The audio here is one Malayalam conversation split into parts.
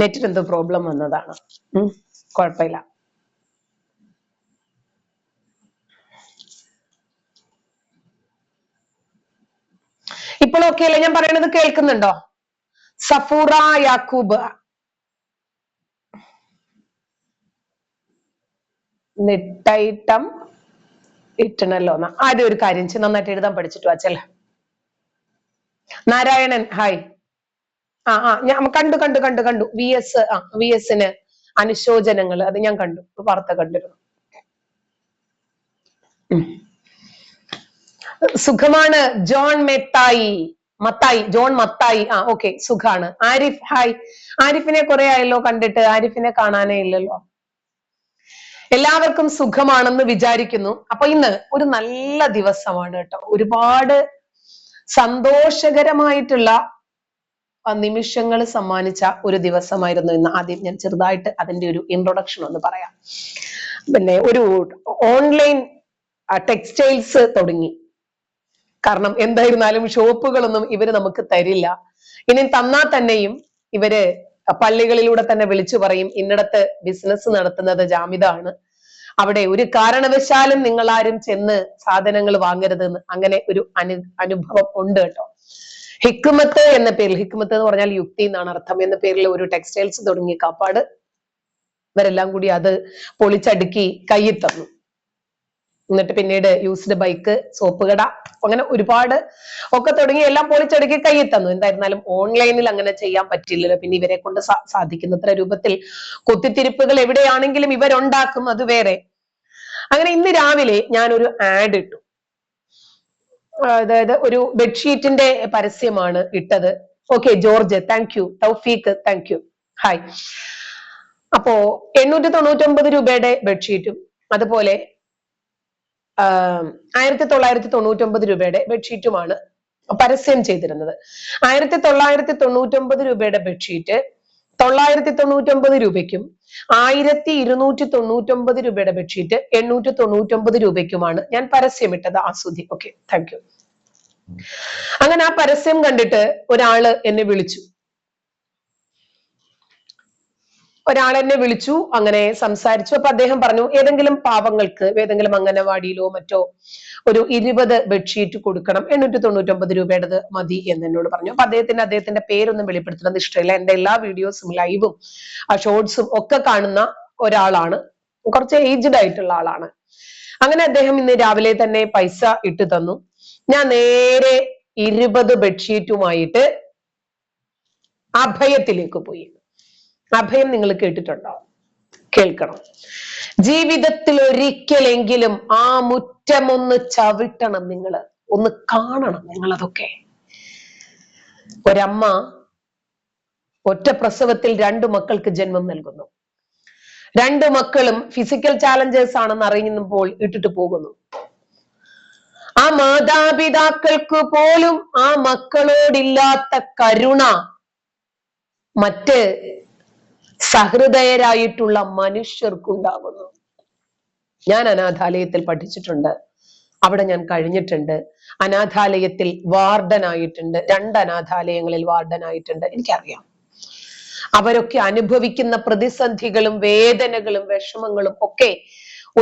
നെറ്റിന് എന്തോ പ്രോബ്ലം വന്നതാണ്. കുഴപ്പമില്ല. ഇപ്പോഴൊക്കെ അല്ലേ ഞാൻ പറയണത്? കേൾക്കുന്നുണ്ടോ? സഫൂറ യാക്കൂബ്, നെട്ടൈട്ടം ഇട്ടണല്ലോ. ആദ്യം ഒരു കാര്യം നന്നായിട്ട് എഴുതാൻ പഠിച്ചിട്ട് വാച്ചല്ലേ. നാരായണൻ ഹായ്. ഞാൻ കണ്ടു വി എസിന് അനുശോചനങ്ങൾ, അത് ഞാൻ കണ്ടു, വാർത്ത കണ്ടിരുന്നു. സുഖമാണ് ജോൺ ജോൺ മത്തായി. ഓക്കെ, സുഖാണ്. ആരിഫ് ഹായ്. ആരിഫിനെ കുറെ ആയല്ലോ കണ്ടിട്ട്, ആരിഫിനെ കാണാനേ ഇല്ലല്ലോ. എല്ലാവർക്കും സുഖമാണെന്ന് വിചാരിക്കുന്നു. അപ്പൊ ഇന്ന് ഒരു നല്ല ദിവസമാണ് കേട്ടോ. ഒരുപാട് സന്തോഷകരമായിട്ടുള്ള നിമിഷങ്ങൾ സമ്മാനിച്ച ഒരു ദിവസമായിരുന്നു ഇന്ന്. ആദ്യം ഞാൻ ചെറുതായിട്ട് അതിന്റെ ഒരു ഇൻട്രൊഡക്ഷൻ ഒന്ന് പറയാം. പിന്നെ ഒരു ഓൺലൈൻ ടെക്സ്റ്റൈൽസ് തുടങ്ങി. കാരണം എന്തായിരുന്നാലും ഷോപ്പുകളൊന്നും ഇവര് നമുക്ക് തരില്ല. ഇനി തന്നാൽ തന്നെയും ഇവര് പള്ളികളിലൂടെ തന്നെ വിളിച്ചു പറയും, ഇന്നിടത്ത് ബിസിനസ് നടത്തുന്നത് ജാമിദാണ്, അവിടെ ഒരു കാരണവശാലും നിങ്ങൾ ആരും ചെന്ന് സാധനങ്ങൾ വാങ്ങരുതെന്ന്. അങ്ങനെ ഒരു അനുഭവം ഉണ്ട് കേട്ടോ. ഹിക്മത്ത് എന്ന പേരിൽ, ഹിക്മത്ത് എന്ന് പറഞ്ഞാൽ യുക്തി എന്നാണ് അർത്ഥം, എന്ന പേരിൽ ഒരു ടെക്സ്റ്റൈൽസ് തുടങ്ങി കാപ്പാട്. ഇവരെല്ലാം കൂടി അത് പൊളിച്ചടുക്കി കയ്യിൽ തന്നു. എന്നിട്ട് പിന്നീട് യൂസ്ഡ് ബൈക്ക്, സോപ്പ് കട, അങ്ങനെ ഒരുപാട് ഒക്കെ തുടങ്ങി എല്ലാം പൊളിച്ചടുക്കി കയ്യിൽ തന്നു. എന്തായിരുന്നാലും ഓൺലൈനിൽ അങ്ങനെ ചെയ്യാൻ പറ്റില്ലല്ലോ. പിന്നെ ഇവരെ കൊണ്ട് സാധിക്കുന്നത്ര രൂപത്തിൽ കുത്തിത്തിരിപ്പുകൾ എവിടെയാണെങ്കിലും ഇവരുണ്ടാക്കും, അത് വേറെ. അങ്ങനെ ഇന്ന് രാവിലെ ഞാനൊരു ആഡ് ഇട്ടു. അതായത് ഒരു ബെഡ്ഷീറ്റിന്റെ പരസ്യമാണ് ഇട്ടത്. Okay George, thank you. Thoufeeq, thank you, hi. അപ്പോ 899 രൂപയുടെ ബെഡ്ഷീറ്റും അതുപോലെ 1999 രൂപയുടെ ബെഡ്ഷീറ്റുമാണ് പരസ്യം ചെയ്തിരുന്നത്. 1999 രൂപയുടെ ബെഡ്ഷീറ്റ് 999 രൂപയ്ക്കും 1299 രൂപയുടെ ബെഡ്ഷീറ്റ് 899 രൂപയ്ക്കുമാണ് ഞാൻ പരസ്യമിട്ടത്. ആസ്വദി, ഓക്കെ, താങ്ക് യു. അങ്ങനെ ആ പരസ്യം കണ്ടിട്ട് ഒരാള് എന്നെ വിളിച്ചു. അങ്ങനെ സംസാരിച്ചു. അപ്പൊ അദ്ദേഹം പറഞ്ഞു, ഏതെങ്കിലും പാവങ്ങൾക്ക് ഏതെങ്കിലും അംഗനവാടിയിലോ മറ്റോ ഒരു 20 ബെഡ്ഷീറ്റ് കൊടുക്കണം, 899 രൂപയുടേത് മതി എന്ന് എന്നോട് പറഞ്ഞു. അപ്പൊ അദ്ദേഹത്തിന്റെ പേരൊന്നും വെളിപ്പെടുത്തുന്നത് ഇഷ്ടമില്ല. എന്റെ എല്ലാ വീഡിയോസും ലൈവും ഷോർട്സും ഒക്കെ കാണുന്ന ഒരാളാണ്, കുറച്ച് ഏജ്ഡ് ആയിട്ടുള്ള ആളാണ്. അങ്ങനെ അദ്ദേഹം ഇന്ന് രാവിലെ തന്നെ പൈസ ഇട്ടു തന്നു. ഞാൻ നേരെ 20 ബെഡ്ഷീറ്റുമായിട്ട് അഭയത്തിലേക്ക് പോയി. അഭയം നിങ്ങൾ കേട്ടിട്ടുണ്ടോ? കേൾക്കണം. ജീവിതത്തിൽ ഒരിക്കലെങ്കിലും ആ മുറ്റമൊന്ന് ചവിട്ടണം, നിങ്ങൾ ഒന്ന് കാണണം നിങ്ങൾ അതൊക്കെ. ഒരമ്മ ഒറ്റ പ്രസവത്തിൽ 2 മക്കൾക്ക് ജന്മം നൽകുന്നു. 2 മക്കളും ഫിസിക്കൽ ചാലഞ്ചേഴ്സ് ആണെന്ന് അറിയുമ്പോൾ ഇട്ടിട്ട് പോകുന്നു. ആ മാതാപിതാക്കൾക്ക് പോലും ആ മക്കളോടില്ലാത്ത കരുണ മറ്റ് സഹൃദയരായിട്ടുള്ള മനുഷ്യർക്കുണ്ടാകുന്നു. ഞാൻ അനാഥാലയത്തിൽ പഠിച്ചിട്ടുണ്ട്, അവിടെ ഞാൻ കഴിഞ്ഞിട്ടുണ്ട്. അനാഥാലയത്തിൽ വാർഡനായിട്ടുണ്ട്, 2 അനാഥാലയങ്ങളിൽ വാർഡനായിട്ടുണ്ട്. എനിക്കറിയാം അവരൊക്കെ അനുഭവിക്കുന്ന പ്രതിസന്ധികളും വേദനകളും വിഷമങ്ങളും ഒക്കെ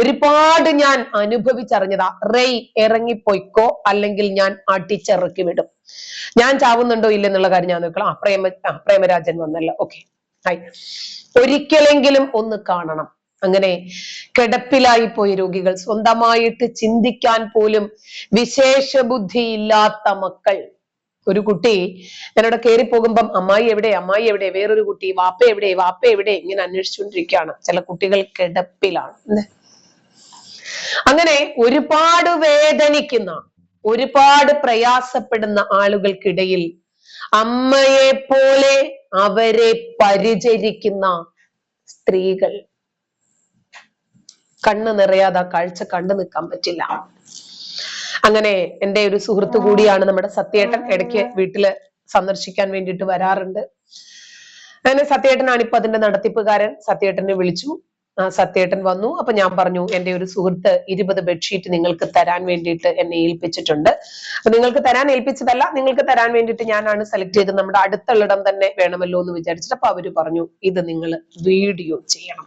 ഒരുപാട് ഞാൻ അനുഭവിച്ചറിഞ്ഞതാ. റെയ് ഇറങ്ങിപ്പോയിക്കോ, അല്ലെങ്കിൽ ഞാൻ അടിച്ചിറക്കി വിടും. ഞാൻ ചാവുന്നുണ്ടോ ഇല്ലെന്നുള്ള കാര്യം ഞാൻ നോക്കണം. പ്രേമരാജൻ വന്നല്ലോ, ഓക്കെ, ഹായ്. ഒരിക്കലെങ്കിലും ഒന്ന് കാണണം. അങ്ങനെ കിടപ്പിലായി പോയ രോഗികൾ, സ്വന്തമായിട്ട് ചിന്തിക്കാൻ പോലും വിശേഷ ബുദ്ധി ഇല്ലാത്ത മക്കൾ. ഒരു കുട്ടി ഞാനവിടെ കയറി പോകുമ്പം അമ്മായി എവിടെ, അമ്മായി എവിടെ, വേറൊരു കുട്ടി വാപ്പ എവിടെ, വാപ്പ എവിടെ, ഇങ്ങനെ അന്വേഷിച്ചുകൊണ്ടിരിക്കുകയാണ്. ചില കുട്ടികൾ കിടപ്പിലാണ്. അങ്ങനെ ഒരുപാട് വേദനിക്കുന്ന, ഒരുപാട് പ്രയാസപ്പെടുന്ന ആളുകൾക്കിടയിൽ അമ്മയെ പോലെ അവരെ പരിചരിക്കുന്ന സ്ത്രീകൾ. കണ്ണ് നിറയാതെ കാഴ്ച കണ്ടു നിൽക്കാൻ പറ്റില്ല. അങ്ങനെ എൻ്റെ ഒരു സുഹൃത്തു കൂടിയാണ് നമ്മുടെ സത്യേട്ടൻ. ഇടയ്ക്ക് വീട്ടില് സന്ദർശിക്കാൻ വേണ്ടിയിട്ട് വരാറുണ്ട്. അങ്ങനെ സത്യേട്ടനാണ് ഇപ്പൊ അതിന്റെ നടത്തിപ്പുകാരൻ. സത്യേട്ടനെ വിളിച്ചു. സത്യേട്ടൻ വന്നു. അപ്പൊ ഞാൻ പറഞ്ഞു എന്റെ ഒരു സുഹൃത്ത് 20 ബെഡ്ഷീറ്റ് നിങ്ങൾക്ക് തരാൻ വേണ്ടിയിട്ട് എന്നെ ഏൽപ്പിച്ചിട്ടുണ്ട്. അപ്പൊ നിങ്ങൾക്ക് തരാൻ ഏൽപ്പിച്ചതല്ല, നിങ്ങൾക്ക് തരാൻ വേണ്ടിയിട്ട് ഞാനാണ് സെലക്ട് ചെയ്ത് നമ്മുടെ അടുത്തുള്ളിടം തന്നെ വേണമല്ലോ എന്ന് വിചാരിച്ചിട്ട്. അപ്പൊ അവര് പറഞ്ഞു ഇത് നിങ്ങൾ വീഡിയോ ചെയ്യണം,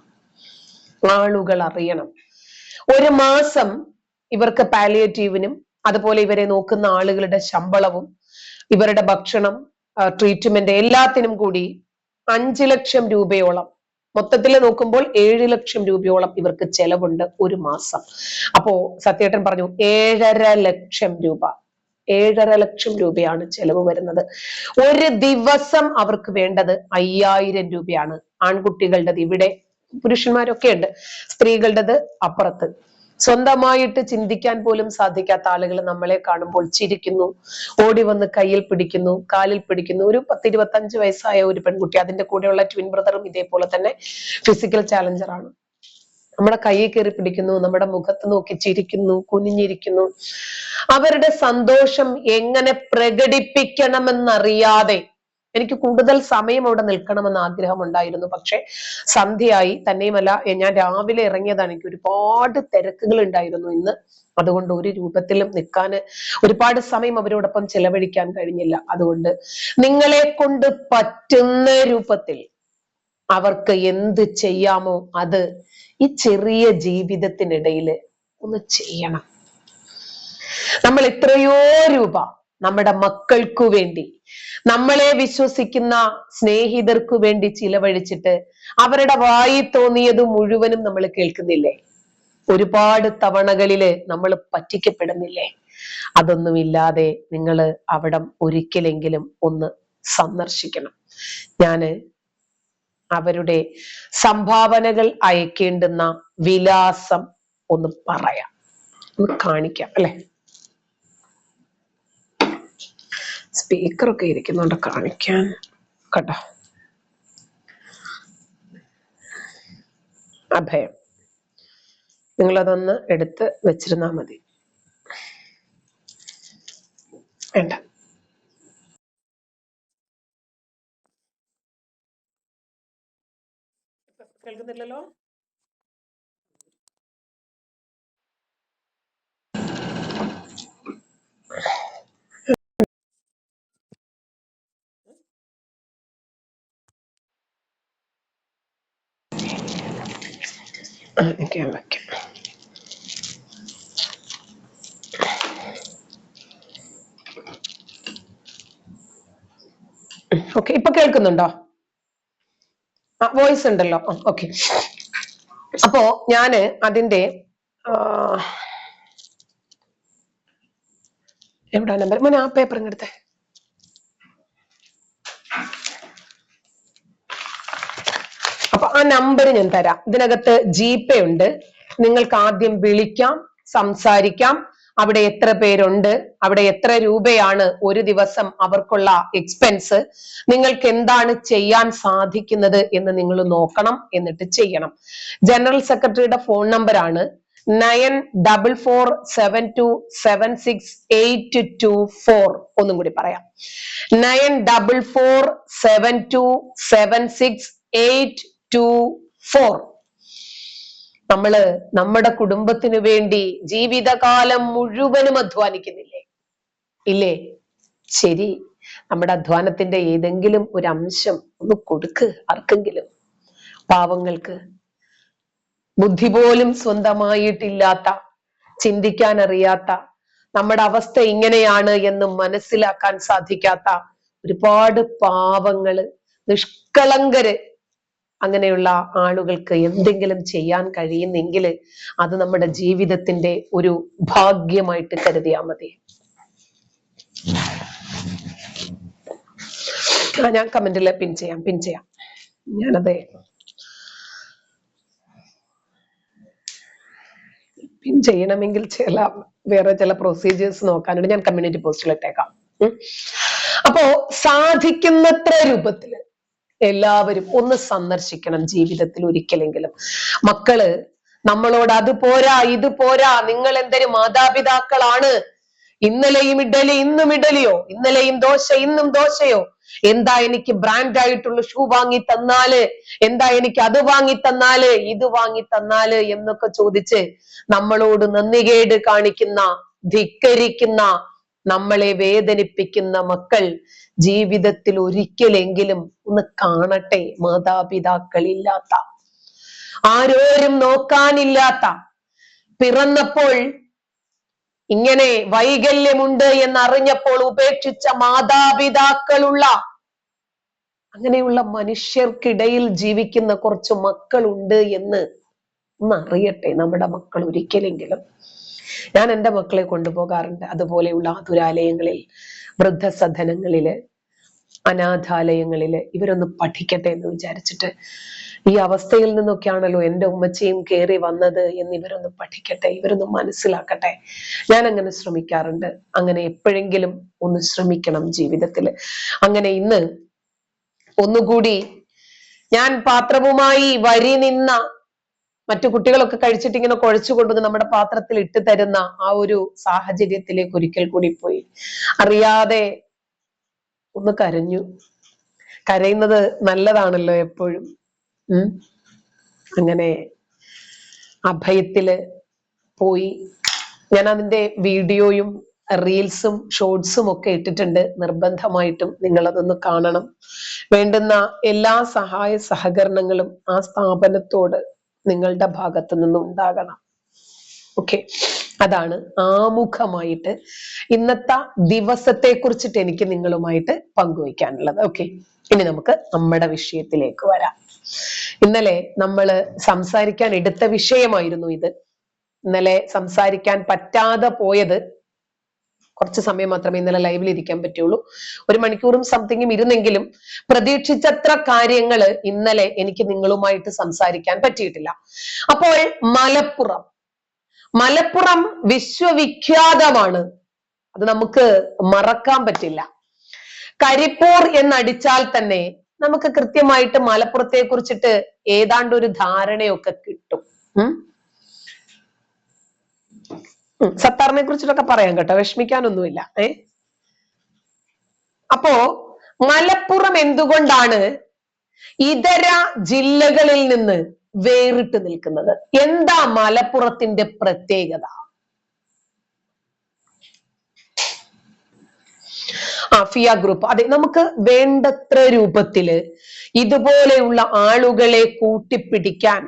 ആളുകൾ അറിയണം. ഒരു മാസം ഇവർക്ക് പാലിയേറ്റീവിനും അതുപോലെ ഇവരെ നോക്കുന്ന ആളുകളുടെ ശമ്പളവും ഇവരുടെ ഭക്ഷണം, ട്രീറ്റ്മെന്റ് എല്ലാത്തിനും കൂടി 5 ലക്ഷം രൂപയോളം, മൊത്തത്തിൽ നോക്കുമ്പോൾ 7 ലക്ഷം രൂപയോളം ഇവർക്ക് ചെലവുണ്ട് ഒരു മാസം. അപ്പോ സത്യേട്ടൻ പറഞ്ഞു 7.5 ലക്ഷം രൂപ, 7.5 ലക്ഷം രൂപയാണ് ചെലവ് വരുന്നത്. ഒരു ദിവസം അവർക്ക് വേണ്ടത് 5000 രൂപയാണ്. ആൺകുട്ടികളുടേത് ഇവിടെ, പുരുഷന്മാരൊക്കെ ഉണ്ട്, സ്ത്രീകളുടേത് അപ്പുറത്ത്. സ്വന്തമായിട്ട് ചിന്തിക്കാൻ പോലും സാധിക്കാത്ത ആളുകൾ നമ്മളെ കാണുമ്പോൾ ചിരിക്കുന്നു, ഓടി വന്ന് കയ്യിൽ പിടിക്കുന്നു, കാലിൽ പിടിക്കുന്നു. ഒരു 10-25 വയസ്സായ ഒരു പെൺകുട്ടി, അതിന്റെ കൂടെയുള്ള ട്വിൻ ബ്രദറും ഇതേപോലെ തന്നെ ഫിസിക്കൽ ചാലഞ്ചർ ആണ്. നമ്മുടെ കയ്യിൽ കയറി പിടിക്കുന്നു, നമ്മുടെ മുഖത്ത് നോക്കി ചിരിക്കുന്നു, കുനിഞ്ഞിരിക്കുന്നു. അവരുടെ സന്തോഷം എങ്ങനെ പ്രകടിപ്പിക്കണമെന്നറിയാതെ എനിക്ക് കൂടുതൽ സമയം അവിടെ നിൽക്കണമെന്ന് ആഗ്രഹമുണ്ടായിരുന്നു. പക്ഷെ സന്ധ്യയായി. തന്നെയുമല്ല ഞാൻ രാവിലെ ഇറങ്ങിയതാണ്, എനിക്ക് ഒരുപാട് തിരക്കുകൾ ഉണ്ടായിരുന്നു ഇന്ന്. അതുകൊണ്ട് ഒരു രൂപത്തിലും നിൽക്കാൻ, ഒരുപാട് സമയം അവരോടൊപ്പം ചെലവഴിക്കാൻ കഴിഞ്ഞില്ല. അതുകൊണ്ട് നിങ്ങളെ കൊണ്ട് പറ്റുന്ന രൂപത്തിൽ അവർക്ക് എന്ത് ചെയ്യാമോ അത് ഈ ചെറിയ ജീവിതത്തിനിടയിൽ ഒന്ന് ചെയ്യണം. നമ്മൾ എത്രയോ രൂപ നമ്മുടെ മക്കൾക്കു വേണ്ടി, നമ്മളെ വിശ്വസിക്കുന്ന സ്നേഹിതർക്കു വേണ്ടി ചിലവഴിച്ചിട്ട് അവരുടെ വായി തോന്നിയത് മുഴുവനും നമ്മൾ കേൾക്കുന്നില്ലേ? ഒരുപാട് തവണകളില് നമ്മൾ പറ്റിക്കപ്പെടുന്നില്ലേ? അതൊന്നുമില്ലാതെ നിങ്ങൾ അവിടം ഒരിക്കലെങ്കിലും ഒന്ന് സന്ദർശിക്കണം. ഞാന് അവരുടെ സംഭാവനകൾ അയക്കേണ്ടുന്ന വിലാസം ഒന്ന് പറയാം, ഒന്ന് കാണിക്കാം അല്ലെ? സ്പീക്കറൊക്കെ ഇരിക്കുന്നുണ്ട്, കാണിക്കാൻ കേട്ടോ. അഭയം, നിങ്ങളതൊന്ന് എടുത്ത് വെച്ചിരുന്നാ മതി. വേണ്ട, കേൾക്കുന്നില്ലല്ലോ. എനിക്ക് വയ്ക്കാം. ഓക്കെ, ഇപ്പൊ കേൾക്കുന്നുണ്ടോ? വോയിസ് ഉണ്ടല്ലോ. ഓക്കെ. അപ്പോ ഞാന് അതിന്റെ എവിടാ നമ്പർ? മോനെ ആ പേപ്പർ ഇങ്ങെടുത്തേ. അപ്പൊ ആ നമ്പർ ഞാൻ തരാം. ഇതിനകത്ത് ജിപേ ഉണ്ട്. നിങ്ങൾക്ക് ആദ്യം വിളിക്കാം, സംസാരിക്കാം. അവിടെ എത്ര പേരുണ്ട്, അവിടെ എത്ര രൂപയാണ് ഒരു ദിവസം അവർക്കുള്ള എക്സ്പെൻസ്, നിങ്ങൾക്ക് എന്താണ് ചെയ്യാൻ സാധിക്കുന്നത് എന്ന് നിങ്ങൾ നോക്കണം, എന്നിട്ട് ചെയ്യണം. ജനറൽ സെക്രട്ടറിയുടെ ഫോൺ നമ്പർ ആണ് 9447276824. ഒന്നും കൂടി പറയാം, 9447276824. നമ്മള് നമ്മുടെ കുടുംബത്തിനു വേണ്ടി ജീവിതകാലം മുഴുവനും അധ്വാനിക്കുന്നില്ലേ? ഇല്ലേ? ശരി, നമ്മുടെ അധ്വാനത്തിന്റെ ഏതെങ്കിലും ഒരു അംശം ഒന്ന് കൊടുക്ക് ആർക്കെങ്കിലും, പാവങ്ങൾക്ക്. ബുദ്ധി പോലും സ്വന്തമായിട്ടില്ലാത്ത, ചിന്തിക്കാൻ അറിയാത്ത, നമ്മുടെ അവസ്ഥ ഇങ്ങനെയാണ് എന്ന് മനസ്സിലാക്കാൻ സാധിക്കാത്ത ഒരുപാട് പാവങ്ങള്, നിഷ്കളങ്കര്, അങ്ങനെയുള്ള ആളുകൾക്ക് എന്തെങ്കിലും ചെയ്യാൻ കഴിയുന്നെങ്കിൽ അത് നമ്മുടെ ജീവിതത്തിന്റെ ഒരു ഭാഗ്യമായിട്ട് കരുതിയാൽ മതി. ഞാൻ കമന്റിൽ പിൻ ചെയ്യാം. ഞാനത് പിൻ ചെയ്യണമെങ്കിൽ വേറെ ചില പ്രൊസീജിയേഴ്സ് നോക്കാനുണ്ട്. ഞാൻ കമ്മ്യൂണിറ്റി പോസ്റ്റിൽ ഇട്ടേക്കാം. അപ്പോ സാധിക്കുന്നത്ര രൂപത്തില് എല്ലാവരും ഒന്ന് സന്ദർശിക്കണം ജീവിതത്തിൽ ഒരിക്കലെങ്കിലും. മക്കള് നമ്മളോട് അത് പോരാ ഇത് പോരാ, നിങ്ങൾ എന്തൊരു മാതാപിതാക്കളാണ്, ഇന്നലെയും ഇഡലി ഇന്നും ഇഡലിയോ, ഇന്നലെയും ദോശ ഇന്നും ദോശയോ, എന്താ എനിക്ക് ബ്രാൻഡ് ആയിട്ടുള്ള ഷൂ വാങ്ങി തന്നാല്, എന്താ എനിക്ക് അത് വാങ്ങി തന്നാല്, ഇത് വാങ്ങി തന്നാല് എന്നൊക്കെ ചോദിച്ച് നമ്മളോട് നന്ദികേട് കാണിക്കുന്ന, ധിക്കരിക്കുന്ന, നമ്മളെ വേദനിപ്പിക്കുന്ന മക്കൾ ജീവിതത്തിൽ ഒരിക്കലെങ്കിലും ഒന്ന് കാണട്ടെ. മാതാപിതാക്കളില്ലാത്ത, ആരോരും നോക്കാനില്ലാത്ത, പിറന്നപ്പോൾ ഇങ്ങനെ വൈകല്യമുണ്ട് എന്നറിഞ്ഞപ്പോൾ ഉപേക്ഷിച്ച മാതാപിതാക്കളുള്ള, അങ്ങനെയുള്ള മനുഷ്യർക്കിടയിൽ ജീവിക്കുന്ന കുറച്ച് മക്കളുണ്ട് എന്ന് ഒന്ന് അറിയട്ടെ നമ്മുടെ മക്കൾ ഒരിക്കലെങ്കിലും. ഞാൻ എൻ്റെ മക്കളെ കൊണ്ടുപോകാറുണ്ട് അതുപോലെയുള്ള ആതുരാലയങ്ങളിൽ, വൃദ്ധസദനങ്ങളില്, അനാഥാലയങ്ങളില്. ഇവരൊന്ന് പഠിക്കട്ടെ എന്ന് വിചാരിച്ചിട്ട്. ഈ അവസ്ഥയിൽ നിന്നൊക്കെയാണല്ലോ എൻ്റെ ഉമ്മച്ചിയും കയറി വന്നത് എന്ന് ഇവരൊന്ന് പഠിക്കട്ടെ, ഇവരൊന്ന് മനസ്സിലാക്കട്ടെ. ഞാൻ അങ്ങനെ ശ്രമിക്കാറുണ്ട്. അങ്ങനെ എപ്പോഴെങ്കിലും ഒന്ന് ശ്രമിക്കണം ജീവിതത്തില്. അങ്ങനെ ഇന്ന് ഒന്നുകൂടി ഞാൻ പാത്രവുമായി വരി നിന്ന, മറ്റു കുട്ടികളൊക്കെ കഴിച്ചിട്ട് ഇങ്ങനെ കുഴച്ചു കൊണ്ടുവന്ന് നമ്മുടെ പാത്രത്തിൽ ഇട്ട് തരുന്ന ആ ഒരു സാഹചര്യത്തിലേക്ക് ഒരിക്കൽ കൂടി പോയി. അറിയാതെ ഒന്ന് കരഞ്ഞു. കരയുന്നത് നല്ലതാണല്ലോ എപ്പോഴും. അങ്ങനെ അഭയത്തില് പോയി. ഞാൻ അതിന്റെ വീഡിയോയും റീൽസും ഷോർട്സും ഒക്കെ ഇട്ടിട്ടുണ്ട്. നിർബന്ധമായിട്ടും നിങ്ങൾ അതൊന്ന് കാണണം. വേണ്ടുന്ന എല്ലാ സഹായ സഹകരണങ്ങളും ആ സ്ഥാപനത്തോട് നിങ്ങളുടെ ഭാഗത്തു നിന്നും ഉണ്ടാകണം. ഓക്കെ, അതാണ് ആമുഖമായിട്ട് ഇന്നത്തെ ദിവസത്തെ കുറിച്ചിട്ട് എനിക്ക് നിങ്ങളുമായിട്ട് പങ്കുവയ്ക്കാനുള്ളത്. ഓക്കെ, ഇനി നമുക്ക് നമ്മുടെ വിഷയത്തിലേക്ക് വരാം. ഇന്നലെ നമ്മൾ സംസാരിക്കാൻ എടുത്ത വിഷയമായിരുന്നു ഇത്. ഇന്നലെ സംസാരിക്കാൻ പറ്റാതെ പോയത്, കുറച്ച് സമയം മാത്രമേ ഇന്നലെ ലൈവിൽ ഇരിക്കാൻ പറ്റുള്ളൂ. 1 മണിക്കൂറും സംതിങ്ങും ഇരുന്നെങ്കിലും പ്രതീക്ഷിച്ചത്ര കാര്യങ്ങൾ ഇന്നലെ എനിക്ക് നിങ്ങളുമായിട്ട് സംസാരിക്കാൻ പറ്റിയിട്ടില്ല. അപ്പോൾ മലപ്പുറം വിശ്വവിഖ്യാതമാണ്, അത് നമുക്ക് മറക്കാൻ പറ്റില്ല. കരിപ്പൂർ എന്നടിച്ചാൽ തന്നെ നമുക്ക് കൃത്യമായിട്ട് മലപ്പുറത്തെ കുറിച്ചിട്ട് ഏതാണ്ട് ഒരു ധാരണയൊക്കെ കിട്ടും. സത്താറിനെ കുറിച്ചിട്ടൊക്കെ പറയാം കേട്ടോ, വിഷമിക്കാനൊന്നുമില്ല. അപ്പോ മലപ്പുറം എന്തുകൊണ്ടാണ് ഇതര ജില്ലകളിൽ നിന്ന് വേറിട്ട് നിൽക്കുന്നത്? എന്താ മലപ്പുറത്തിന്റെ പ്രത്യേകത? ഫിയ ഗ്രൂപ്പ്, അതെ, നമുക്ക് വേണ്ടത്ര രൂപത്തില് ഇതുപോലെയുള്ള ആളുകളെ കൂട്ടിപ്പിടിക്കാൻ,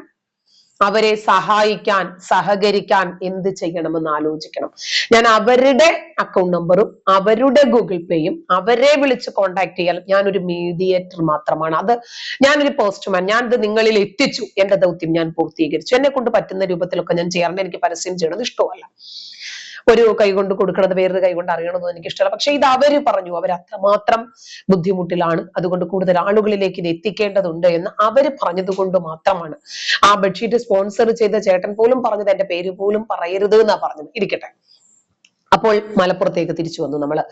അവരെ സഹായിക്കാൻ, സഹകരിക്കാൻ എന്ത് ചെയ്യണമെന്ന് ആലോചിക്കണം. ഞാൻ അവരുടെ അക്കൗണ്ട് നമ്പറും അവരുടെ ഗൂഗിൾ പേയും അവരെ വിളിച്ച് കോണ്ടാക്ട് ചെയ്യാൻ ഞാനൊരു മീഡിയേറ്റർ മാത്രമാണ്. അത് ഞാനൊരു പോസ്റ്റ്മാൻ, ഞാനത് നിങ്ങളിൽ എത്തിച്ചു. എന്റെ ദൗത്യം ഞാൻ പൂർത്തീകരിച്ചു. എന്നെ കൊണ്ട് പറ്റുന്ന രൂപത്തിലൊക്കെ ഞാൻ ചെയ്യാറുണ്ട്. എനിക്ക് പരസ്യം ചെയ്യണത് ഇഷ്ടമല്ല. ഒരു കൈ കൊണ്ട് കൊടുക്കണത് വേറൊരു കൈ കൊണ്ട് അറിയണമെന്ന് എനിക്ക് ഇഷ്ടമല്ല. പക്ഷെ ഇത് അവര് പറഞ്ഞു, അവർ അത്രമാത്രം ബുദ്ധിമുട്ടിലാണ്, അതുകൊണ്ട് കൂടുതൽ ആളുകളിലേക്ക് ഇത് എത്തിക്കേണ്ടതുണ്ട് എന്ന് അവര് പറഞ്ഞത് കൊണ്ട് മാത്രമാണ്. ആ ബെഡ്ഷീറ്റ് സ്പോൺസർ ചെയ്ത ചേട്ടൻ പോലും പറഞ്ഞത് എന്റെ പേര് പോലും പറയരുത് എന്നാ പറഞ്ഞത്. ഇരിക്കട്ടെ. അപ്പോൾ മലപ്പുറത്തേക്ക് തിരിച്ചു വന്നു നമ്മള്.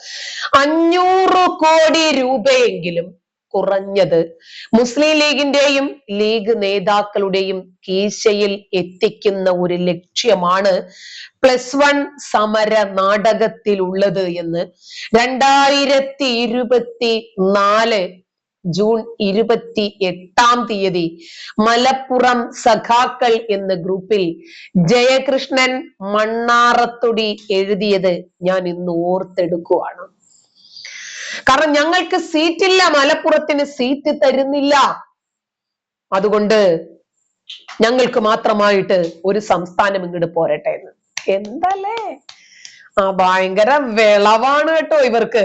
500 കോടി രൂപയെങ്കിലും കുറഞ്ഞത് മുസ്ലിം ലീഗിന്റെയും ലീഗ് നേതാക്കളുടെയും കീശയിൽ എത്തിക്കുന്ന ഒരു ലക്ഷ്യമാണ് +1 സമര നാടകത്തിലുള്ളത് എന്ന് 2024 ജൂൺ 28 മലപ്പുറം സഖാക്കൾ എന്ന ഗ്രൂപ്പിൽ ജയകൃഷ്ണൻ മണ്ണാറത്തൊടി എഴുതിയത് ഞാൻ ഇന്ന് ഓർത്തെടുക്കുവാണ്. കാരണം ഞങ്ങൾക്ക് സീറ്റില്ല, മലപ്പുറത്തിന് സീറ്റ് തരുന്നില്ല, അതുകൊണ്ട് ഞങ്ങൾക്ക് മാത്രമായിട്ട് ഒരു സംസ്ഥാനം ഇങ്ങോട്ട് പോരട്ടെ എന്ന്. എന്തല്ലേ, ഭയങ്കര വിളവാണ് കേട്ടോ ഇവർക്ക്.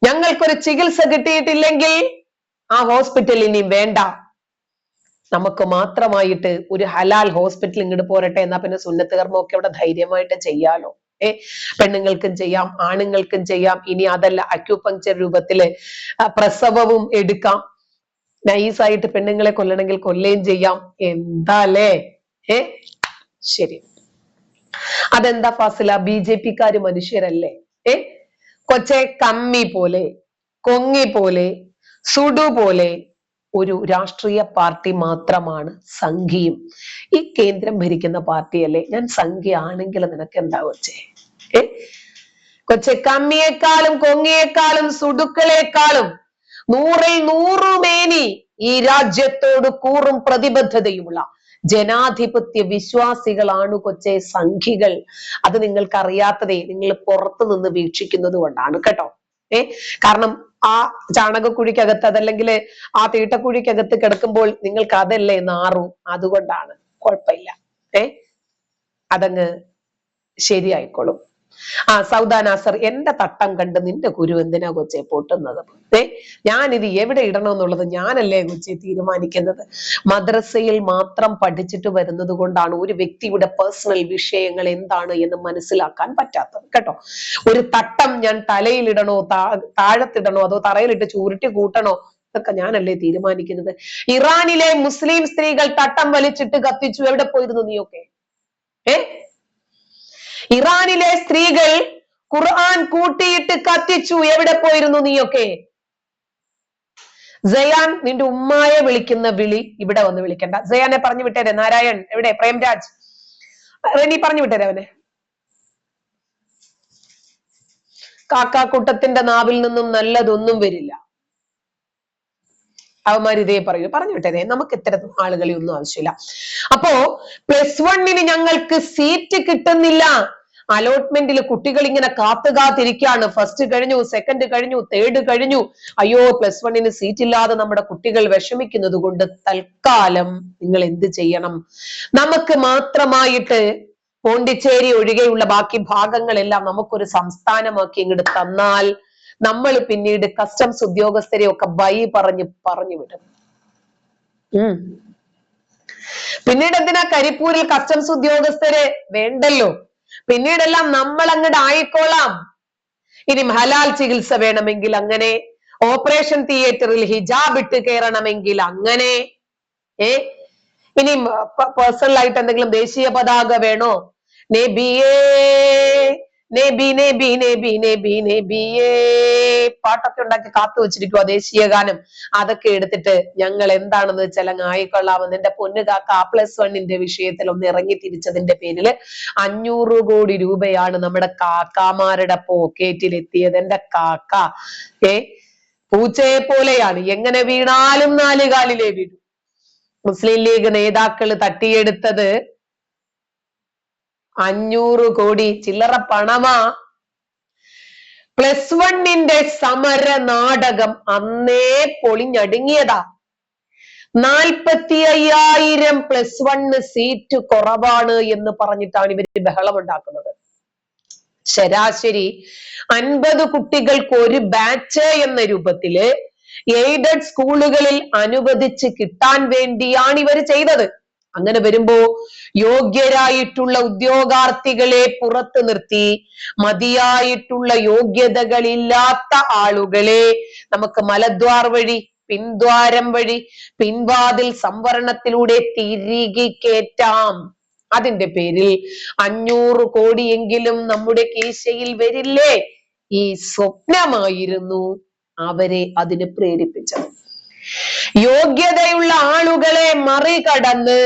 ഞങ്ങൾക്കൊരു ചികിത്സ കിട്ടിയിട്ടില്ലെങ്കിൽ ആ ഹോസ്പിറ്റൽ ഇനി വേണ്ട, നമുക്ക് മാത്രമായിട്ട് ഒരു ഹലാൽ ഹോസ്പിറ്റൽ ഇങ്ങോട്ട് പോരട്ടെ. എന്നാ പിന്നെ സുന്നത്ത് കർമ്മമൊക്കെ അവിടെ ധൈര്യമായിട്ട് ചെയ്യാലോ. പെണ്ണുങ്ങൾക്കും ചെയ്യാം, ആണുങ്ങൾക്കും ചെയ്യാം. ഇനി അതല്ല, അക്യൂപങ്ചർ രൂപത്തില് പ്രസവവും എടുക്കാം. നൈസായിട്ട് പെണ്ണുങ്ങളെ കൊല്ലണമെങ്കിൽ കൊല്ലുകയും ചെയ്യാം. എന്താലേ? ശരി, അതെന്താ ഫാസില, BJP-ക്കാര് മനുഷ്യരല്ലേ? കൊച്ചെ കമ്മി പോലെ, കൊങ്ങി പോലെ, സുഡു പോലെ ഒരു രാഷ്ട്രീയ പാർട്ടി മാത്രമാണ് സംഘിയും. ഈ കേന്ദ്രം ഭരിക്കുന്ന പാർട്ടിയല്ലേ. ഞാൻ സംഘി ആണെങ്കിൽ നിനക്ക് എന്താ വെച്ചേ? കൊച്ചെ കമ്മിയേക്കാളും കൊങ്ങിയേക്കാളും സുടുക്കളെക്കാളും 100ൽ 100 മേനി ഈ രാജ്യത്തോട് കൂറും പ്രതിബദ്ധതയുമുള്ള ജനാധിപത്യ വിശ്വാസികളാണ് കൊച്ചെ സംഘികൾ. അത് നിങ്ങൾക്ക് അറിയാത്തതേ നിങ്ങൾ പുറത്തു നിന്ന് വീക്ഷിക്കുന്നത് കൊണ്ടാണ് കേട്ടോ. കാരണം ആ ചാണകക്കുഴിക്കകത്ത് അതല്ലെങ്കിൽ ആ തീട്ടക്കുഴിക്കകത്ത് കിടക്കുമ്പോൾ നിങ്ങൾക്ക് അതല്ലേ നാറു, അതുകൊണ്ടാണ്. കുഴപ്പമില്ല, അതങ്ങ് ശരിയായിക്കോളും. സൗദാ നാസർ, എന്റെ തട്ടം കണ്ട് നിന്റെ കുരു എന്തിനാ കൊച്ചെ പൊട്ടുന്നത്? ഞാനിത് എവിടെ ഇടണമെന്നുള്ളത് ഞാനല്ലേ കൊച്ചെ തീരുമാനിക്കുന്നത്. മദ്രസയിൽ മാത്രം പഠിച്ചിട്ട് വരുന്നത് കൊണ്ടാണ് ഒരു വ്യക്തിയുടെ പേഴ്സണൽ വിഷയങ്ങൾ എന്താണ് എന്ന് മനസ്സിലാക്കാൻ പറ്റാത്തത് കേട്ടോ. ഒരു തട്ടം ഞാൻ തലയിലിടണോ താഴത്തിടണോ അതോ തറയിലിട്ട് ചുരുട്ടി കൂട്ടണോ ഇതൊക്കെ ഞാനല്ലേ തീരുമാനിക്കുന്നത്. ഇറാനിലെ മുസ്ലിം സ്ത്രീകൾ തട്ടം വലിച്ചിട്ട് കത്തിച്ചു, എവിടെ പോയിരുന്നു നീയൊക്കെ? ഇറാനിലെ സ്ത്രീകൾ ഖുർആൻ കൂട്ടിയിട്ട് കത്തിച്ചു, എവിടെ പോയിരുന്നു നീയൊക്കെ? സയാൻ, നിന്റെ ഉമ്മായെ വിളിക്കുന്ന വിളി ഇവിടെ വന്ന് വിളിക്കണ്ട. സയാനെ പറഞ്ഞു വിട്ടേരെ. നാരായൺ എവിടെ? പ്രേംരാജ് നീ പറഞ്ഞു വിട്ടേരെ അവനെ. കാക്കാക്കൂട്ടത്തിന്റെ നാവിൽ നിന്നും നല്ലതൊന്നും വരില്ല. അവന്മാർ ഇതേ പറയൂ. പറഞ്ഞു വിട്ടേരെ, നമുക്ക് ഇത്തരം ആളുകളെ ഒന്നും ആവശ്യമില്ല. അപ്പോ +1 ഞങ്ങൾക്ക് സീറ്റ് കിട്ടുന്നില്ല. അലോട്ട്മെന്റിൽ കുട്ടികൾ ഇങ്ങനെ കാത്തിരിക്കുകയാണ്. ഫസ്റ്റ് കഴിഞ്ഞു, സെക്കൻഡ് കഴിഞ്ഞു, തേർഡ് കഴിഞ്ഞു. അയ്യോ, +1 സീറ്റ് ഇല്ലാതെ നമ്മുടെ കുട്ടികൾ വിഷമിക്കുന്നത് കൊണ്ട് തൽക്കാലം നിങ്ങൾ എന്ത് ചെയ്യണം? നമുക്ക് മാത്രമായിട്ട് പോണ്ടിച്ചേരി ഒഴികെയുള്ള ബാക്കി ഭാഗങ്ങളെല്ലാം നമുക്കൊരു സംസ്ഥാനമാക്കി ഇങ്ങോട്ട് തന്നാൽ നമ്മൾ പിന്നീട് കസ്റ്റംസ് ഉദ്യോഗസ്ഥരെ ഒക്കെ പറഞ്ഞു വിടും. പിന്നീട് എന്തിനാ കരിപ്പൂരിൽ കസ്റ്റംസ് ഉദ്യോഗസ്ഥരെ വേണ്ടല്ലോ, പിന്നീടെല്ലാം നമ്മൾ അങ്ങോട്ട് ആയിക്കോളാം. ഇനി ഹലാൽ ചികിത്സ വേണമെങ്കിൽ അങ്ങനെ, ഓപ്പറേഷൻ തിയേറ്ററിൽ ഹിജാബ് ഇട്ട് കയറണമെങ്കിൽ അങ്ങനെ, ഇനി പേഴ്സണൽ ആയിട്ട് എന്തെങ്കിലും ദേശീയ പതാക വേണോ, പാട്ടൊക്കെ ഉണ്ടാക്കി കാത്തു വെച്ചിരിക്കുക ദേശീയ ഗാനം. അതൊക്കെ എടുത്തിട്ട് ഞങ്ങൾ എന്താണെന്ന് വെച്ചാൽ അങ്ങ് ആയിക്കൊള്ളാമെന്ന്. എന്റെ പൊന്നു കാക്ക, +1 വിഷയത്തിൽ ഒന്ന് ഇറങ്ങി തിരിച്ചതിന്റെ പേരിൽ 500 കോടി രൂപയാണ് നമ്മുടെ കാക്കാമാരുടെ പോക്കറ്റിൽ എത്തിയത്. എന്റെ കാക്ക പൂച്ചയെ പോലെയാണ്, എങ്ങനെ വീണാലും 4 കാലിലേ വീഴും. മുസ്ലിം ലീഗ് നേതാക്കൾ തട്ടിയെടുത്തത് 500 കോടി ചില്ലറ പണമാ. +1 സമര നാടകം അന്നേ പൊളിഞ്ഞടുങ്ങിയതാ. 45,000 +1 സീറ്റ് കുറവാണ് എന്ന് പറഞ്ഞിട്ടാണ് ഇവര് ബഹളം ഉണ്ടാക്കുന്നത്. ശരാശരി 50 കുട്ടികൾക്ക് ഒരു ബാച്ച് എന്ന രൂപത്തില് എയ്ഡഡ് സ്കൂളുകളിൽ അനുവദിച്ച് കിട്ടാൻ വേണ്ടിയാണ് ഇവർ ചെയ്തത്. അങ്ങനെ വരുമ്പോ യോഗ്യരായിട്ടുള്ള ഉദ്യോഗാർത്ഥികളെ പുറത്തു നിർത്തി മതിയായിട്ടുള്ള യോഗ്യതകളില്ലാത്ത ആളുകളെ നമുക്ക് മലദ്വാർ വഴി, പിൻദ്വാരം വഴി, പിൻവാതിൽ സംവരണത്തിലൂടെ തിരികെ കയറ്റാം. അതിന്റെ പേരിൽ 500 കോടിയെങ്കിലും നമ്മുടെ കീശയിൽ വരില്ലേ? ഈ സ്വപ്നമായിരുന്നു അവരെ അതിന് പ്രേരിപ്പിച്ചത്. യോഗ്യതയുള്ള ആളുകളെ മറികടന്ന്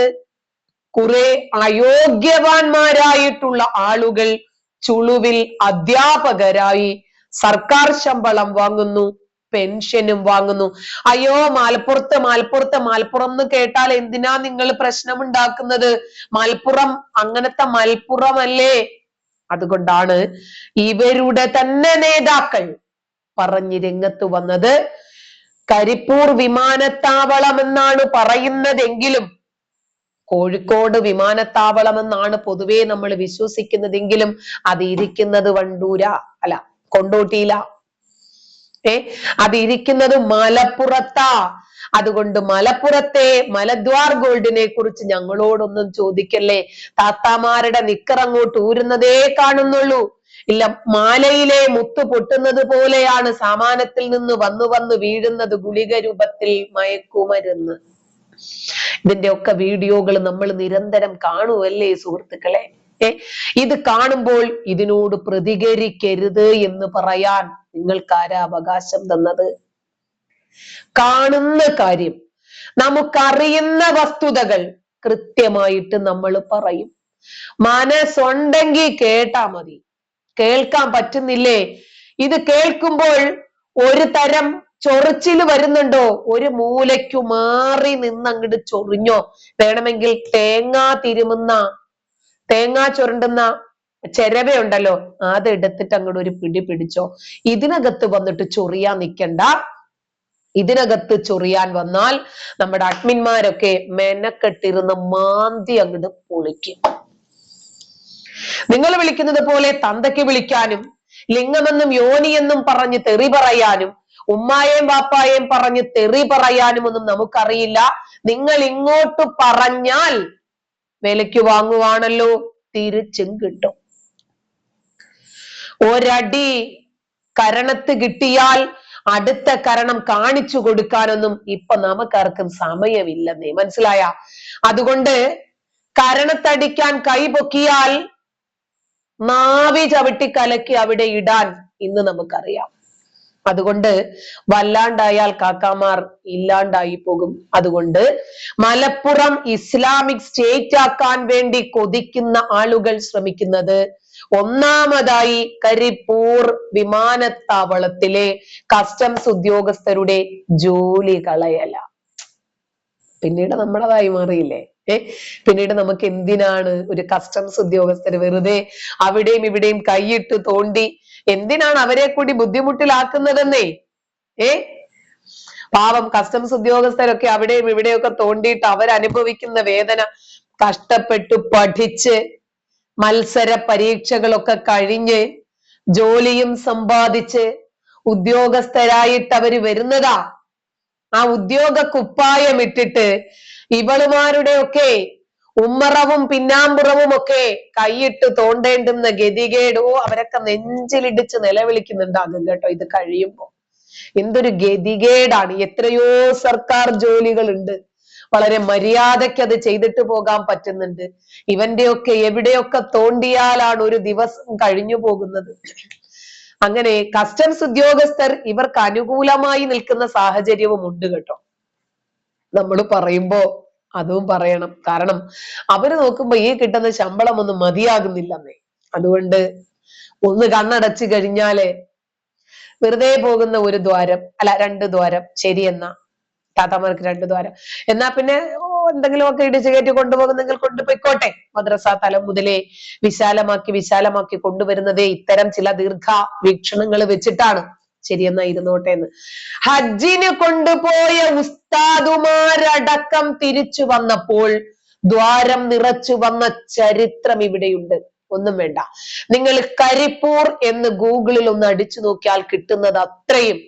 കുറെ അയോഗ്യവാന്മാരായിട്ടുള്ള ആളുകൾ ചുളുവിൽ അധ്യാപകരായി സർക്കാർ ശമ്പളം വാങ്ങുന്നു, പെൻഷനും വാങ്ങുന്നു. അയ്യോ, മലപ്പുറം എന്ന് കേട്ടാൽ എന്തിനാ നിങ്ങൾ പ്രശ്നമുണ്ടാക്കുന്നത്? മലപ്പുറം അങ്ങനത്തെ മലപ്പുറമല്ലേ? അതുകൊണ്ടാണ് ഇവരുടെ തന്നെ നേതാക്കൾ പറഞ്ഞ് രംഗത്ത് വന്നത്. കരിപ്പൂർ വിമാനത്താവളം എന്നാണ് പറയുന്നതെങ്കിലും കോഴിക്കോട് വിമാനത്താവളം എന്നാണ് പൊതുവെ നമ്മൾ വിശ്വസിക്കുന്നതെങ്കിലും അത് ഇരിക്കുന്നത് കൊണ്ടോട്ടിയില. അത് ഇരിക്കുന്നത് മലപ്പുറത്താ. അതുകൊണ്ട് മലപ്പുറത്തെ മലദ്വാർ ഗോൾഡിനെ കുറിച്ച് ഞങ്ങളോടൊന്നും ചോദിക്കല്ലേ. താത്താമാരുടെ നിക്കറങ്ങോട്ട് ഊരുന്നതേ കാണുന്നുള്ളൂ. ഇല്ല, മാലയിലെ മുത്തു പൊട്ടുന്നത് പോലെയാണ് സാമാനത്തിൽ നിന്ന് വന്നു വീഴുന്നത് ഗുളിക രൂപത്തിൽ മയക്കുമരുന്ന്. ഇതിന്റെ ഒക്കെ വീഡിയോകൾ നമ്മൾ നിരന്തരം കാണുമല്ലേ സുഹൃത്തുക്കളെ? ഇത് കാണുമ്പോൾ ഇതിനോട് പ്രതികരിക്കരുത് എന്ന് പറയാൻ നിങ്ങൾക്കാരാ അവകാശം തന്നത്? കാണുന്ന കാര്യം, നമുക്കറിയുന്ന വസ്തുതകൾ കൃത്യമായിട്ട് നമ്മൾ പറയും. മനസ്സുണ്ടെങ്കിൽ കേട്ടാ മതി, കേൾക്കാൻ പറ്റുന്നില്ലേ? ഇത് കേൾക്കുമ്പോൾ ഒരു തരം ചൊറിച്ചില് വരുന്നുണ്ടോ? ഒരു മൂലയ്ക്കു മാറി നിന്ന് അങ്ങോട്ട് ചൊറിഞ്ഞോ? വേണമെങ്കിൽ തേങ്ങാ ചുരണ്ടുന്ന ചെരവയുണ്ടല്ലോ, അതെടുത്തിട്ട് അങ്ങോട്ട് ഒരു പിടി പിടിച്ചോ. ഇതിനകത്ത് വന്നിട്ട് ചൊറിയാൻ നിൽക്കണ്ട. ഇതിനകത്ത് ചൊറിയാൻ വന്നാൽ നമ്മുടെ അഡ്മിന്മാരൊക്കെ മെനക്കെട്ടിരുന്ന് മാന്തി അങ്ങോട്ട് പൊളിക്കും. നിങ്ങൾ വിളിക്കുന്നത് പോലെ തന്തയ്ക്ക് വിളിക്കാനും ലിംഗമെന്നും യോനിയെന്നും പറഞ്ഞ് തെറി പറയാനും ഉമ്മായേം വാപ്പായേം പറഞ്ഞ് തെറി പറയാനും ഒന്നും നമുക്കറിയില്ല. നിങ്ങൾ ഇങ്ങോട്ട് പറഞ്ഞാൽ വിലയ്ക്ക് വാങ്ങുവാണല്ലോ, തിരിച്ചും കിട്ടും. ഒരടി കരണത്ത് കിട്ടിയാൽ അടുത്ത കരണം കാണിച്ചു കൊടുക്കാനൊന്നും ഇപ്പൊ നമുക്കാർക്കും സമയമില്ലെന്നേ, മനസ്സിലായ? അതുകൊണ്ട് കരണത്തടിക്കാൻ കൈ പൊക്കിയാൽ നാവി ചവിട്ടി കലക്കി അവിടെ ഇടാൻ ഇന്ന് നമുക്കറിയാം. അതുകൊണ്ട് വല്ലാണ്ടായാൽ കാക്കാമാർ ഇല്ലാണ്ടായി പോകും. അതുകൊണ്ട് മലപ്പുറം ഇസ്ലാമിക് സ്റ്റേറ്റ് ആക്കാൻ വേണ്ടി കൊതിക്കുന്ന ആളുകൾ ശ്രമിക്കുന്നത് ഒന്നാമതായി കരിപ്പൂർ വിമാനത്താവളത്തിലെ കസ്റ്റംസ് ഉദ്യോഗസ്ഥരുടെ ജോലി കളയല. പിന്നീട് നമ്മളതായി മാറിയില്ലേ? പിന്നീട് നമുക്ക് എന്തിനാണ് ഒരു കസ്റ്റംസ് ഉദ്യോഗസ്ഥര് വെറുതെ അവിടെയും ഇവിടെയും കൈയിട്ട് തോണ്ടി എന്തിനാണ് അവരെ കൂടി ബുദ്ധിമുട്ടിലാക്കുന്നതെന്നേ? പാവം കസ്റ്റംസ് ഉദ്യോഗസ്ഥരൊക്കെ അവിടെയും ഇവിടെയൊക്കെ തോണ്ടിയിട്ട് അവരനുഭവിക്കുന്ന വേദന, കഷ്ടപ്പെട്ടു പഠിച്ച് മത്സര പരീക്ഷകളൊക്കെ കഴിഞ്ഞ് ജോലിയും സമ്പാദിച്ച് ഉദ്യോഗസ്ഥരായിട്ട് അവര് വരുന്നതാ. ആ ഉദ്യോഗ കുപ്പായം ഇട്ടിട്ട് ഇവളുമാരുടെ ഒക്കെ ഉമ്മറവും പിന്നാമ്പുറവും ഒക്കെ കൈയിട്ട് തോണ്ടേണ്ടുന്ന ഗതികേടോ, അവരൊക്കെ നെഞ്ചിലിടിച്ച് നിലവിളിക്കുന്നുണ്ടാകും കേട്ടോ ഇത് കഴിയുമ്പോ. എന്തൊരു ഗതികേടാണ്. എത്രയോ സർക്കാർ ജോലികളുണ്ട്, വളരെ മര്യാദയ്ക്ക് അത് ചെയ്തിട്ട് പോകാൻ പറ്റുന്നുണ്ട്. ഇവന്റെയൊക്കെ എവിടെയൊക്കെ തോണ്ടിയാലാണ് ഒരു ദിവസം കഴിഞ്ഞു പോകുന്നത്. അങ്ങനെ കസ്റ്റംസ് ഉദ്യോഗസ്ഥർ ഇവർക്ക് അനുകൂലമായി നിൽക്കുന്ന സാഹചര്യവും ഉണ്ട് കേട്ടോ. നമ്മൾ പറയുമ്പോ അതും പറയണം. കാരണം അവര് നോക്കുമ്പോ ഈ കിട്ടുന്ന ശമ്പളം ഒന്നും മതിയാകുന്നില്ലെന്നേ. അതുകൊണ്ട് ഒന്ന് കണ്ണടച്ചു കഴിഞ്ഞാല് വെറുതെ പോകുന്ന ഒരു ദ്വാരം, അല്ല 2 ദ്വാരം, ശരിയെന്നാ താത്താമാർക്ക് 2 ദ്വാരം, എന്നാ പിന്നെ എന്തെങ്കിലുമൊക്കെ ഇടിച്ചു കയറ്റി കൊണ്ടുപോകുന്നെങ്കിൽ കൊണ്ടുപോയിക്കോട്ടെ. മദ്രസ തലം മുതലേ വിശാലമാക്കി കൊണ്ടുവരുന്നതേ ഇത്തരം ചില ദീർഘ വീക്ഷണങ്ങൾ വെച്ചിട്ടാണ്. ശരിയെന്നാ ഇരുന്നോട്ടെ എന്ന്. ഹജ്ജിന് കൊണ്ടുപോയ ഉസ്താദുമാരടക്കം തിരിച്ചു വന്നപ്പോൾ ദ്വാരം നിറച്ചു വന്ന ചരിത്രം ഇവിടെയുണ്ട്. ഒന്നും വേണ്ട, നിങ്ങൾ കരിപ്പൂർ എന്ന് ഗൂഗിളിൽ ഒന്ന് അടിച്ചു നോക്കിയാൽ കിട്ടുന്നത് അത്രയും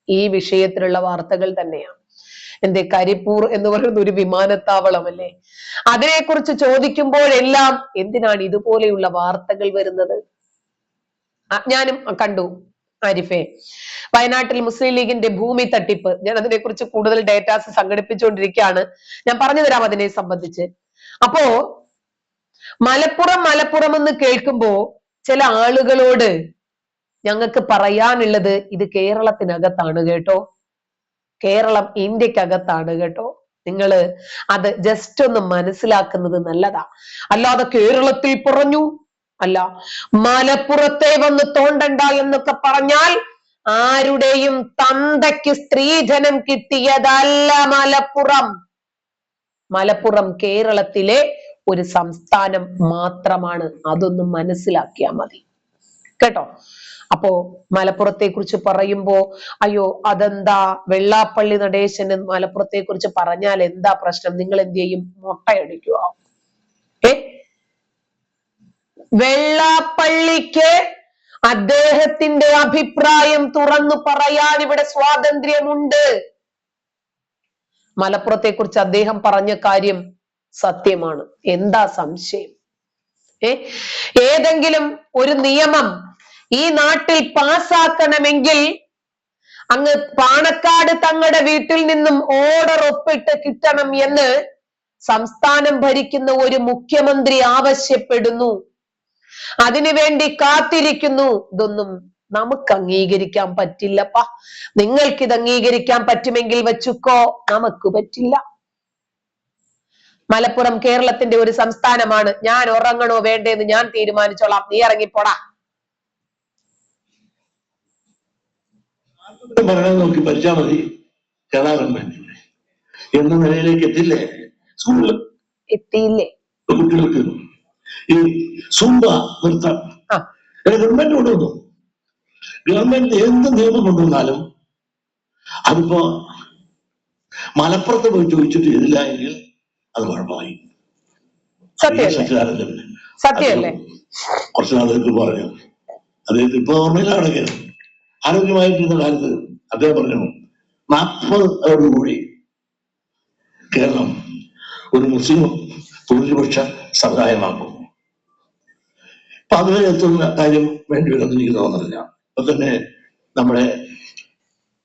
ഈ വിഷയത്തിലുള്ള വാർത്തകൾ തന്നെയാണ്. എന്തേ, കരിപ്പൂർ എന്ന് പറയുന്ന ഒരു വിമാനത്താവളമല്ലേ? അതിനെക്കുറിച്ച് ചോദിക്കുമ്പോഴെല്ലാം എന്തിനാണ് ഇതുപോലെയുള്ള വാർത്തകൾ വരുന്നത്? ഞാനും കണ്ടു ആരിഫെ, വയനാട്ടിൽ മുസ്ലിം ലീഗിന്റെ ഭൂമി തട്ടിപ്പ്. ഞാൻ അതിനെക്കുറിച്ച് കൂടുതൽ ഡേറ്റാസ് സംഘടിപ്പിച്ചുകൊണ്ടിരിക്കുകയാണ്, ഞാൻ പറഞ്ഞു തരാം അതിനെ സംബന്ധിച്ച്. അപ്പോ മലപ്പുറം എന്ന് കേൾക്കുമ്പോ ചില ആളുകളോട് ഞങ്ങൾക്ക് പറയാനുള്ളത് ഇത് കേരളത്തിനകത്താണ് കേട്ടോ, കേരളം ഇന്ത്യക്കകത്താണ് കേട്ടോ. നിങ്ങൾ അത് ജസ്റ്റ് ഒന്ന് മനസ്സിലാക്കുന്നത് നല്ലതാ. അല്ലാതെ കേരളത്തിൽ പറഞ്ഞു അല്ല, മലപ്പുറത്തെ വന്ന് തോണ്ടണ്ട എന്നൊക്കെ പറഞ്ഞാൽ ആരുടെയും തന്തയ്ക്ക് സ്ത്രീധനം കിട്ടിയതല്ല മലപ്പുറം. മലപ്പുറം കേരളത്തിലെ ഒരു സംസ്ഥാനം മാത്രമാണ്. അതൊന്നും മനസ്സിലാക്കിയാൽ മതി കേട്ടോ. അപ്പോ മലപ്പുറത്തെ കുറിച്ച് പറയുമ്പോ അയ്യോ അതെന്താ വെള്ളാപ്പള്ളി നടേശന് മലപ്പുറത്തെ കുറിച്ച് പറഞ്ഞാൽ എന്താ പ്രശ്നം? നിങ്ങൾ എന്ത് ചെയ്യും? മുട്ടയടിക്കുക. വെള്ളാപ്പള്ളിക്ക് അദ്ദേഹത്തിന്റെ അഭിപ്രായം തുറന്നു പറയാൻ ഇവിടെ സ്വാതന്ത്ര്യമുണ്ട്. മലപ്പുറത്തെ കുറിച്ച് അദ്ദേഹം പറഞ്ഞ കാര്യം സത്യമാണ്, എന്താ സംശയം? ഏതെങ്കിലും ഒരു നിയമം ഈ നാട്ടിൽ പാസ്സാക്കണമെങ്കിൽ അങ്ങ് പാണക്കാട് തങ്ങളുടെ വീട്ടിൽ നിന്നും ഓർഡർ ഒപ്പിട്ട് കിട്ടണം എന്ന് സംസ്ഥാനം ഭരിക്കുന്ന ഒരു മുഖ്യമന്ത്രി ആവശ്യപ്പെടുന്നു, അതിനുവേണ്ടി കാത്തിരിക്കുന്നു. ഇതൊന്നും നമുക്ക് അംഗീകരിക്കാൻ പറ്റില്ലപ്പാ. നിങ്ങൾക്കിത് അംഗീകരിക്കാൻ പറ്റുമെങ്കിൽ വെച്ചുക്കോ, നമുക്ക് പറ്റില്ല. മലപ്പുറം കേരളത്തിന്റെ ഒരു സംസ്ഥാനമാണ്. ഞാൻ ഉറങ്ങണോ വേണ്ടേന്ന് ഞാൻ തീരുമാനിച്ചോളാം, നീ ഇറങ്ങിപ്പോടാ. പറയാൻ നോക്കി ഭരിച്ചാൽ മതി കേരള ഗവൺമെന്റ് എന്ന നിലയിലേക്ക് എത്തില്ലേ? സ്കൂളിൽ എത്തിയില്ലേ? കുട്ടികൾക്ക് ഈ സുംബ നൃത്തം ഗവൺമെന്റ് കൊണ്ടുവന്നു. ഗവൺമെന്റ് എന്ത് നിയമം കൊണ്ടുവന്നാലും അതിപ്പോ മലപ്പുറത്ത് പോയി ചോദിച്ചിട്ട് ചെയ്തില്ല എങ്കിൽ അത് കുഴപ്പമായി. സത്യമല്ലേ? കുറച്ചു നാളുകൾക്ക് പറഞ്ഞു അദ്ദേഹം ഇപ്പൊ ഓർമ്മയിലാണെങ്കിൽ ആരോഗ്യമായിട്ടിരുന്ന കാലത്ത് അദ്ദേഹം പറഞ്ഞു 40ഓടുകൂടി കേരളം ഒരു മുസ്ലിം ഭൂരിപക്ഷ സമുദായമാക്കും. അപ്പൊ അതുവരെ എത്തുന്ന കാര്യം വേണ്ടിവരുമെന്ന് എനിക്ക് തോന്നുന്നില്ല. അപ്പൊ തന്നെ നമ്മുടെ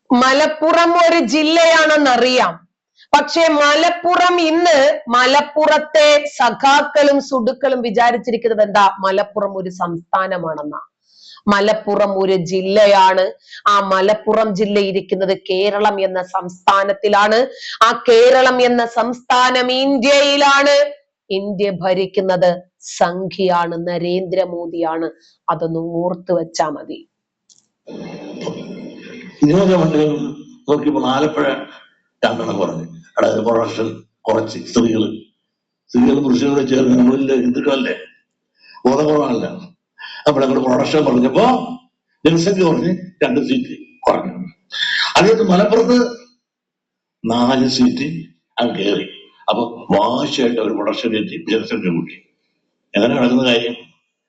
മലപ്പുറം ഒരു ജില്ലയാണെന്നറിയാം. പക്ഷെ മലപ്പുറം ഇന്ന് മലപ്പുറത്തെ സഖാക്കളും സുഡുക്കളും വിചാരിച്ചിരിക്കുന്നത് എന്താ? മലപ്പുറം ഒരു സംസ്ഥാനമാണെന്നാ. മലപ്പുറം ഒരു ജില്ലയാണ്. ആ മലപ്പുറം ജില്ല ഇരിക്കുന്നത് കേരളം എന്ന സംസ്ഥാനത്തിലാണ്. ആ കേരളം എന്ന സംസ്ഥാനം ഇന്ത്യയിലാണ്. ഇന്ത്യ ഭരിക്കുന്നത് സംഘിയാണ്, നരേന്ദ്രമോദിയാണ്. അതൊന്ന് ഓർത്തു വെച്ചാ മതി. നിയോജകമണ്ഡലം നോക്കിയപ്പോൾ ആലപ്പുഴ 2 കുറഞ്ഞു. അതായത് പ്രൊഡക്ഷൻ കുറച്ച് സ്ത്രീകൾ പുരുഷനോട് ചേർന്ന് നമ്മളിലെ ഹിന്ദുക്കളല്ലേ, ബോധപൂർവമല്ല. അവിടെ പ്രൊഡക്ഷൻ പറഞ്ഞപ്പോ ജനസംഖ്യ കുറഞ്ഞ് 2 സീറ്റ് കുറഞ്ഞു. അതേത് മലപ്പുറത്ത് 4 സീറ്റ് അത് കയറി. അപ്പൊ വാശിയായിട്ട് അവർ പ്രൊഡക്ഷൻ കയറ്റി ജനസംഖ്യ കൂട്ടി. എങ്ങനെ നടക്കുന്ന കാര്യം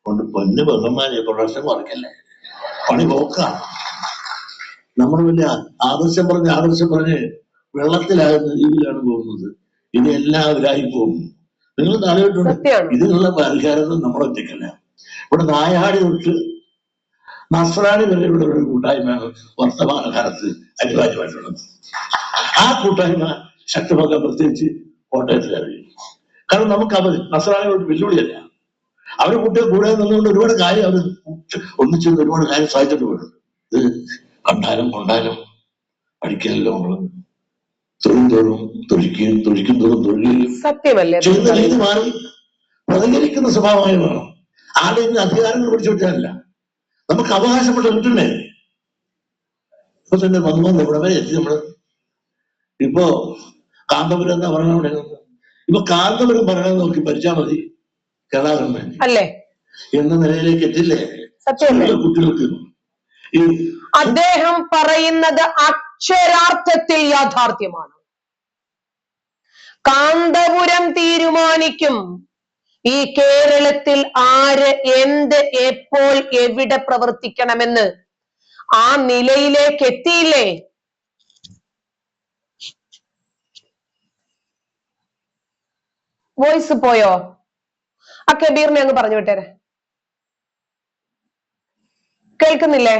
കൊണ്ട് പൊന്നു പെങ്ങന്മാരെ പ്രൊഡക്ഷൻ കുറയ്ക്കല്ലേ, പണി പോക്കാണ്. നമ്മൾ വലിയ ആദർശം പറഞ്ഞ് വെള്ളത്തിലാകുന്ന രീതിയിലാണ് പോകുന്നത്. ഇനി എല്ലാവരായി പോകും. നിങ്ങൾ താഴെയിട്ടുണ്ട്. ഇതിനുള്ള പരിഹാരം നമ്മൾ ഒറ്റയ്ക്കല്ല. ഇവിടെ നായാടി തൊട്ട് നസ്രാണി വരെയുള്ള ഒരു കൂട്ടായ്മയാണ് വർത്തമാനകാലത്ത് അനിവാര്യമായിട്ടുള്ളത്. ആ കൂട്ടായ്മ ശക്തമാക്കാൻ പ്രത്യേകിച്ച് കോട്ടയത്തുകാരി. കാരണം നമുക്ക് അവർ നസ്രാണികളോട് വെല്ലുവിളിയല്ല. അവരെ കുട്ടികൾ കൂടെ നിന്നുകൊണ്ട് ഒരുപാട് കാര്യം അവർ ഒന്നിച്ച് ഒരുപാട് കാര്യം സാധിച്ചിട്ട് പോയിട്ടുണ്ട്. ഇത് കണ്ടാലും കൊണ്ടാലും പഠിക്കാനല്ലോ നമ്മള് തൊഴിക്കും തോറും തൊഴിലും ചെയ്യുന്ന രീതി മാറി പ്രതികരിക്കുന്ന സ്വഭാവമായി വേണം. ആരെയും അധികാരങ്ങൾ പിടിച്ചു വിട്ടാലല്ല, നമുക്ക് അവകാശപ്പെട്ട കിട്ടണ്ടേ. ഇപ്പൊ തന്നെ വന്നു ഇവിടെ വരെ എത്തി. നമ്മള് ഇപ്പോ കാന്തപുരം എന്നാ പറയണ, ഇപ്പൊ കാന്തപുരം പറയണത് നോക്കി ഭരിച്ചാൽ മതി കേരള ഗവൺമെന്റ് അല്ലേ എന്ന നിലയിലേക്ക് എത്തില്ലേ? കുട്ടികൾക്ക് അദ്ദേഹം പറയുന്നത് അക്ഷരാർത്ഥത്തിൽ യാഥാർത്ഥ്യമാണ്. കാന്തപുരം തീരുമാനിക്കും ഈ കേരളത്തിൽ ആര് എന്ത് എപ്പോൾ എവിടെ പ്രവർത്തിക്കണമെന്ന്. ആ നിലയിലേക്ക് എത്തിയില്ലേ? വോയിസ് പോയോ? ആ കബീറിനെ അങ്ങ് പറഞ്ഞു വിട്ടേരെ. കേൾക്കുന്നില്ലേ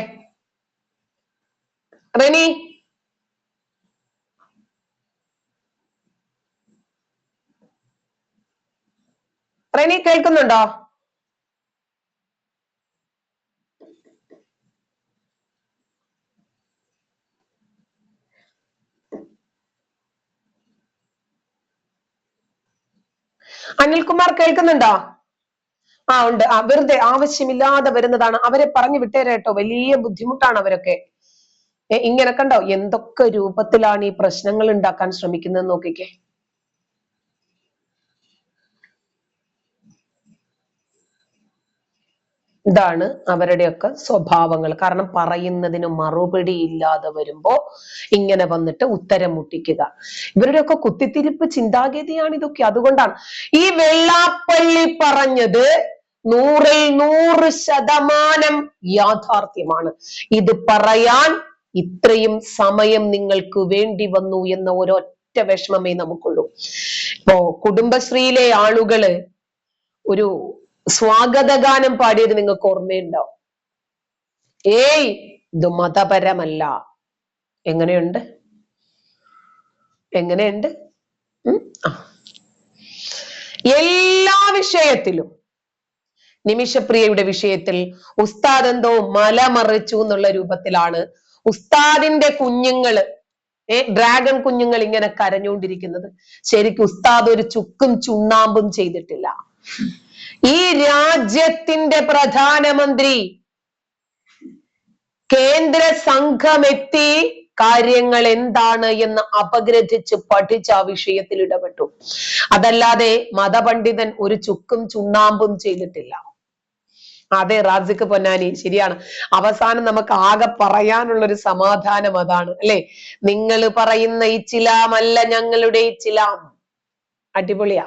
റെനി? റെനി കേൾക്കുന്നുണ്ടോ? അനിൽകുമാർ കേൾക്കുന്നുണ്ടോ? ആ ഉണ്ട്. വെറുതെ ആവശ്യമില്ലാതെ വരുന്നതാണ്. അവരെ പറഞ്ഞു വിട്ടേരേട്ടോ. വലിയ ബുദ്ധിമുട്ടാണ് അവരൊക്കെ. ഇങ്ങനെ കണ്ടോ എന്തൊക്കെ രൂപത്തിലാണ് ഈ പ്രശ്നങ്ങൾ ഉണ്ടാക്കാൻ ശ്രമിക്കുന്നത് നോക്കിക്കേ. ഇതാണ് അവരുടെയൊക്കെ സ്വഭാവങ്ങൾ. കാരണം പറയുന്നതിന് മറുപടി ഇല്ലാതെ വരുമ്പോ ഇങ്ങനെ വന്നിട്ട് ഉത്തരം മുട്ടിക്കുക. ഇവരുടെയൊക്കെ കുത്തിത്തിരിപ്പ് ചിന്താഗതിയാണ് ഇതൊക്കെ. അതുകൊണ്ടാണ് ഈ വെള്ളാപ്പള്ളി പറഞ്ഞത് 100% യാഥാർത്ഥ്യമാണ്. ഇത് പറയാൻ ഇത്രയും സമയം നിങ്ങൾക്ക് വേണ്ടി വന്നു എന്ന ഒരൊറ്റ വിഷമമേ നമുക്കുള്ളൂ. ഇപ്പോ കുടുംബശ്രീയിലെ ആളുകള് ഒരു സ്വാഗതഗാനം പാടിയത് നിങ്ങൾക്ക് ഓർമ്മയുണ്ടോ? ഏയ് ഇത് മതപരമല്ല. എങ്ങനെയുണ്ട്? എല്ലാ വിഷയത്തിലും നിമിഷപ്രിയയുടെ വിഷയത്തിൽ ഉസ്താദ് എന്തോ മലമറിച്ചു എന്നുള്ള രൂപത്തിലാണ് ഉസ്താദിന്റെ കുഞ്ഞുങ്ങള് ഡ്രാഗൺ കുഞ്ഞുങ്ങൾ ഇങ്ങനെ കരഞ്ഞുകൊണ്ടിരിക്കുന്നത്. ശരിക്കും ഉസ്താദ് ഒരു ചുക്കും ചുണ്ണാമ്പും ചെയ്തിട്ടില്ല. ഈ രാജ്യത്തിന്റെ പ്രധാനമന്ത്രി കേന്ദ്ര സംഘമെത്തി കാര്യങ്ങൾ എന്താണ് എന്ന് അപഗ്രഥിച്ച് പഠിച്ച് ആ വിഷയത്തിൽ ഇടപെട്ടു. അതല്ലാതെ മതപണ്ഡിതൻ ഒരു ചുക്കും ചുണ്ണാമ്പും ചെയ്തിട്ടില്ല. അതെ റാസിഖ് പൊന്നാനി, ശരിയാണ്. അവസാനം നമുക്ക് ആകെ പറയാനുള്ള ഒരു സമാധാനം അതാണ്, അല്ലെ? നിങ്ങൾ പറയുന്ന ഇസ്ലാമല്ല ഞങ്ങളുടെ ഇസ്ലാം. അടിപൊളിയാ.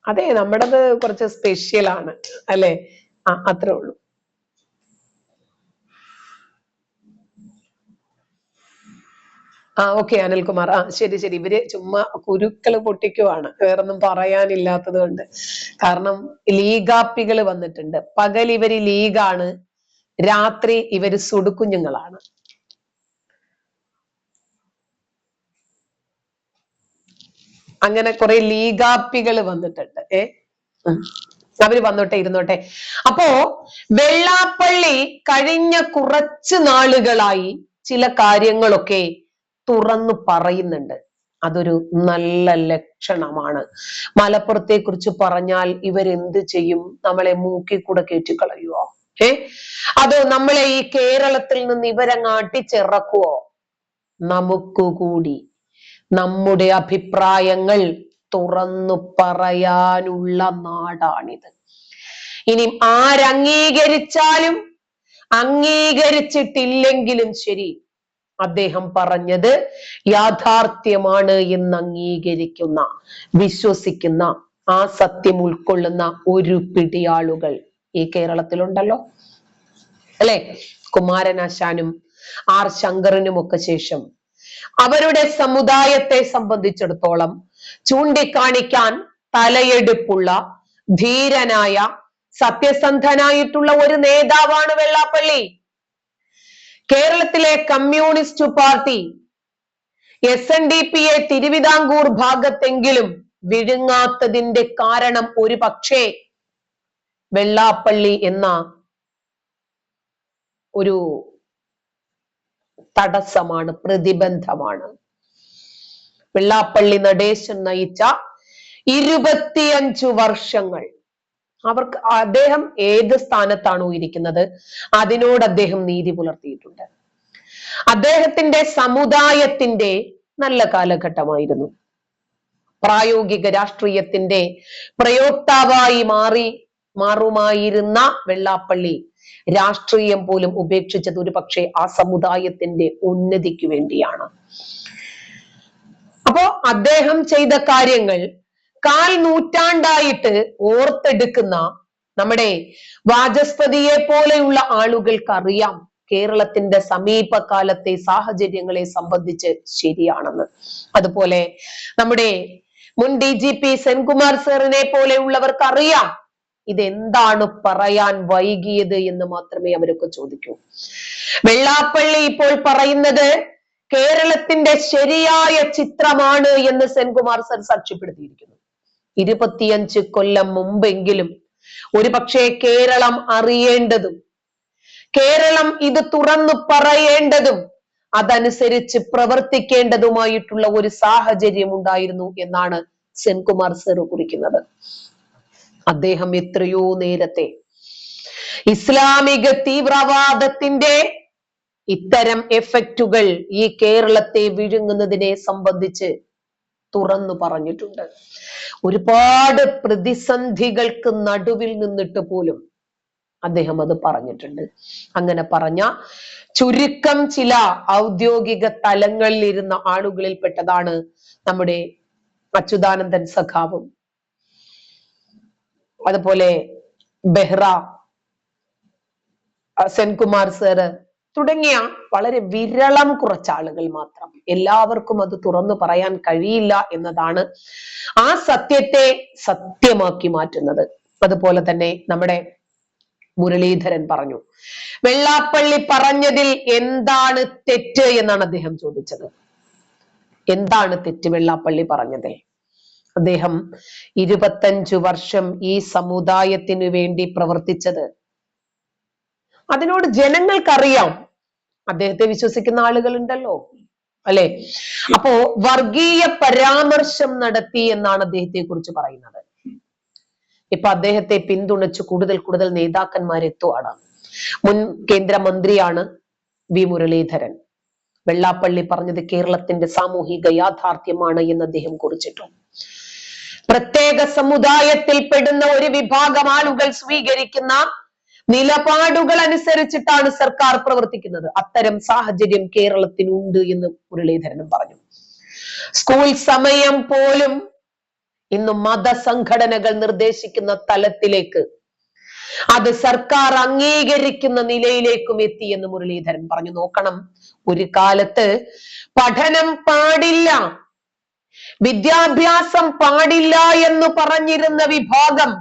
അതെ, നമ്മുടേത് കുറച്ച് സ്പെഷ്യൽ ആണ്, അല്ലെ? അത്രേ ഉള്ളൂ. ഓക്കെ അനിൽകുമാർ, ശരി ശരി. ഇവര് ചുമ്മാ കുരുക്കള് പൊട്ടിക്കുവാണ്, വേറൊന്നും പറയാനില്ലാത്തത് കൊണ്ട്. കാരണം ലീഗാപ്പികൾ വന്നിട്ടുണ്ട്. പകൽ ഇവര് ലീഗാണ്, രാത്രി ഇവര് സുടുക്കുഞ്ഞുങ്ങളാണ്. അങ്ങനെ കുറെ ലീഗാപ്പികൾ വന്നിട്ടുണ്ട്. അവര് വന്നോട്ടെ, ഇരുന്നോട്ടെ. അപ്പോ വെള്ളാപ്പള്ളി കഴിഞ്ഞ കുറച്ച് നാളുകളായി ചില കാര്യങ്ങളൊക്കെ തുറന്നു പറയുന്നുണ്ട്. അതൊരു നല്ല ലക്ഷണമാണ്. മലപ്പുറത്തെ കുറിച്ച് പറഞ്ഞാൽ ഇവരെന്ത് ചെയ്യും? നമ്മളെ മൂക്കിൽ കൂടെ കയറ്റിക്കളയുവോ? അതോ നമ്മളെ ഈ കേരളത്തിൽ നിന്ന് ഇവരങ്ങ് അടിച്ചിറക്കുവോ? നമുക്ക് കൂടി നമ്മുടെ അഭിപ്രായങ്ങൾ തുറന്നു പറയാനുള്ള നാടാണിത്. ഇനി ആരംഗീകരിച്ചാലും അംഗീകരിച്ചിട്ടില്ലെങ്കിലും ശരി, അദ്ദേഹം പറഞ്ഞത് യാഥാർത്ഥ്യമാണ് എന്ന് അംഗീകരിക്കുന്ന, വിശ്വസിക്കുന്ന, ആ സത്യം ഉൾക്കൊള്ളുന്ന ഒരു പിടി ആളുകൾ ഈ കേരളത്തിലുണ്ടല്ലോ, അല്ലെ? കുമാരനാശാനും ആർ ശങ്കറിനും ഒക്കെ ശേഷം അവരുടെ സമുദായത്തെ സംബന്ധിച്ചിടത്തോളം ചൂണ്ടിക്കാണിക്കാൻ തലയെടുപ്പുള്ള, ധീരനായ, സത്യസന്ധനായിട്ടുള്ള ഒരു നേതാവാണ് വെള്ളാപ്പള്ളി. കേരളത്തിലെ കമ്മ്യൂണിസ്റ്റ് പാർട്ടി SNDP-യെ തിരുവിതാംകൂർ ഭാഗത്തെങ്കിലും വിഴുങ്ങാത്തതിന്റെ കാരണം ഒരു പക്ഷേ വെള്ളാപ്പള്ളി എന്ന ഒരു തടസ്സമാണ്, പ്രതിബന്ധമാണ്. വെള്ളാപ്പള്ളി നടേശൻ നയിച്ച 25 വർഷങ്ങൾ അവർക്ക്, അദ്ദേഹം ഏത് സ്ഥാനത്താണോ ഇരിക്കുന്നത് അതിനോട് അദ്ദേഹം നീതി പുലർത്തിയിട്ടുണ്ട്. അദ്ദേഹത്തിന്റെ സമുദായത്തിന്റെ നല്ല കാലഘട്ടമായിരുന്നു. പ്രായോഗിക രാഷ്ട്രീയത്തിന്റെ പ്രയോക്താവായി മാറുമായിരുന്ന വെള്ളാപ്പള്ളി രാഷ്ട്രീയം പോലും ഉപേക്ഷിച്ചത് ഒരു പക്ഷേ ആ സമുദായത്തിന്റെ ഉന്നതിക്ക് വേണ്ടിയാണ്. അപ്പോ അദ്ദേഹം ചെയ്ത കാര്യങ്ങൾ 1/4 നൂറ്റാണ്ടായിട്ട് ഓർത്തെടുക്കുന്ന നമ്മുടെ വാചസ്പതിയെ പോലെയുള്ള ആളുകൾക്ക് അറിയാം കേരളത്തിന്റെ സമീപകാലത്തെ സാഹചര്യങ്ങളെ സംബന്ധിച്ച് ശരിയാണെന്ന്. അതുപോലെ നമ്മുടെ മുൻ DGP സെൻകുമാർ സാറിനെ പോലെയുള്ളവർക്ക് അറിയാം ഇതെന്താണ് പറയാൻ വൈകിയത് എന്ന് മാത്രമേ അവരൊക്കെ ചോദിക്കൂ. വെള്ളാപ്പള്ളി ഇപ്പോൾ പറയുന്നത് കേരളത്തിന്റെ ശരിയായ ചിത്രമാണ് എന്ന് സെൻകുമാർ സർ സാക്ഷ്യപ്പെടുത്തിയിരിക്കുന്നു. 25 കൊല്ലം മുമ്പെങ്കിലും ഒരു പക്ഷേ കേരളം അറിയേണ്ടതും, കേരളം ഇത് തുറന്നു പറയേണ്ടതും, അതനുസരിച്ച് പ്രവർത്തിക്കേണ്ടതുമായിട്ടുള്ള ഒരു സാഹചര്യം ഉണ്ടായിരുന്നു എന്നാണ് സെൻകുമാർ സർ കുറിക്കുന്നത്. അദ്ദേഹം എത്രയോ നേരത്തെ ഇസ്ലാമിക തീവ്രവാദത്തിന്റെ ഇത്തരം എഫക്റ്റുകൾ ഈ കേരളത്തെ വിഴുങ്ങുന്നതിനെ സംബന്ധിച്ച് തുറന്നു പറഞ്ഞിട്ടുണ്ട്. ഒരുപാട് പ്രതിസന്ധികൾക്ക് നടുവിൽ നിന്നിട്ട് പോലും അദ്ദേഹം അത് പറഞ്ഞിട്ടുണ്ട്. അങ്ങനെ പറഞ്ഞ ചുരുക്കം ചില ഔദ്യോഗിക തലങ്ങളിൽ ഇരുന്ന ആളുകളിൽ പെട്ടതാണ് നമ്മുടെ അച്യുതാനന്ദൻ സഖാവും, അതുപോലെ ബെഹ്റ, സെൻകുമാർ സാറ് തുടങ്ങിയ വളരെ വിരളം കുറച്ച് ആളുകൾ മാത്രം. എല്ലാവർക്കും അത് തുറന്നു പറയാൻ കഴിയില്ല എന്നതാണ് ആ സത്യത്തെ സത്യമാക്കി മാറ്റുന്നത്. അതുപോലെ തന്നെ നമ്മുടെ മുരളീധരൻ പറഞ്ഞു, വെള്ളാപ്പള്ളി പറഞ്ഞതിൽ എന്താണ് തെറ്റ് എന്നാണ് അദ്ദേഹം ചോദിച്ചത്. എന്താണ് തെറ്റ് വെള്ളാപ്പള്ളി പറഞ്ഞതിൽ? അദ്ദേഹം 25 വർഷം ഈ സമുദായത്തിനു വേണ്ടി പ്രവർത്തിച്ചത് അതിനോട് ജനങ്ങൾക്കറിയാം. അദ്ദേഹത്തെ വിശ്വസിക്കുന്ന ആളുകളുണ്ടല്ലോ, അല്ലെ? അപ്പോ വർഗീയ പരാമർശം നടത്തി എന്നാണ് അദ്ദേഹത്തെ കുറിച്ച് പറയുന്നത്. ഇപ്പൊ അദ്ദേഹത്തെ പിന്തുണച്ച് കൂടുതൽ നേതാക്കന്മാരെത്തുവാണ്. മുൻ കേന്ദ്രമന്ത്രിയാണ് വി മുരളീധരൻ. വെള്ളാപ്പള്ളി പറഞ്ഞത് കേരളത്തിന്റെ സാമൂഹിക യാഥാർത്ഥ്യമാണ് എന്ന് അദ്ദേഹം കുറിച്ചിട്ടു. പ്രത്യേക സമുദായത്തിൽ പെടുന്ന ഒരു വിഭാഗം ആളുകൾ സ്വീകരിക്കുന്ന നിലപാടുകൾ അനുസരിച്ചിട്ടാണ് സർക്കാർ പ്രവർത്തിക്കുന്നത്. അത്തരം സാഹചര്യം കേരളത്തിനുണ്ട് എന്ന് മുരളീധരനും പറഞ്ഞു. സ്കൂൾ സമയം പോലും ഇന്ന് മതസംഘടനകൾ നിർദ്ദേശിക്കുന്ന തലത്തിലേക്ക്, അത് സർക്കാർ അംഗീകരിക്കുന്ന നിലയിലേക്കും എത്തി എന്ന് മുരളീധരൻ പറഞ്ഞു. നോക്കണം, ഒരു കാലത്ത് പഠനം പാടില്ല, വിദ്യാഭ്യാസം പാടില്ല എന്ന് പറഞ്ഞിരുന്ന വിഭാഗം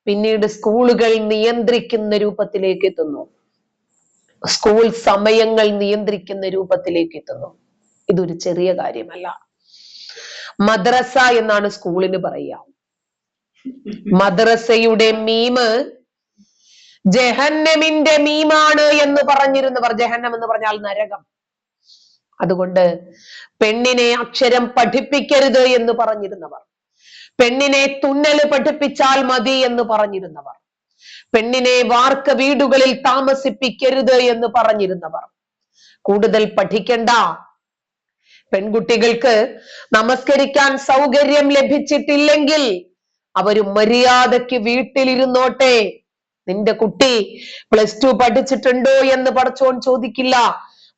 പിന്നീട് സ്കൂളുകൾ നിയന്ത്രിക്കുന്ന രൂപത്തിലേക്ക് എത്തുന്നു, സ്കൂൾ സമയങ്ങൾ നിയന്ത്രിക്കുന്ന രൂപത്തിലേക്ക് എത്തുന്നു. ഇതൊരു ചെറിയ കാര്യമല്ല. മദ്രസ എന്നാണ് സ്കൂളിന് പറയുക. മദ്രസയുടെ മീമ് ജഹന്നമിന്റെ മീമാണ് എന്ന് പറഞ്ഞിരുന്നവർ, ജഹന്നം എന്ന് പറഞ്ഞാൽ നരകം, അതുകൊണ്ട് പെണ്ണിനെ അക്ഷരം പഠിപ്പിക്കരുത് എന്ന് പറഞ്ഞിരുന്നവർ, പെണ്ണിനെ തുന്നല് പഠിപ്പിച്ചാൽ മതി എന്ന് പറഞ്ഞിരുന്നവർ, പെണ്ണിനെ വാർക്ക വീടുകളിൽ താമസിപ്പിക്കരുത് എന്ന് പറഞ്ഞിരുന്നവർ, കൂടുതൽ പഠിക്കണ്ട, പെൺകുട്ടികൾക്ക് നമസ്കരിക്കാൻ സൗകര്യം ലഭിച്ചിട്ടില്ലെങ്കിൽ അവര് മര്യാദയ്ക്ക് വീട്ടിലിരുന്നോട്ടെ, നിന്റെ കുട്ടി +2 പഠിച്ചിട്ടുണ്ടോ എന്ന് പടച്ചോൻ ചോദിക്കില്ല,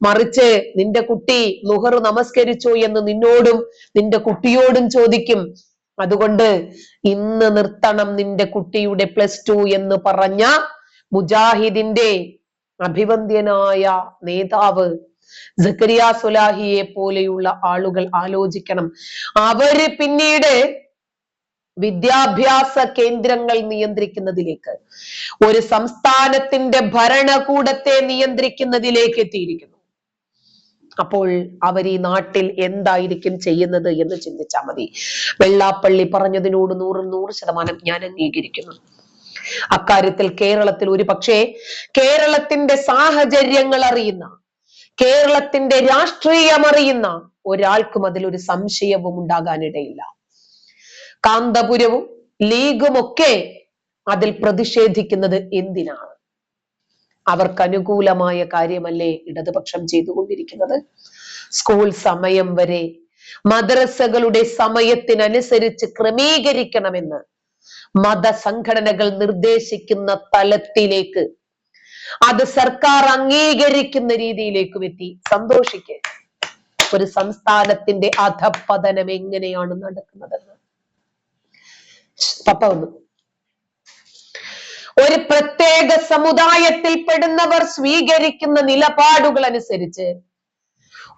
മറിച്ച് നിന്റെ കുട്ടി ളുഹർ നമസ്കരിച്ചോ എന്ന് നിന്നോടും നിന്റെ കുട്ടിയോടും ചോദിക്കും. അതുകൊണ്ട് ഇന്ന് നിർത്തണം നിന്റെ കുട്ടിയുടെ +2 എന്ന് പറഞ്ഞ മുജാഹിദിന്റെ അഭിവന്ദ്യനായ നേതാവ് സക്കരിയ സ്വലാഹിയെ പോലെയുള്ള ആളുകൾ ആലോചിക്കണം. അവര് പിന്നീട് വിദ്യാഭ്യാസ കേന്ദ്രങ്ങൾ നിയന്ത്രിക്കുന്നതിലേക്ക്, ഒരു സംസ്ഥാനത്തിന്റെ ഭരണകൂടത്തെ നിയന്ത്രിക്കുന്നതിലേക്ക് എത്തിയിരിക്കുന്നു. അപ്പോൾ അവർ ഈ നാട്ടിൽ എന്തായിരിക്കും ചെയ്യുന്നത് എന്ന് ചിന്തിച്ചാൽ മതി. വെള്ളാപ്പള്ളി പറഞ്ഞതിനോട് 100% ഞാൻ അംഗീകരിക്കുന്നു. അക്കാര്യത്തിൽ കേരളത്തിൽ ഒരു പക്ഷേ കേരളത്തിന്റെ സാഹചര്യങ്ങൾ അറിയുന്ന, കേരളത്തിന്റെ രാഷ്ട്രീയം അറിയുന്ന ഒരാൾക്കും അതിലൊരു സംശയവും ഉണ്ടാകാനിടയില്ല. കാന്തപുരവും ലീഗും ഒക്കെ അതിൽ പ്രതിഷേധിക്കുന്നത് എന്തിനാണ്? അവർക്ക് അനുകൂലമായ കാര്യമല്ലേ ഇടതുപക്ഷം ചെയ്തുകൊണ്ടിരിക്കുന്നത്? സ്കൂൾ സമയം വരെ മദ്രസകളുടെ സമയത്തിനനുസരിച്ച് ക്രമീകരിക്കണമെന്ന് മതസംഘടനകൾ നിർദ്ദേശിക്കുന്ന തലത്തിലേക്ക്, അത് സർക്കാർ അംഗീകരിക്കുന്ന രീതിയിലേക്കും എത്തി. സന്തോഷിക്ക്, ഒരു സംസ്ഥാനത്തിന്റെ അധപ്പതനം എങ്ങനെയാണ് നടക്കുന്നതെന്ന്. പപ്പ വന്നു. ഒരു പ്രത്യേക സമുദായത്തിൽ പെടുന്നവർ സ്വീകരിക്കുന്ന നിലപാടുകൾ അനുസരിച്ച്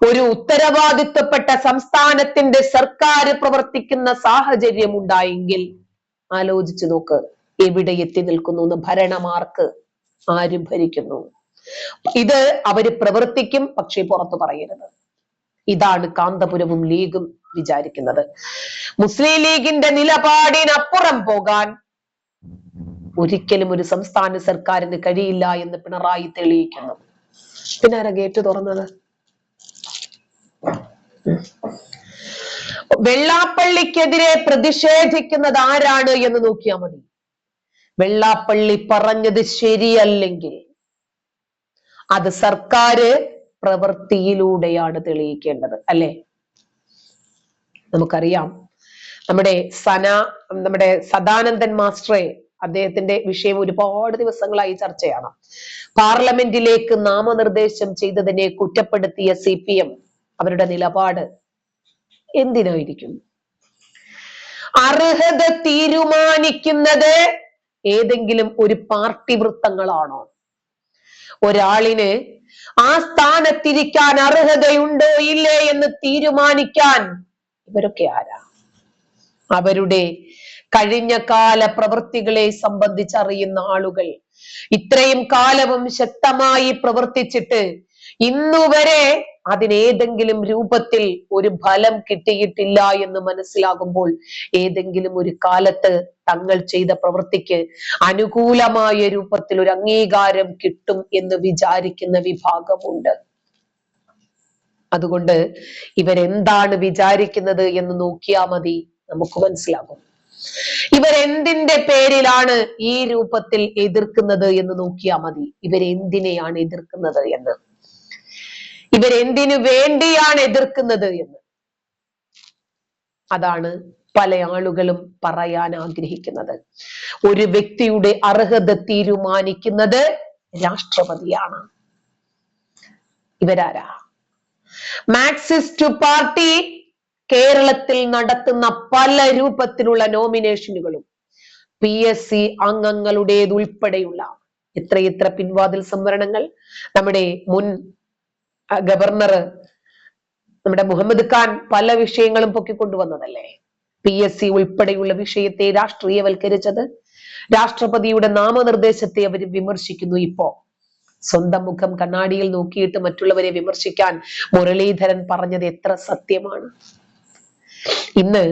ഒരു ഉത്തരവാദിത്വപ്പെട്ട സംസ്ഥാനത്തിന്റെ സർക്കാർ പ്രവർത്തിക്കുന്ന സാഹചര്യം ഉണ്ടായെങ്കിൽ ആലോചിച്ചു നോക്ക്, എവിടെ എത്തി നിൽക്കുന്നു? ഭരണമാർക്ക്, ആര് ഭരിക്കുന്നു? ഇത് അവര് പ്രവർത്തിക്കും, പക്ഷേ പുറത്തു പറയരുത്. ഇതാണ് കാന്തപുരവും ലീഗും വിചാരിക്കുന്നത്. മുസ്ലിം ലീഗിന്റെ നിലപാടിനപ്പുറം പോകാൻ ഒരിക്കലും ഒരു സംസ്ഥാന സർക്കാരിന് കഴിയില്ല എന്ന് പിണറായി തെളിയിക്കുന്നു. പിന്നെ ആരാ ഗേറ്റ് തുറന്നത്? വെള്ളാപ്പള്ളിക്കെതിരെ പ്രതിഷേധിക്കുന്നത് ആരാണ് എന്ന് നോക്കിയാൽ മതി. വെള്ളാപ്പള്ളി പറഞ്ഞത് ശരിയല്ലെങ്കിൽ അത് സർക്കാര് പ്രവൃത്തിയിലൂടെയാണ് തെളിയിക്കേണ്ടത്, അല്ലെ? നമുക്കറിയാം, നമ്മുടെ സദാനന്ദൻ മാസ്റ്ററെ, അദ്ദേഹത്തിന്റെ വിഷയം ഒരുപാട് ദിവസങ്ങളായി ചർച്ചയാണ്. പാർലമെന്റിലേക്ക് നാമനിർദ്ദേശം ചെയ്തതിനെ കുറ്റപ്പെടുത്തിയ CPM അവരുടെ നിലപാട് എന്തിനായിരിക്കും? അർഹത തീരുമാനിക്കുന്നത് ഏതെങ്കിലും ഒരു പാർട്ടി വൃത്തങ്ങളാണോ? ഒരാളിന് ആ സ്ഥാനത്തിരിക്കാൻ അർഹതയുണ്ടോ ഇല്ലേ എന്ന് തീരുമാനിക്കാൻ ഇവരൊക്കെ ആരാ? അവരുടെ കഴിഞ്ഞ കാല പ്രവൃത്തികളെ സംബന്ധിച്ചറിയുന്ന ആളുകൾ. ഇത്രയും കാലവും ശക്തമായി പ്രവർത്തിച്ചിട്ട് ഇന്നുവരെ അതിനേതെങ്കിലും രൂപത്തിൽ ഒരു ഫലം കിട്ടിയിട്ടില്ല എന്ന് മനസ്സിലാകുമ്പോൾ ഏതെങ്കിലും ഒരു കാലത്ത് തങ്ങൾ ചെയ്ത പ്രവൃത്തിക്ക് അനുകൂലമായ രൂപത്തിൽ ഒരു അംഗീകാരം കിട്ടും എന്ന് വിചാരിക്കുന്ന വിഭാഗമുണ്ട്. അതുകൊണ്ട് ഇവരെന്താണ് വിചാരിക്കുന്നത് എന്ന് നോക്കിയാൽ മതി, നമുക്ക് മനസ്സിലാകും. ഇവരെന്തിന്റെ പേരിലാണ് ഈ രൂപത്തിൽ എതിർക്കുന്നത് എന്ന് നോക്കിയാൽ മതി. ഇവരെന്തിനെയാണ് എതിർക്കുന്നത് എന്ന്, ഇവരെന്തിനു വേണ്ടിയാണ് എതിർക്കുന്നത് എന്ന്. അതാണ് പല ആളുകളും പറയാൻ ആഗ്രഹിക്കുന്നത്. ഒരു വ്യക്തിയുടെ അർഹത തീരുമാനിക്കുന്നത് രാഷ്ട്രപതിയാണ്. ഇവരാരാ? മാർക്സിസ്റ്റ് പാർട്ടി കേരളത്തിൽ നടത്തുന്ന പല രൂപത്തിലുള്ള നോമിനേഷനുകളും PSC അംഗങ്ങളുടേതുൾപ്പെടെയുള്ള എത്രയെത്ര പിൻവാതിൽ സംവരണങ്ങൾ നമ്മുടെ മുൻ ഗവർണർ നമ്മുടെ മുഹമ്മദ് ഖാൻ പല വിഷയങ്ങളും പൊക്കിക്കൊണ്ടുവന്നതല്ലേ. PSC ഉൾപ്പെടെയുള്ള വിഷയത്തെ രാഷ്ട്രീയവൽക്കരിച്ചത്, രാഷ്ട്രപതിയുടെ നാമനിർദ്ദേശത്തെ അവർ വിമർശിക്കുന്നു. ഇപ്പോ സ്വന്തം മുഖം കണ്ണാടിയിൽ നോക്കിയിട്ട് മറ്റുള്ളവരെ വിമർശിക്കാൻ മുരളീധരൻ പറഞ്ഞത് എത്ര സത്യമാണ്. ഇന്ന്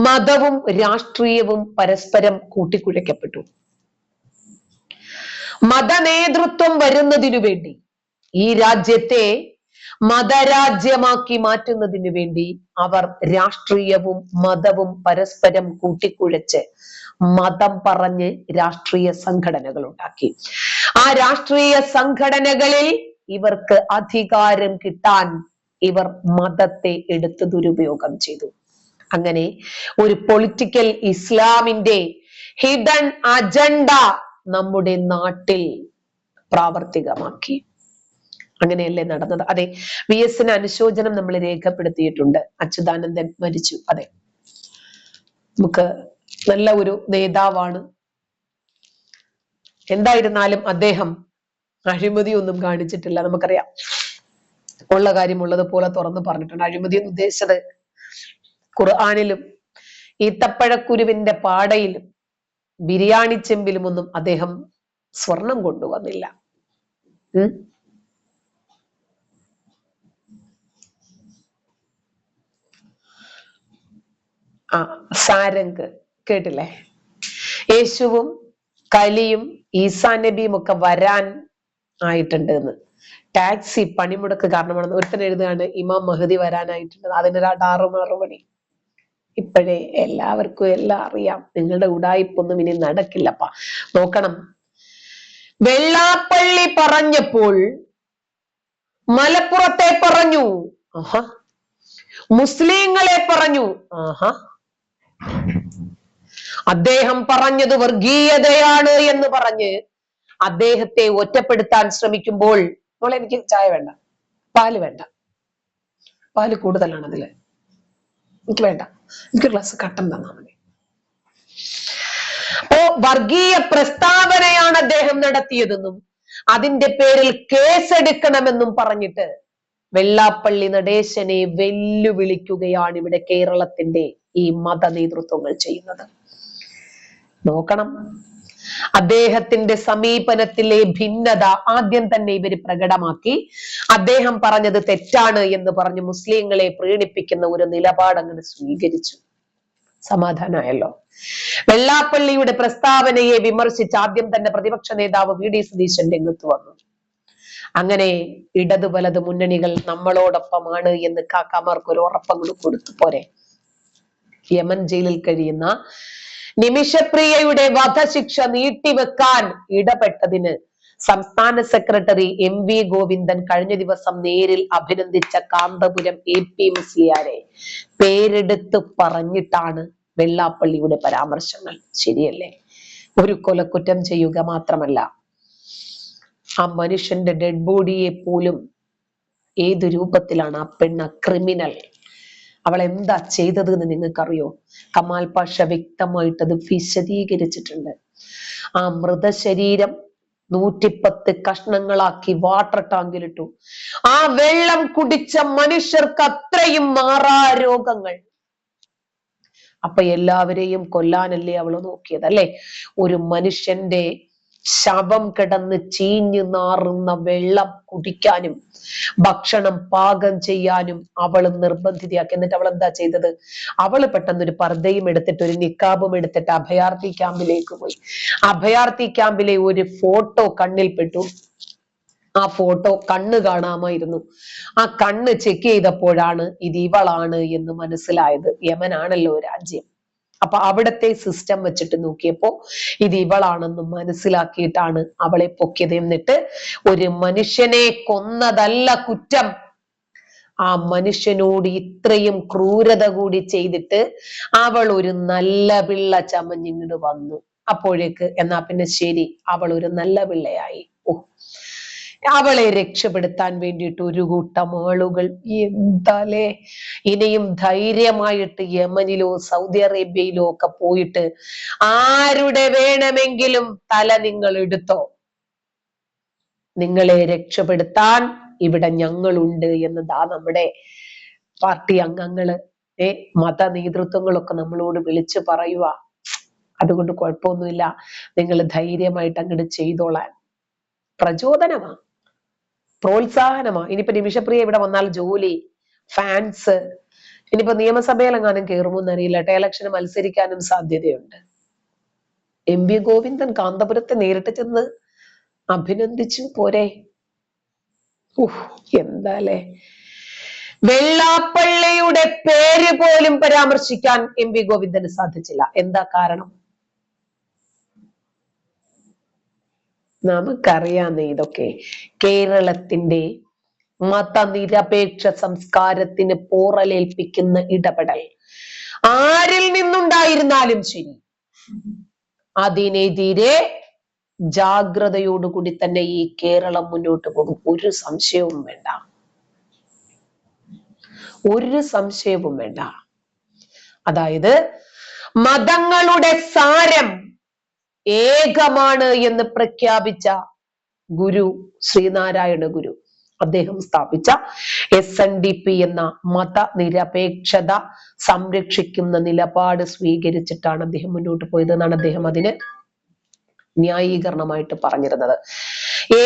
മതവും രാഷ്ട്രീയവും പരസ്പരം കൂട്ടിക്കുഴയ്ക്കപ്പെട്ടു. മതനേതൃത്വം വരുന്നതിനു വേണ്ടി, ഈ രാജ്യത്തെ മതരാജ്യമാക്കി മാറ്റുന്നതിനു വേണ്ടി അവർ രാഷ്ട്രീയവും മതവും പരസ്പരം കൂട്ടിക്കുഴച്ച് മതം പറഞ്ഞ് രാഷ്ട്രീയ സംഘടനകൾ ഉണ്ടാക്കി. ആ രാഷ്ട്രീയ സംഘടനകളിൽ ഇവർക്ക് അധികാരം കിട്ടാൻ ഇവർ മതത്തെ എടുത്ത് ദുരുപയോഗം ചെയ്തു. അങ്ങനെ ഒരു പൊളിറ്റിക്കൽ ഇസ്ലാമിന്റെ ഹിഡൻ അജണ്ട നമ്മുടെ നാട്ടിൽ പ്രാവർത്തികമാക്കി. അങ്ങനെയല്ലേ നടന്നത്? അതെ, VS അനുശോചനം നമ്മൾ രേഖപ്പെടുത്തിയിട്ടുണ്ട്. അച്യുതാനന്ദൻ മരിച്ചു. അതെ, നമുക്ക് നല്ല ഒരു നേതാവാണ്. എന്തായിരുന്നാലും അദ്ദേഹം അഴിമതിയൊന്നും കാണിച്ചിട്ടില്ല. നമുക്കറിയാം, ഉള്ള കാര്യം ഉള്ളതുപോലെ തുറന്നു പറഞ്ഞിട്ടുണ്ട്. അഴിമതി എന്ന് ഉദ്ദേശിച്ചത് ഖുർആനിലും ഈത്തപ്പഴക്കുരുവിന്റെ പാടയിലും ബിരിയാണി ചെമ്പിലും ഒന്നും അദ്ദേഹം സ്വർണം കൊണ്ടുവന്നില്ല. സാരംഗ് കേട്ടില്ലേ? യേശുവും കലിയും ഈസാ നബിയും ഒക്കെ വരാൻ ആയിട്ടുണ്ട് എന്ന്. ടാക്സി പണിമുടക്ക് കാരണമാണെന്ന് ഒരുത്തൻ എഴുതുകയാണ്, ഇമാം മഹദി വരാനായിട്ടുണ്ട്. അതിന് 6 മറുപടി. ഇപ്പോഴേ എല്ലാവർക്കും എല്ലാം അറിയാം. നിങ്ങളുടെ ഉടായിപ്പൊന്നും ഇനി നടക്കില്ലപ്പ. നോക്കണം, വെള്ളാപ്പള്ളി പറഞ്ഞപ്പോൾ മലപ്പുറത്തെ പറഞ്ഞു, ആഹാ. മുസ്ലിങ്ങളെ പറഞ്ഞു, ആഹാ. അദ്ദേഹം പറഞ്ഞത് വർഗീയതയാണ് എന്ന് പറഞ്ഞ് അദ്ദേഹത്തെ ഒറ്റപ്പെടുത്താൻ ശ്രമിക്കുമ്പോൾ, മോളെ എനിക്ക് ചായ വേണ്ട, പാല് വേണ്ട, പാല് കൂടുതലാണ് അതില്, എനിക്ക് വേണ്ട, എനിക്ക് ഗ്ലാസ് കട്ടൻ തന്നാ മതി. അപ്പോ വർഗീയ പ്രസ്താവനയാണ് അദ്ദേഹം നടത്തിയതെന്നും അതിന്റെ പേരിൽ കേസെടുക്കണമെന്നും പറഞ്ഞിട്ട് വെള്ളാപ്പള്ളി നടേശനെ വെല്ലുവിളിക്കുകയാണ് ഇവിടെ കേരളത്തിന്റെ ഈ മത നേതൃത്വങ്ങൾ ചെയ്യുന്നത്. നോക്കണം, അദ്ദേഹത്തിന്റെ സമീപനത്തിലെ ഭിന്നത ആദ്യം തന്നെ ഇവര് പ്രകടമാക്കി. അദ്ദേഹം പറഞ്ഞത് തെറ്റാണ് എന്ന് പറഞ്ഞ് മുസ്ലിങ്ങളെ പ്രീണിപ്പിക്കുന്ന ഒരു നിലപാട് അങ്ങനെ സ്വീകരിച്ചു. സമാധാനമായല്ലോ. വെള്ളാപ്പള്ളിയുടെ പ്രസ്താവനയെ വിമർശിച്ച് ആദ്യം തന്നെ പ്രതിപക്ഷ നേതാവ് VD സതീശൻ രംഗത്ത് വന്നു. അങ്ങനെ ഇടതു വലത് മുന്നണികൾ നമ്മളോടൊപ്പമാണ് എന്ന് കാക്കാമാർക്ക് ഒരു ഉറപ്പങ്ങൾ കൊടുത്തു പോരെ? യമൻ ജയിലിൽ കഴിയുന്ന നിമിഷപ്രിയയുടെ വധശിക്ഷ നീട്ടിവെക്കാൻ ഇടപെട്ടതിന് സംസ്ഥാന സെക്രട്ടറി MV ഗോവിന്ദൻ കഴിഞ്ഞ ദിവസം നേരിൽ അഭിനന്ദിച്ച കാന്തപുരം AP മുസ്ലിയാരെ പേരെടുത്ത് പറഞ്ഞിട്ടാണ് വെള്ളാപ്പള്ളിയുടെ പരാമർശങ്ങൾ. ശരിയല്ലേ? ഒരു കൊലക്കുറ്റം ചെയ്യുക മാത്രമല്ല, ആ മനുഷ്യന്റെ ഡെഡ് ബോഡിയെ പോലും ഏത് രൂപത്തിലാണ് ആ പെണ്ണ ക്രിമിനൽ, അവൾ എന്താ ചെയ്തത് എന്ന് നിങ്ങൾക്കറിയോ? കമാൽ പാഷ വ്യക്തമായിട്ടത് വിശദീകരിച്ചിട്ടുണ്ട്. ആ മൃതശരീരം 110 കഷ്ണങ്ങളാക്കി വാട്ടർ ടാങ്കിലിട്ടു. ആ വെള്ളം കുടിച്ച മനുഷ്യർക്ക് അത്രയും മാറാരോഗങ്ങൾ. അപ്പൊ എല്ലാവരെയും കൊല്ലാനല്ലേ അവള് നോക്കിയത്, അല്ലെ? ഒരു മനുഷ്യന്റെ ശവം കിടന്ന് ചീഞ്ഞു നാറുന്ന വെള്ളം കുടിക്കാനും ഭക്ഷണം പാകം ചെയ്യാനും അവള് നിർബന്ധിതയാക്കി. എന്നിട്ട് അവൾ എന്താ ചെയ്തത്? അവള് പെട്ടെന്നൊരു പർദ്ദയും എടുത്തിട്ട് ഒരു നിക്കാബും എടുത്തിട്ട് അഭയാർത്ഥി ക്യാമ്പിലേക്ക് പോയി. അഭയാർത്ഥി ക്യാമ്പിലെ ഒരു ഫോട്ടോ കണ്ണിൽപ്പെട്ടു. ആ ഫോട്ടോ കണ്ണ് കാണാമായിരുന്നു. ആ കണ്ണ് ചെക്ക് ചെയ്തപ്പോഴാണ് ഇത് ഇവളാണ് എന്ന് മനസ്സിലായത്. യമനാണല്ലോ രാജ്യം. അപ്പൊ അവിടത്തെ സിസ്റ്റം വെച്ചിട്ട് നോക്കിയപ്പോ ഇത് ഇവളാണെന്ന് മനസ്സിലാക്കിയിട്ടാണ് അവളെ പൊക്കിയത്. എന്നിട്ട് ഒരു മനുഷ്യനെ കൊന്നതല്ല കുറ്റം, ആ മനുഷ്യനോട് ഇത്രയും ക്രൂരത കൂടി ചെയ്തിട്ട് അവൾ ഒരു നല്ല പിള്ള ചമഞ്ഞിങ്ങോട്ട് വന്നു. അപ്പോഴേക്ക് എന്നാ പിന്നെ ശരി, അവൾ ഒരു നല്ല പിള്ളയായി. ഓ, അവളെ രക്ഷപ്പെടുത്താൻ വേണ്ടിയിട്ട് ഒരു കൂട്ടം ആളുകൾ എന്താലേ, ഇനിയും ധൈര്യമായിട്ട് യമനിലോ സൗദി അറേബ്യയിലോ ഒക്കെ പോയിട്ട് ആരുടെ വേണമെങ്കിലും തല നിങ്ങൾ എടുത്തോ, നിങ്ങളെ രക്ഷപ്പെടുത്താൻ ഇവിടെ ഞങ്ങളുണ്ട് എന്നതാ നമ്മുടെ പാർട്ടി അംഗങ്ങള് മത നേതൃത്വങ്ങളൊക്കെ നമ്മളോട് വിളിച്ചു പറയുക. അതുകൊണ്ട് കുഴപ്പമൊന്നുമില്ല, നിങ്ങൾ ധൈര്യമായിട്ട് അങ്ങോട്ട് ചെയ്തോളാൻ. പ്രചോദനമാ, പ്രോത്സാഹനമാ. ഇനിയിപ്പോ നിമിഷപ്രിയ ഇവിടെ വന്നാൽ ജോലി, ഫാൻസ്, ഇനിയിപ്പോ നിയമസഭയിലെങ്ങാനും കയറുമോ എന്നറിയില്ല, ഇലക്ഷന് മത്സരിക്കാനും സാധ്യതയുണ്ട്. MP ഗോവിന്ദൻ കാന്തപുരത്തെ നേരിട്ട് ചെന്ന് അഭിനന്ദിച്ചു പോരെ. എന്താലേ, വെള്ളാപ്പള്ളിയുടെ പേര് പോലും പരാമർശിക്കാൻ MP ഗോവിന്ദന് സാധിച്ചില്ല. എന്താ കാരണം? നമുക്കറിയാന്നേ ഇതൊക്കെ കേരളത്തിന്റെ മതനിരപേക്ഷ സംസ്കാരത്തിന് പോറലേൽപ്പിക്കുന്ന ഇടപെടൽ ആരിൽ നിന്നുണ്ടായിരുന്നാലും ശരി, അതിനെതിരെ ജാഗ്രതയോടുകൂടി തന്നെ ഈ കേരളം മുന്നോട്ട് പോകും. ഒരു സംശയവും വേണ്ട, ഒരു സംശയവും വേണ്ട. അതായത് മതങ്ങളുടെ സാരം ഏകമാണ് എന്ന് പ്രഖ്യാപിച്ച ഗുരു ശ്രീനാരായണ ഗുരു, അദ്ദേഹം സ്ഥാപിച്ച SNDP എന്ന മതനിരപേക്ഷത സംരക്ഷിക്കുന്ന നിലപാട് സ്വീകരിച്ചിട്ടാണ് അദ്ദേഹം മുന്നോട്ട് പോയത് എന്നാണ് അദ്ദേഹം അതിന് ന്യായീകരണമായിട്ട് പറഞ്ഞിരുന്നത്.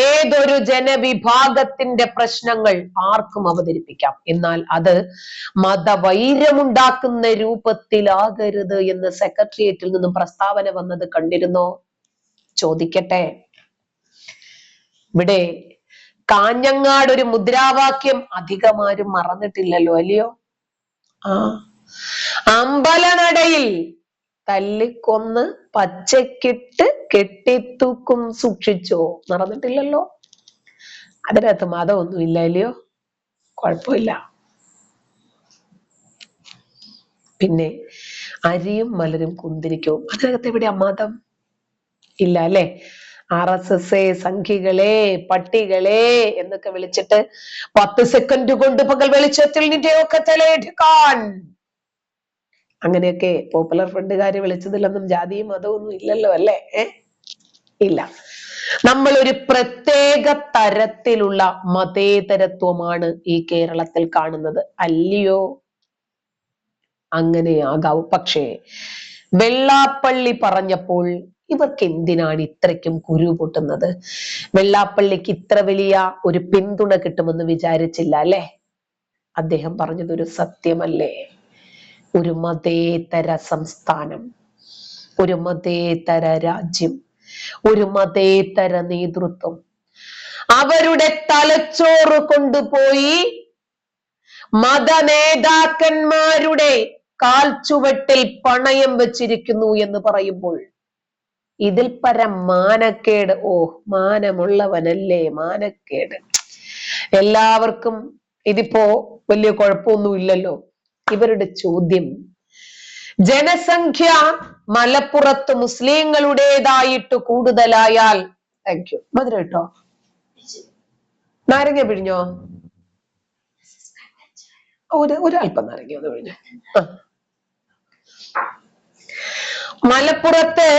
ഏതൊരു ജനവിഭാഗത്തിന്റെ പ്രശ്നങ്ങൾ ആർക്കും അവതരിപ്പിക്കാം, എന്നാൽ അത് മതവൈര്യമുണ്ടാക്കുന്ന രൂപത്തിലാകരുത് എന്ന് സെക്രട്ടേറിയറ്റിൽ നിന്നും പ്രസ്താവന വന്നത് കണ്ടിരുന്നോ? ചോദിക്കട്ടെ, ഇവിടെ കാഞ്ഞങ്ങാട് ഒരു മുദ്രാവാക്യം അധികമാരും മറന്നിട്ടില്ലല്ലോ, അല്ലയോ? അമ്പലനടയിൽ തല്ലിക്കൊന്ന് പച്ചക്കിട്ട് കെട്ടിത്തൂക്കും സൂക്ഷിച്ചോ, നടന്നിട്ടില്ലല്ലോ. അതിനകത്ത് മതമൊന്നും ഇല്ല, അല്ലയോ? കുഴപ്പമില്ല. പിന്നെ അരിയും മലരും കുന്തിരിക്കവും, അതിനകത്ത് എവിടെയാ മതം? ഇല്ല അല്ലെ? RSS സംഖ്യകളെ, പട്ടികളെ എന്നൊക്കെ വിളിച്ചിട്ട് 10 സെക്കൻഡ് കൊണ്ട് പകൽ വെളിച്ചത്തിൽ നിന്റെയൊക്കെ തലയെടുക്കാൻ, അങ്ങനെയൊക്കെ പോപ്പുലർ ഫ്രണ്ടുകാര് വിളിച്ചതിലൊന്നും ജാതിയും മതവും ഒന്നും ഇല്ലല്ലോ, അല്ലേ? ഇല്ല. നമ്മൾ ഒരു പ്രത്യേക തരത്തിലുള്ള മതേതരത്വമാണ് ഈ കേരളത്തിൽ കാണുന്നത്, അല്ലയോ? അങ്ങനെയാകാവൂ. പക്ഷേ വെള്ളാപ്പള്ളി പറഞ്ഞപ്പോൾ ഇവർക്ക് എന്തിനാണ് ഇത്രയ്ക്കും കുരു പൊട്ടുന്നത്? വെള്ളാപ്പള്ളിക്ക് ഇത്ര വലിയ ഒരു പിന്തുണ കിട്ടുമെന്ന് വിചാരിച്ചില്ല അല്ലെ? അദ്ദേഹം പറഞ്ഞത് ഒരു സത്യമല്ലേ? ഒരു മതേതര സംസ്ഥാനം, ഒരു മതേതര രാജ്യം, ഒരു മതേതര നേതൃത്വം അവരുടെ തലച്ചോറ് കൊണ്ടുപോയി മതനേതാക്കന്മാരുടെ കാൽച്ചുവട്ടിൽ പണയം വെച്ചിരിക്കുന്നു എന്ന് പറയുമ്പോൾ ഇതിൽ പരം മാനക്കേട്, ഓ മാനമുള്ളവനല്ലേ മാനക്കേട്. എല്ലാവർക്കും ഇതിപ്പോ വലിയ കുഴപ്പമൊന്നും ഇല്ലല്ലോ. ഇവരുടെ ചോദ്യം, ജനസംഖ്യ മലപ്പുറത്ത് മുസ്ലിങ്ങളുടേതായിട്ട് കൂടുതലായാൽ, താങ്ക് യു മധുര കേട്ടോ, നാരങ്ങ പിഴിഞ്ഞോ? ഒരല്പം നാരങ്ങ ഒന്ന് പിഴിഞ്ഞോ. മലപ്പുറത്ത്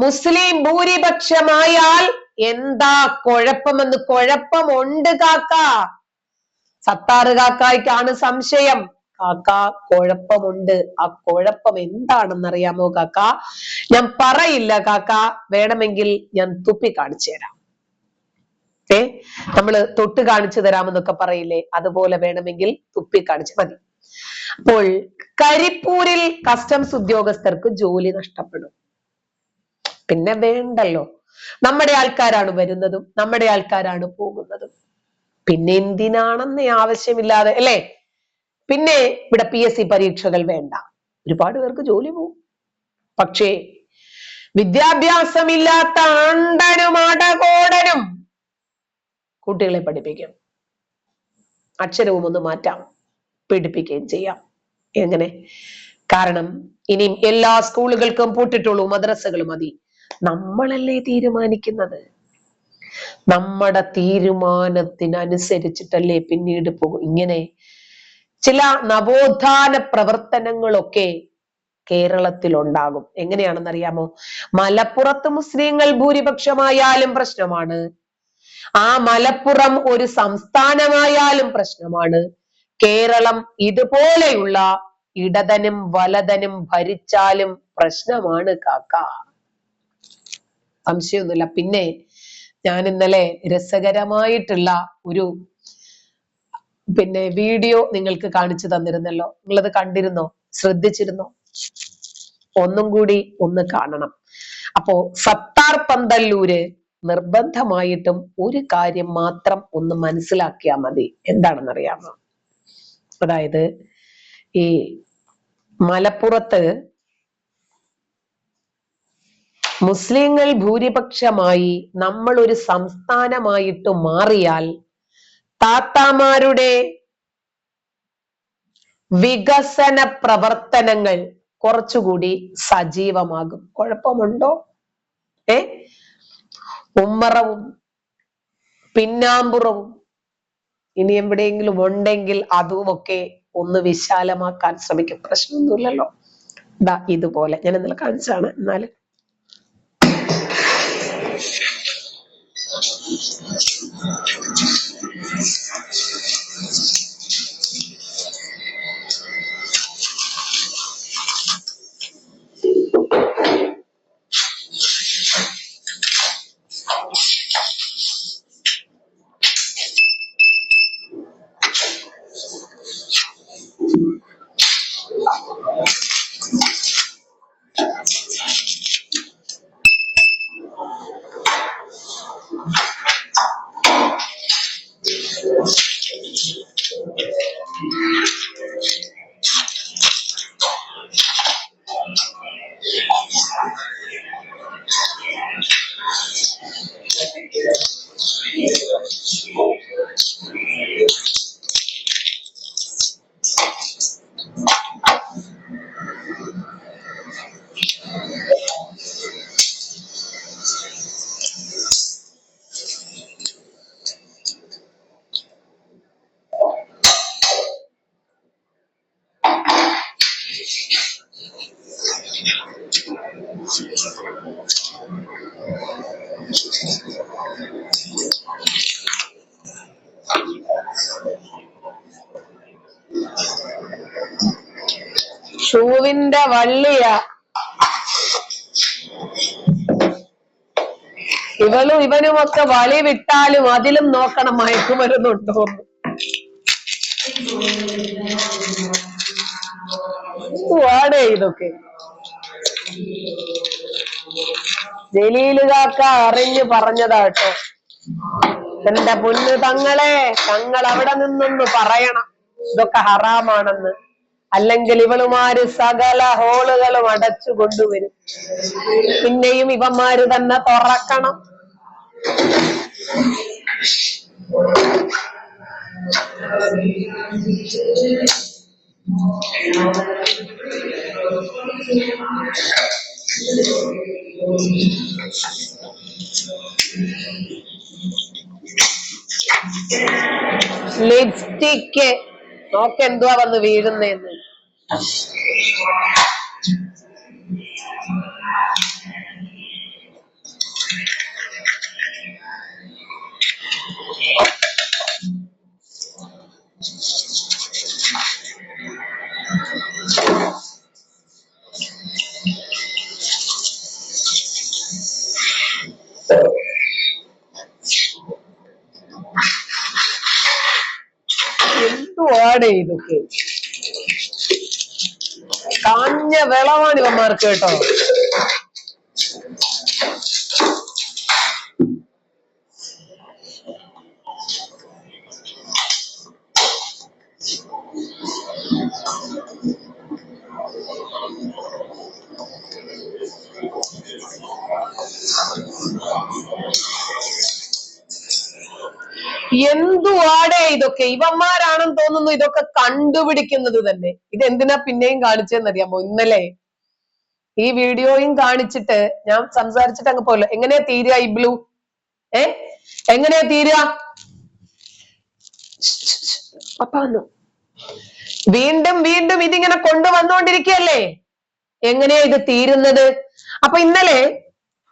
മുസ്ലിം ഭൂരിപക്ഷമായാൽ എന്താ കുഴപ്പമെന്ന്? കുഴപ്പമുണ്ട് കാക്ക. സത്താറ് കാക്കായ്ക്കാണ് സംശയം. കാക്ക, കുഴപ്പമുണ്ട്. ആ കുഴപ്പം എന്താണെന്ന് അറിയാമോ കാക്ക? ഞാൻ പറയില്ല കാക്ക, വേണമെങ്കിൽ ഞാൻ തുപ്പി കാണിച്ചു തരാം. നമ്മള് തൊട്ട് കാണിച്ചു തരാമെന്നൊക്കെ പറയില്ലേ, അതുപോലെ വേണമെങ്കിൽ തുപ്പി കാണിച്ചു മതി. അപ്പോൾ കരിപ്പൂരിൽ കസ്റ്റംസ് ഉദ്യോഗസ്ഥർക്ക് ജോലി നഷ്ടപ്പെടും. പിന്നെ വേണ്ടല്ലോ, നമ്മുടെ ആൾക്കാരാണ് വരുന്നതും നമ്മുടെ ആൾക്കാരാണ് പോകുന്നതും, പിന്നെ എന്തിനാണെന്ന് ആവശ്യമില്ലാതെ അല്ലെ? പിന്നെ ഇവിടെ PSC പരീക്ഷകൾ വേണ്ട, ഒരുപാട് പേർക്ക് ജോലി പോകും. പക്ഷേ വിദ്യാഭ്യാസമില്ലാത്ത അണ്ടനും അടകോടനും കുട്ടികളെ പഠിപ്പിക്കും. അക്ഷരവും ഒന്ന് മാറ്റാം, പഠിപ്പിക്കുകയും ചെയ്യാം. എങ്ങനെ? കാരണം ഇനി എല്ലാ സ്കൂളുകൾക്കും പൂട്ടിട്ടുള്ളൂ, മദ്രസകൾ മതി. നമ്മളല്ലേ തീരുമാനിക്കുന്നത്. നമ്മുടെ തീരുമാനത്തിനനുസരിച്ചിട്ടല്ലേ പിന്നീട് പോകും. ഇങ്ങനെ ചില നവോത്ഥാന പ്രവർത്തനങ്ങളൊക്കെ കേരളത്തിൽ ഉണ്ടാകും. എങ്ങനെയാണെന്നറിയാമോ? മലപ്പുറത്ത് മുസ്ലിങ്ങൾ ഭൂരിപക്ഷമായാലും പ്രശ്നമാണ്, ആ മലപ്പുറം ഒരു സംസ്ഥാനമായാലും പ്രശ്നമാണ്. കേരളം ഇതുപോലെയുള്ള ഇടതനും വലതനും ഭരിച്ചാലും പ്രശ്നമാണ് കാക്ക. സംശയമൊന്നുമില്ല. പിന്നെ ഞാൻ ഇന്നലെ രസകരമായിട്ടുള്ള ഒരു വീഡിയോ നിങ്ങൾക്ക് കാണിച്ചു തന്നിരുന്നല്ലോ. നിങ്ങളത് കണ്ടിരുന്നോ? ശ്രദ്ധിച്ചിരുന്നോ? ഒന്നും കൂടി ഒന്ന് കാണണം. അപ്പോ സത്താർ പന്തല്ലൂര് നിർബന്ധമായിട്ടും ഒരു കാര്യം മാത്രം ഒന്ന് മനസ്സിലാക്കിയാൽ മതി. എന്താണെന്നറിയാമോ? അതായത് ഈ മലപ്പുറത്ത് മുസ്ലിങ്ങൾ ഭൂരിപക്ഷമായി നമ്മൾ ഒരു സംസ്ഥാനമായിട്ട് മാറിയാൽ താത്താമാരുടെ വികസന പ്രവർത്തനങ്ങൾ കുറച്ചുകൂടി സജീവമാകും. കുഴപ്പമുണ്ടോ? ഉമ്മറവും പിന്നാമ്പുറവും ഇനി എവിടെയെങ്കിലും ഉണ്ടെങ്കിൽ അതുമൊക്കെ ഒന്ന് വിശാലമാക്കാൻ ശ്രമിക്കും. പ്രശ്നമൊന്നുമില്ലല്ലോ. ഇതുപോലെ ഞാൻ ഇന്നലെ കാണിച്ചാണ്. എന്നാലും ഷൂവിന്റെ വള്ളിയാ. ഇവളും ഇവനുമൊക്കെ വളി വിട്ടാലും അതിലും നോക്കണം മയക്കുമരുന്നുണ്ടോ. ഇതൊക്കെ ജലീലുകാക്ക അറിഞ്ഞു പറഞ്ഞതാട്ടോ. എന്റെ പൊന്നു തങ്ങളെ, തങ്ങൾ അവിടെ നിന്നൊന്ന് പറയണം ഇതൊക്കെ ഹറാമാണെന്ന്. അല്ലെങ്കിൽ ഇവളുമാര് സകല ഹോളുകളും അടച്ചു കൊണ്ടുവരും. പിന്നെയും ഇവന്മാര് തന്നെ തുറക്കണം. ലിപ്സ്റ്റിക്ക് നോക്കെന്തുവാ വന്ന് വീഴുന്നേന്ന്. എന്തുവാടേ ഇതൊക്കെ? കാഞ്ഞ വിളവാണ് ഇവന്മാർക്ക് കേട്ടോ. എന്തുവാടേ ഇതൊക്കെ? ഇവന്മാരാണെന്ന് തോന്നുന്നു ഇതൊക്കെ കണ്ടുപിടിക്കുന്നത് തന്നെ. ഇതെന്തിനാ പിന്നെയും കാണിച്ചതെന്നറിയാമോ? ഇന്നലെ ഈ വീഡിയോയും കാണിച്ചിട്ട് ഞാൻ സംസാരിച്ചിട്ട് അങ്ങ് പോലെ എങ്ങനെയാ തീരുക ഈ ബ്ലൂ? എങ്ങനെയാ തീരുക? അപ്പാന്ന് വീണ്ടും വീണ്ടും ഇതിങ്ങനെ കൊണ്ടുവന്നുകൊണ്ടിരിക്കുകയല്ലേ. എങ്ങനെയാ ഇത് തീരുന്നത്? അപ്പൊ ഇന്നലെ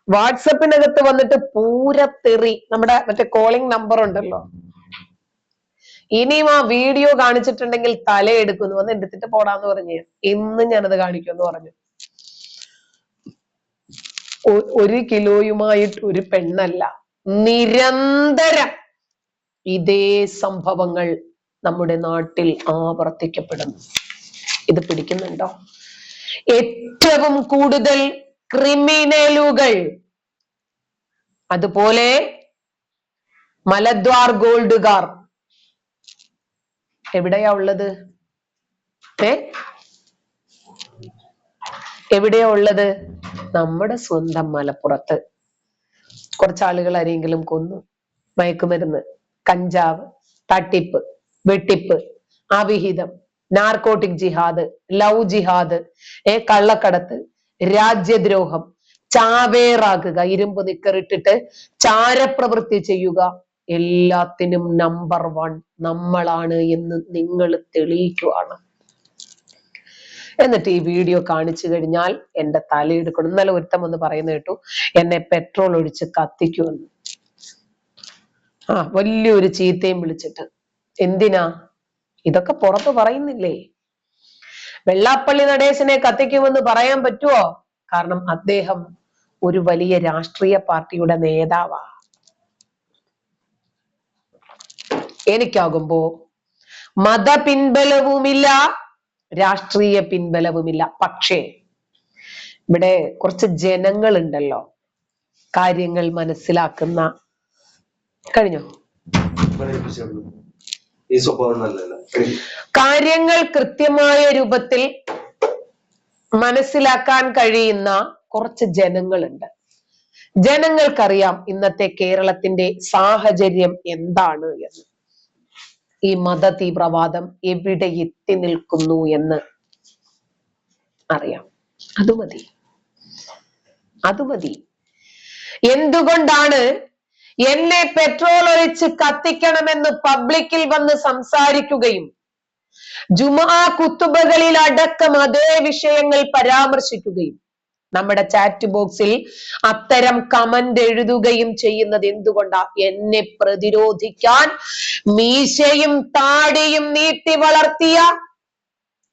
വാട്സപ്പിനകത്ത് വന്നിട്ട് പൂരത്തെറി, നമ്മുടെ മറ്റേ കോളിംഗ് നമ്പർ ഉണ്ടല്ലോ, ഇനിയും ആ വീഡിയോ കാണിച്ചിട്ടുണ്ടെങ്കിൽ തലയെടുക്കുന്നു, വന്ന് എടുത്തിട്ട് പോടാന്ന് പറഞ്ഞു. ഇന്ന് ഞാനത് കാണിക്കുമെന്ന് പറഞ്ഞു. 1 കിലോയുമായിട്ട് ഒരു പെണ്ണല്ല, നിരന്തരം ഇതേ സംഭവങ്ങൾ നമ്മുടെ നാട്ടിൽ ആവർത്തിക്കപ്പെടുന്നു. ഇത് പിടിക്കുന്നുണ്ടോ? ഏറ്റവും കൂടുതൽ ക്രിമിനലുകൾ, അതുപോലെ മലദ്വാർ ഗോൾഡുകാർ എവിടെയാ ഉള്ളത്? എവിടെയാ ഉള്ളത്? നമ്മുടെ സ്വന്തം മലപ്പുറത്ത്. കുറച്ചാളുകൾ ആരെങ്കിലും കൊന്നു, മയക്കുമരുന്ന്, കഞ്ചാവ്, തട്ടിപ്പ്, വെട്ടിപ്പ്, അവിഹിതം, നാർക്കോട്ടിക് ജിഹാദ്, ലവ് ജിഹാദ്, കള്ളക്കടത്ത്, രാജ്യദ്രോഹം, ചാവേറാക്കുക, ഇരുമ്പ് നിക്കറിട്ടിട്ട് ചാരപ്രവൃത്തി ചെയ്യുക, എല്ലാത്തിനും നമ്പർ 1 നമ്മളാണ് എന്ന് നിങ്ങൾ തെളിയിക്കുവാണ്. എന്നിട്ട് ഈ വീഡിയോ കാണിച്ചു കഴിഞ്ഞാൽ എന്റെ തലയെടുക്കണം. ഇന്നലെ ഒരുത്തം ഒന്ന് പറയുന്ന കേട്ടു, എന്നെ പെട്രോൾ ഒഴിച്ച് കത്തിക്കുമെന്ന്. വലിയൊരു ചീത്തയും വിളിച്ചിട്ട്. എന്തിനാ ഇതൊക്കെ പുറത്ത് പറയുന്നില്ലേ? വെള്ളാപ്പള്ളി നടേശനെ കത്തിക്കുമെന്ന് പറയാൻ പറ്റുമോ? കാരണം അദ്ദേഹം ഒരു വലിയ രാഷ്ട്രീയ പാർട്ടിയുടെ നേതാവാ. എനിക്കാകുമ്പോ മത പിൻബലവുമില്ല, രാഷ്ട്രീയ പിൻബലവുമില്ല. പക്ഷേ ഇവിടെ കുറച്ച് ജനങ്ങളുണ്ടല്ലോ, കാര്യങ്ങൾ മനസ്സിലാക്കുന്ന. കഴിഞ്ഞോ? കാര്യങ്ങൾ കൃത്യമായ രൂപത്തിൽ മനസ്സിലാക്കാൻ കഴിയുന്ന കുറച്ച് ജനങ്ങളുണ്ട്. ജനങ്ങൾക്കറിയാം ഇന്നത്തെ കേരളത്തിന്റെ സാഹചര്യം എന്താണ് എന്ന്. ഈ മത തീവ്രവാദം എവിടെ എത്തി നിൽക്കുന്നു എന്ന് അറിയാം. അത് മതി. എന്തുകൊണ്ടാണ് എന്നെ പെട്രോൾ ഒഴിച്ച് കത്തിക്കണമെന്ന് പബ്ലിക്കിൽ വന്ന് സംസാരിക്കുകയും ജുമാ കുത്തുബകളിൽ അടക്കം അതേ വിഷയങ്ങൾ പരാമർശിക്കുകയും നമ്മുടെ ചാറ്റ് ബോക്സിൽ അത്തരം കമന്റ് എഴുതുകയും ചെയ്യുന്നത് എന്തുകൊണ്ടാ? എന്നെ പ്രതിരോധിക്കാൻ മീശയും താടിയും നീട്ടി വളർത്തിയ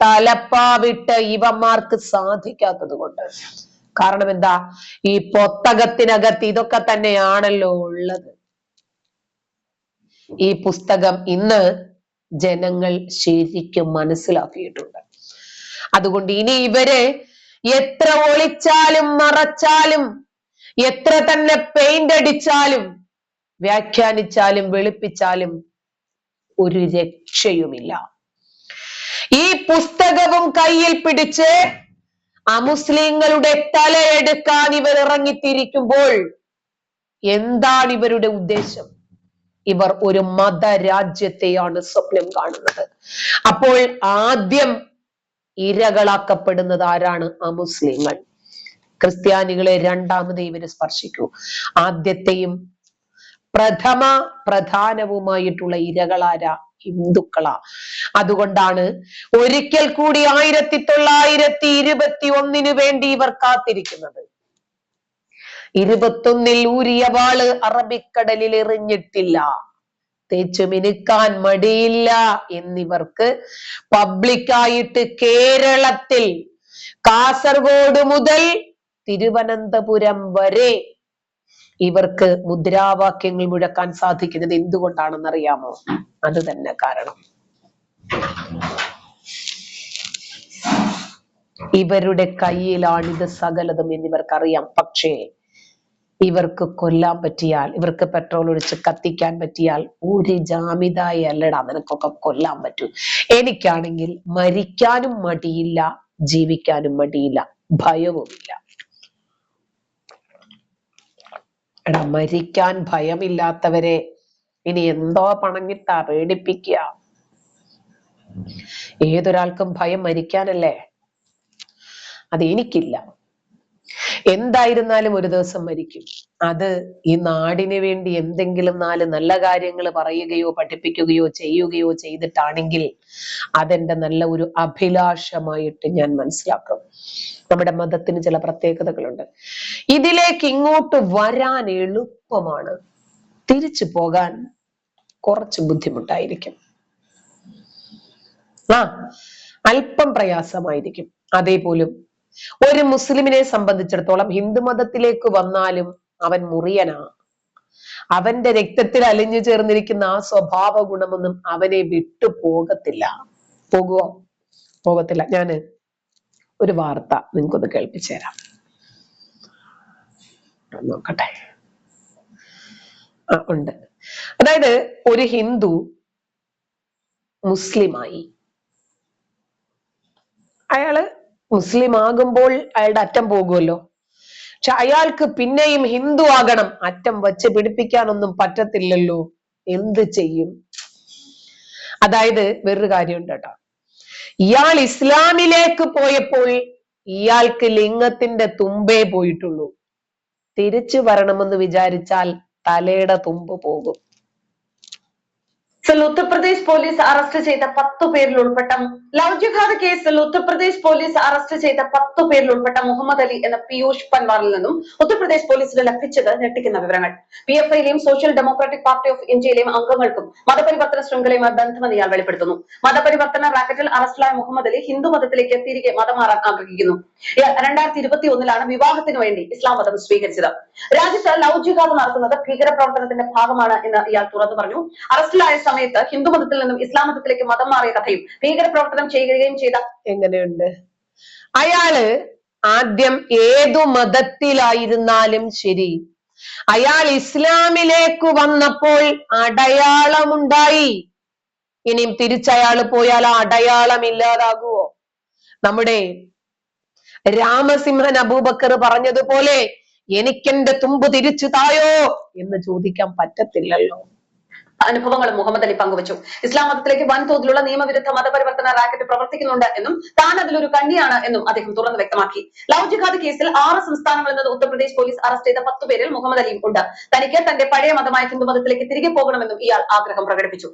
തലപ്പാവിട്ട് ഇവന്മാർക്ക് സാധിക്കാത്തത് കൊണ്ട്. കാരണം എന്താ? ഈ പുസ്തകത്തിനകത്ത് ഇതൊക്കെ തന്നെയാണല്ലോ ഉള്ളത്. ഈ പുസ്തകം ഇന്ന് ജനങ്ങൾ ശരിക്കും മനസ്സിലാക്കിയിട്ടുണ്ട്. അതുകൊണ്ട് ഇനി ഇവര് എത്ര ഒളിച്ചാലും മറച്ചാലും, എത്ര തന്നെ പെയിന്റ് അടിച്ചാലും, വ്യാഖ്യാനിച്ചാലും, വെളുപ്പിച്ചാലും ഒരു രക്ഷയുമില്ല. ഈ പുസ്തകവും കയ്യിൽ പിടിച്ച് അമുസ്ലിങ്ങളുടെ തലയെടുക്കാൻ ഇവർ ഇറങ്ങിത്തിരിക്കുമ്പോൾ എന്താണ് ഇവരുടെ ഉദ്ദേശം? ഇവർ ഒരു മതരാജ്യത്തെയാണ് സ്വപ്നം കാണുന്നത്. അപ്പോൾ ആദ്യം ഇരകളാക്കപ്പെടുന്നത് ആരാണ്? അമുസ്ലിങ്ങൾ. ക്രിസ്ത്യാനികളെ രണ്ടാമത് ഇവര് സ്പർശിക്കൂ. ആദ്യത്തെയും പ്രധാനവുമായിട്ടുള്ള ഇരകളാരാ? ഹിന്ദുക്കളാ. അതുകൊണ്ടാണ് ഒരിക്കൽ കൂടി 1921 വേണ്ടി ഇവർ കാത്തിരിക്കുന്നത്. 21 ഊരിയ വാള് അറബിക്കടലിൽ എറിഞ്ഞിട്ടില്ല, തേച്ചു മിനുക്കാൻ മടിയില്ല എന്നിവർക്ക് പബ്ലിക്കായിട്ട് കേരളത്തിൽ കാസർഗോഡ് മുതൽ തിരുവനന്തപുരം വരെ ഇവർക്ക് മുദ്രാവാക്യങ്ങൾ മുഴക്കാൻ സാധിക്കുന്നത് എന്തുകൊണ്ടാണെന്നറിയാമോ? അത് തന്നെ കാരണം. ഇവരുടെ കയ്യിലാണിത് സകലതും എന്നിവർക്കറിയാം. പക്ഷേ ഇവർക്ക് കൊല്ലാൻ പറ്റിയാൽ, ഇവർക്ക് പെട്രോൾ ഒഴിച്ച് കത്തിക്കാൻ പറ്റിയാൽ, ഒരു ജാമിതായി അല്ലടാ നിനക്കൊക്കെ കൊല്ലാൻ പറ്റും. എനിക്കാണെങ്കിൽ മരിക്കാനും മടിയില്ല, ജീവിക്കാനും മടിയില്ല, ഭയവുമില്ല. എടാ, മരിക്കാൻ ഭയമില്ലാത്തവരെ ഇനി എന്തോ പണങ്ങിട്ടാ പേടിപ്പിക്കുക? ഏതൊരാൾക്കും ഭയം മരിക്കാനല്ലേ? അത് എനിക്കില്ല. എന്തായിരുന്നാലും ഒരു ദിവസം മരിക്കും. അത് ഈ നാടിന് വേണ്ടി എന്തെങ്കിലും 4 നല്ല കാര്യങ്ങൾ പറയുകയോ പഠിപ്പിക്കുകയോ ചെയ്യുകയോ ചെയ്തിട്ടാണെങ്കിൽ അതെന്റെ നല്ല ഒരു അഭിലാഷമായിട്ട് ഞാൻ മനസ്സിലാക്കും. നമ്മുടെ മതത്തിന് ചില പ്രത്യേകതകളുണ്ട്. ഇതിലേക്ക് ഇങ്ങോട്ട് വരാൻ എളുപ്പമാണ്, തിരിച്ചു പോകാൻ കുറച്ച് ബുദ്ധിമുട്ടായിരിക്കും. അല്പം പ്രയാസമായിരിക്കും. അതേപോലും ഒരു മുസ്ലിമിനെ സംബന്ധിച്ചിടത്തോളം ഹിന്ദു മതത്തിലേക്ക് വന്നാലും അവൻ മുറിയനാ. അവന്റെ രക്തത്തിൽ അലിഞ്ഞു ചേർന്നിരിക്കുന്ന ആ സ്വഭാവ ഗുണമൊന്നും അവനെ വിട്ടു പോകത്തില്ല. പോകുവോ? പോകത്തില്ല. ഞാന് ഒരു വാർത്ത നിങ്ങൾക്കൊന്ന് കേൾപ്പിച്ചു തരാം. നോക്കട്ടെ. ഉണ്ട്. അതായത് ഒരു ഹിന്ദു മുസ്ലിമായി. അയാള് മുസ്ലിം ആകുമ്പോൾ അയാളുടെ അറ്റം പോകുമല്ലോ. പക്ഷെ അയാൾക്ക് പിന്നെയും ഹിന്ദു ആകണം, അറ്റം വച്ച് പിടിപ്പിക്കാനൊന്നും പറ്റത്തില്ലല്ലോ. എന്ത് ചെയ്യും? അതായത് വേറൊരു കാര്യമുണ്ട് കേട്ടോ. ഇയാൾ ഇസ്ലാമിലേക്ക് പോയപ്പോൾ ഇയാൾക്ക് ലിംഗത്തിന്റെ തുമ്പേ പോയിട്ടുള്ളൂ. തിരിച്ചു വരണമെന്ന് വിചാരിച്ചാൽ തലയുടെ തുമ്പ് പോകും. ഉത്തർപ്രദേശ് പോലീസ് അറസ്റ്റ് ചെയ്ത 10 പേരിൽ ഉൾപ്പെട്ട ലവ് ജിഹാദ് കേസിൽ ഉത്തർപ്രദേശ് പോലീസ് അറസ്റ്റ് ചെയ്ത 10 പേരിൽ ഉൾപ്പെട്ട മുഹമ്മദ് അലി എന്ന പീയൂഷ് പൻവാറിൽ നിന്നും ഉത്തർപ്രദേശ് പോലീസിന് ലഭിച്ചത് ഞെട്ടിക്കുന്ന വിവരങ്ങൾ. PFIയിലെയും സോഷ്യൽ ഡെമോക്രാറ്റിക് പാർട്ടി ഓഫ് ഇന്ത്യയിലെയും അംഗങ്ങൾക്കും മതപരിവർത്തന ശൃംഖലയുമായി ബന്ധമെന്ന് ഇയാൾ വെളിപ്പെടുത്തുന്നു. മതപരിവർത്തന റാക്കറ്റിൽ അറസ്റ്റിലായ മുഹമ്മദ് അലി ഹിന്ദു മതത്തിലേക്ക് തിരികെ മതം മാറാൻ ആഗ്രഹിക്കുന്നു. 2021 വിവാഹത്തിന് വേണ്ടി ഇസ്ലാം മതം സ്വീകരിച്ചത്. രാജ്യത്ത് ലവ് ജിഹാദ് നടത്തുന്നത് ഭീകരപ്രവർത്തനത്തിന്റെ ഭാഗമാണ് എന്ന് ഇയാൾ തുറന്നു പറഞ്ഞു. അറസ്റ്റിലായ സമയത്ത് ഹിന്ദു മതത്തിൽ നിന്നും ഇസ്ലാം മതത്തിലേക്ക് മതം മാറിയ കഥയും ഭീകരപ്രവർത്തനം ചെയ്യുകയും ചെയ്ത എങ്ങനെയുണ്ട്? അയാള് ആദ്യം ഏതു മതത്തിലായിരുന്നാലും ശരി, അയാൾ ഇസ്ലാമിലേക്ക് വന്നപ്പോൾ അടയാളമുണ്ടായി. ഇനിയും തിരിച്ചയാള് പോയാൽ ആ അടയാളം ഇല്ലാതാകുവോ? നമ്മുടെ രാമസിംഹൻ അബൂബക്കർ പറഞ്ഞതുപോലെ എനിക്കെന്റെ തുമ്പ് തിരിച്ചു തായോ എന്ന് ചോദിക്കാൻ പറ്റത്തില്ലല്ലോ. അനുഭവങ്ങളും മുഹമ്മദ് അലി പങ്കുവച്ചു. ഇസ്ലാം മതത്തിലേക്ക് വൻതോതിലുള്ള നിയമവിരുദ്ധ മതപരിവർത്തന റാക്കറ്റ് പ്രവർത്തിക്കുന്നുണ്ട് എന്നും താൻ അതിലൊരു കണ്ണിയാണ് എന്നും അദ്ദേഹം തുറന്നു വ്യക്തമാക്കി. ലവ് ജിഹാദ് കേസിൽ 6 സംസ്ഥാനങ്ങളിൽ നിന്ന് ഉത്തർപ്രദേശ് പോലീസ് അറസ്റ്റ് ചെയ്ത 10 പേരിൽ മുഹമ്മദ് അലിയും ഉണ്ട്. തനിക്ക് തന്റെ പഴയ മതമായ ഹിന്ദു മതത്തിലേക്ക് തിരികെ പോകണമെന്നും ഇയാൾ ആഗ്രഹം പ്രകടിപ്പിച്ചു.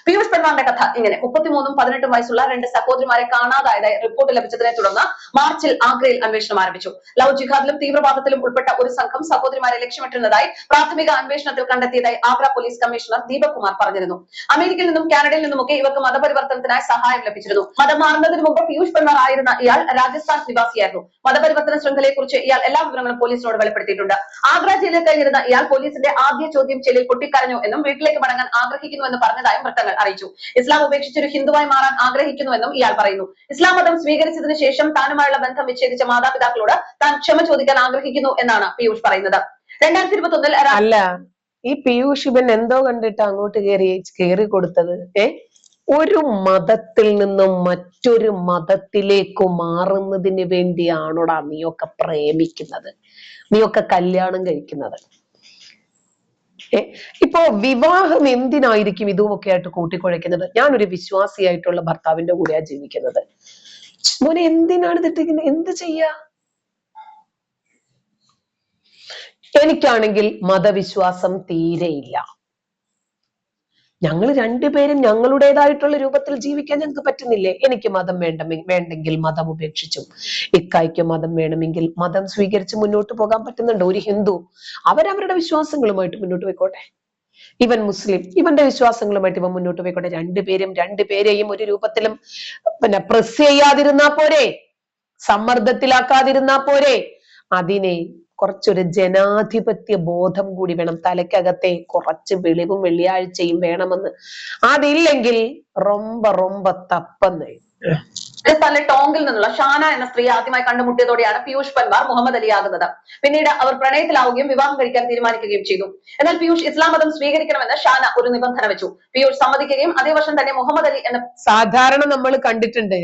പീയൂഷ് പൻവാറിന്റെ കഥ ഇങ്ങനെ. 33 18 വയസ്സുള്ള 2 സഹോദരിമാരെ കാണാതായതായി റിപ്പോർട്ട് ലഭിച്ചതിനെ തുടർന്ന് മാർച്ചിൽ ആഗ്രയിൽ അന്വേഷണം ആരംഭിച്ചു. ലവ് ജിഹാദിലും തീവ്രവാദത്തിലും ഉൾപ്പെട്ട ഒരു സംഘം സഹോദരിമാരെ ലക്ഷ്യമിട്ടിരുന്നതായി പ്രാഥമിക അന്വേഷണത്തിൽ കണ്ടെത്തിയതായി ആഗ്ര പോലീസ് കമ്മീഷണർ ദീപക് കുമാർ പറഞ്ഞിരുന്നു. അമേരിക്കയിൽ നിന്നും കാനഡയിൽ നിന്നുമൊക്കെ ഇവർക്ക് മതപരിവർത്തനത്തിനായി സഹായം ലഭിച്ചിരുന്നു. മതം മാറുന്നതിന് മുമ്പ് പീയൂഷ് പൻവാർ ആയിരുന്ന ഇയാൾ രാജസ്ഥാൻ നിവാസിയായിരുന്നു. മതപരിവർത്തന ശൃംഖലയെ കുറിച്ച് ഇയാൾ എല്ലാ വിവരങ്ങളും പോലീസിനോട് വെളിപ്പെടുത്തിയിട്ടുണ്ട്. ആഗ്ര ജയിലിൽ കഴിഞ്ഞിരുന്ന ഇയാൾ പോലീസിന്റെ ആദ്യ ചോദ്യം ചെയ്യലിൽ പൊട്ടിക്കരഞ്ഞു എന്നും വീട്ടിലേക്ക് മടങ്ങാൻ ആഗ്രഹിക്കുന്നുവെന്ന് പറഞ്ഞതായും വൃത്തങ്ങൾ അറിയിച്ചു. ഇസ്ലാം ഉപേക്ഷിച്ചൊരു ഹിന്ദുവായി മാറാൻ ആഗ്രഹിക്കുന്നുവെന്നും ഇയാൾ പറയുന്നു. ഇസ്ലാം മതം സ്വീകരിച്ചതിന് ശേഷം താനുമായുള്ള ബന്ധം വിച്ഛേദിച്ച മാതാപിതാക്കളോട് താൻ ക്ഷമ ചോദിക്കാൻ ആഗ്രഹിക്കുന്നു എന്നാണ് പീയൂഷ് പറയുന്നത്. 2021 അല്ല, ഈ പീയൂഷ് ഇവൻ എന്തോ കണ്ടിട്ട് അങ്ങോട്ട് കേറി കൊടുത്തത്? ഒരു മതത്തിൽ നിന്നും മറ്റൊരു മതത്തിലേക്ക് മാറുന്നതിന് വേണ്ടിയാണോടാ നീയൊക്കെ പ്രേമിക്കുന്നത്, നീയൊക്കെ കല്യാണം കഴിക്കുന്നത്? ഇപ്പോ വിവാഹം എന്തിനായിരിക്കും ഇതുമൊക്കെ ആയിട്ട് കൂട്ടിക്കുഴയ്ക്കുന്നത്? ഞാനൊരു വിശ്വാസിയായിട്ടുള്ള ഭർത്താവിന്റെ കൂടെയാ ജീവിക്കുന്നത്. മോനെ എന്തിനാണ് തെറ്റിക്കുന്നത്? എന്ത് ചെയ്യാ? എനിക്കാണെങ്കിൽ മതവിശ്വാസം തീരെയില്ല. ഞങ്ങൾ രണ്ടുപേരും ഞങ്ങളുടേതായിട്ടുള്ള രൂപത്തിൽ ജീവിക്കാൻ ഞങ്ങൾക്ക് പറ്റുന്നില്ലേ? എനിക്ക് മതം വേണ്ടെങ്കിൽ മതം ഉപേക്ഷിച്ചും, ഇക്കായ്ക്ക് മതം വേണമെങ്കിൽ മതം സ്വീകരിച്ച് മുന്നോട്ട് പോകാൻ പറ്റുന്നുണ്ട്. ഒരു ഹിന്ദു അവരവരുടെ വിശ്വാസങ്ങളുമായിട്ട് മുന്നോട്ട് പോയിക്കോട്ടെ. ഇവൻ മുസ്ലിം ഇവന്റെ വിശ്വാസങ്ങളുമായിട്ട് ഇവൻ മുന്നോട്ട് പോയിക്കോട്ടെ. രണ്ടുപേരെയും ഒരു രൂപത്തിലും പ്രസ് ചെയ്യാതിരുന്നാ പോരെ, സമ്മർദ്ദത്തിലാക്കാതിരുന്നാ പോരെ. അതിനെ കുറച്ചൊരു ജനാധിപത്യ ബോധം കൂടി വേണം. തലയ്ക്കകത്തെ കുറച്ച് വെളിവും വെള്ളിയാഴ്ചയും വേണമെന്ന്. അതില്ലെങ്കിൽ റൊമ്പ തപ്പന്ന്. രാജസ്ഥാനിലെ ടോങ്കിൽ നിന്നുള്ള ഷാന എന്ന സ്ത്രീ ആദ്യമായി കണ്ടുമുട്ടിയതോടെയാണ് പീയൂഷ് പൻവാർ മുഹമ്മദ് അലി ആകുന്നത്. പിന്നീട് അവർ പ്രണയത്തിലാവുകയും വിവാഹം കഴിക്കാൻ തീരുമാനിക്കുകയും ചെയ്തു. എന്നാൽ പീയൂഷ് ഇസ്ലാം മതം സ്വീകരിക്കണമെന്ന് ഷാന ഒരു നിബന്ധന വെച്ചു. പീയൂഷ് സമ്മതിക്കുകയും അതേ വർഷം തന്നെ മുഹമ്മദ് അലി എന്ന സാധാരണ നമ്മൾ കണ്ടിട്ടുണ്ട്,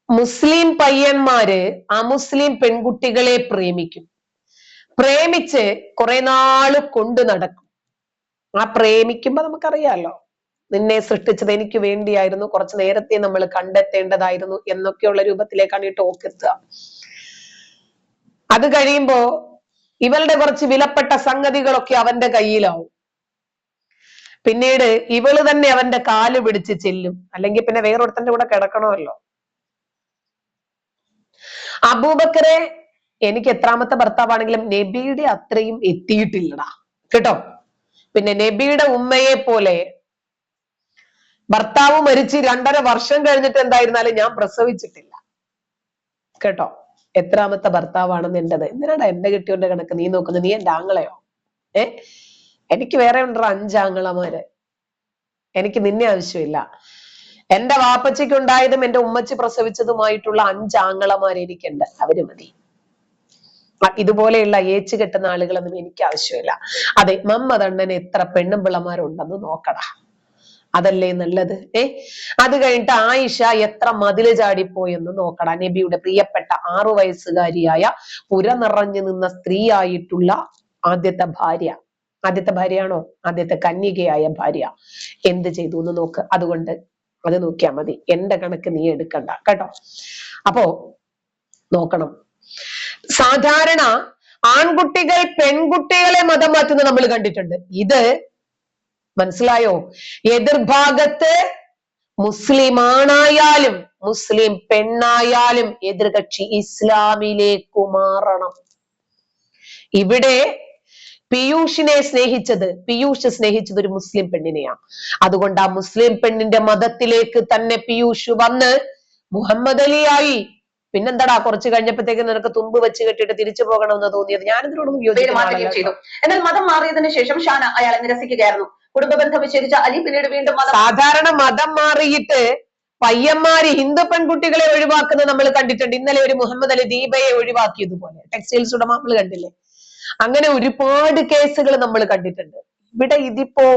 മുസ്ലിം പയ്യന്മാര് അമുസ്ലിം പെൺകുട്ടികളെ പ്രേമിക്കും. പ്രേമിച്ച് കുറെ നാള് കൊണ്ടു നടക്കും. ആ പ്രേമിക്കുമ്പോ നമുക്കറിയാലോ, നിന്നെ സൃഷ്ടിച്ചത് എനിക്ക് വേണ്ടിയായിരുന്നു, കുറച്ചു നേരത്തെ നമ്മൾ കണ്ടെത്തേണ്ടതായിരുന്നു എന്നൊക്കെയുള്ള രൂപത്തിലേക്കാണ് ഈ ടോക്ക് എത്തുക. അത് കഴിയുമ്പോ ഇവളുടെ കുറച്ച് വിലപ്പെട്ട സംഗതികളൊക്കെ അവന്റെ കയ്യിലാവും. പിന്നീട് ഇവള് തന്നെ അവന്റെ കാല് പിടിച്ച് ചെല്ലും, അല്ലെങ്കിൽ പിന്നെ വേറൊരുത്തന്റെ കൂടെ കിടക്കണമല്ലോ. അബൂബക്കറെ എനിക്ക് എത്രാമത്തെ ഭർത്താവാണെങ്കിലും നബിയുടെ അത്രയും എത്തിയിട്ടില്ലടാ കേട്ടോ. പിന്നെ നബിയുടെ ഉമ്മയെ പോലെ ഭർത്താവ് മരിച്ച് 2.5 വർഷം കഴിഞ്ഞിട്ട് എന്തായിരുന്നാലും ഞാൻ പ്രസവിച്ചിട്ടില്ല കേട്ടോ. എത്രാമത്തെ ഭർത്താവാണെന്ന് എന്റേത്. എന്തിനാടാ എന്റെ കെട്ടിയോന്റെ കണക്ക് നീ നോക്കുന്നത്? നീ എന്റെ ആങ്ങളെയോ? എനിക്ക് വേറെ ഉണ്ടോ 5 ആങ്ങളമാര്. എനിക്ക് നിന്നെ ആവശ്യമില്ല. എന്റെ വാപ്പച്ചിക്ക് ഉണ്ടായതും എന്റെ ഉമ്മച്ചി പ്രസവിച്ചതുമായിട്ടുള്ള 5 ആങ്ങളമാര് എനിക്കുണ്ട്, അവര് മതി. ഇതുപോലെയുള്ള ഏച്ചു കെട്ടുന്ന ആളുകളൊന്നും എനിക്ക് ആവശ്യമില്ല. അതെ, മമ്മദണ്ണന് എത്ര പെണ്ണും പിള്ളമാരുണ്ടെന്ന് നോക്കടാ, അതല്ലേ നല്ലത്. അത് കഴിഞ്ഞിട്ട് ആയിഷ എത്ര മതില് ചാടിപ്പോയെന്ന് നോക്കടാ. നബിയുടെ പ്രിയപ്പെട്ട 6 വയസ്സുകാരിയായ പുര നിറഞ്ഞു നിന്ന സ്ത്രീയായിട്ടുള്ള ആദ്യത്തെ ഭാര്യയാണോ, ആദ്യത്തെ കന്യകയായ ഭാര്യ എന്ത് ചെയ്തു എന്ന് നോക്ക്. അതുകൊണ്ട് അത് നോക്കിയാ മതി, എന്റെ കണക്ക് നീ എടുക്കണ്ട കേട്ടോ. അപ്പോ നോക്കണം, സാധാരണ ആൺകുട്ടികൾ പെൺകുട്ടികളെ മതം മാറ്റുന്നത് നമ്മൾ കണ്ടിട്ടുണ്ട്. ഇത് മനസ്സിലായോ? എതിർഭാഗത്ത് മുസ്ലിം ആണായാലും മുസ്ലിം പെണ്ണായാലും എതിർകക്ഷി ഇസ്ലാമിലേക്ക് മാറണം. ഇവിടെ പീയൂഷ് സ്നേഹിച്ചത് ഒരു മുസ്ലിം പെണ്ണിനെയാണ്. അതുകൊണ്ട് ആ മുസ്ലിം പെണ്ണിന്റെ മതത്തിലേക്ക് തന്നെ പീയൂഷ് വന്ന് മുഹമ്മദ് അലിയായി. പിന്നെന്താടാ കുറച്ച് കഴിഞ്ഞപ്പോഴത്തേക്ക് നിനക്ക് തുമ്പ് വെച്ച് കെട്ടിട്ട് തിരിച്ചു പോകണമെന്ന് തോന്നിയത്? ഞാനിതിനോടൊന്നും മാറ്റുകയും ചെയ്തു. എന്നാൽ മതം മാറിയതിനു ശേഷം ഷാന അയാളെ നിരസിക്കുകയായിരുന്നു. കുടുംബബന്ധം വിച്ഛേദിച്ച അലി പിന്നീട് വീണ്ടും സാധാരണ മതം മാറിയിട്ട് പയ്യന്മാര് ഹിന്ദു പെൺകുട്ടികളെ ഒഴിവാക്കുന്നത് നമ്മൾ കണ്ടിട്ടുണ്ട്. ഇന്നലെ ഒരു മുഹമ്മദ് അലി ദീപയെ ഒഴിവാക്കിയതുപോലെ ടെക്സ്റ്റൈൽസ് ഉടമ നമ്മൾ കണ്ടില്ലേ? അങ്ങനെ ഒരുപാട് കേസുകൾ നമ്മൾ കണ്ടിട്ടുണ്ട്. ഇവിടെ ഇതിപ്പോ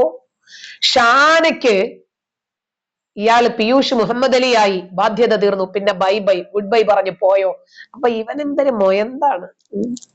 ഷാനയ്ക്ക് ഇയാള് പീയൂഷ് മുഹമ്മദ് അലിയായി, ബാധ്യത തീർന്നു, പിന്നെ ഗുഡ് ബൈ പറഞ്ഞു പോയോ? അപ്പൊ ഇവൻ എന്തൊരു മൊയന്താണ്,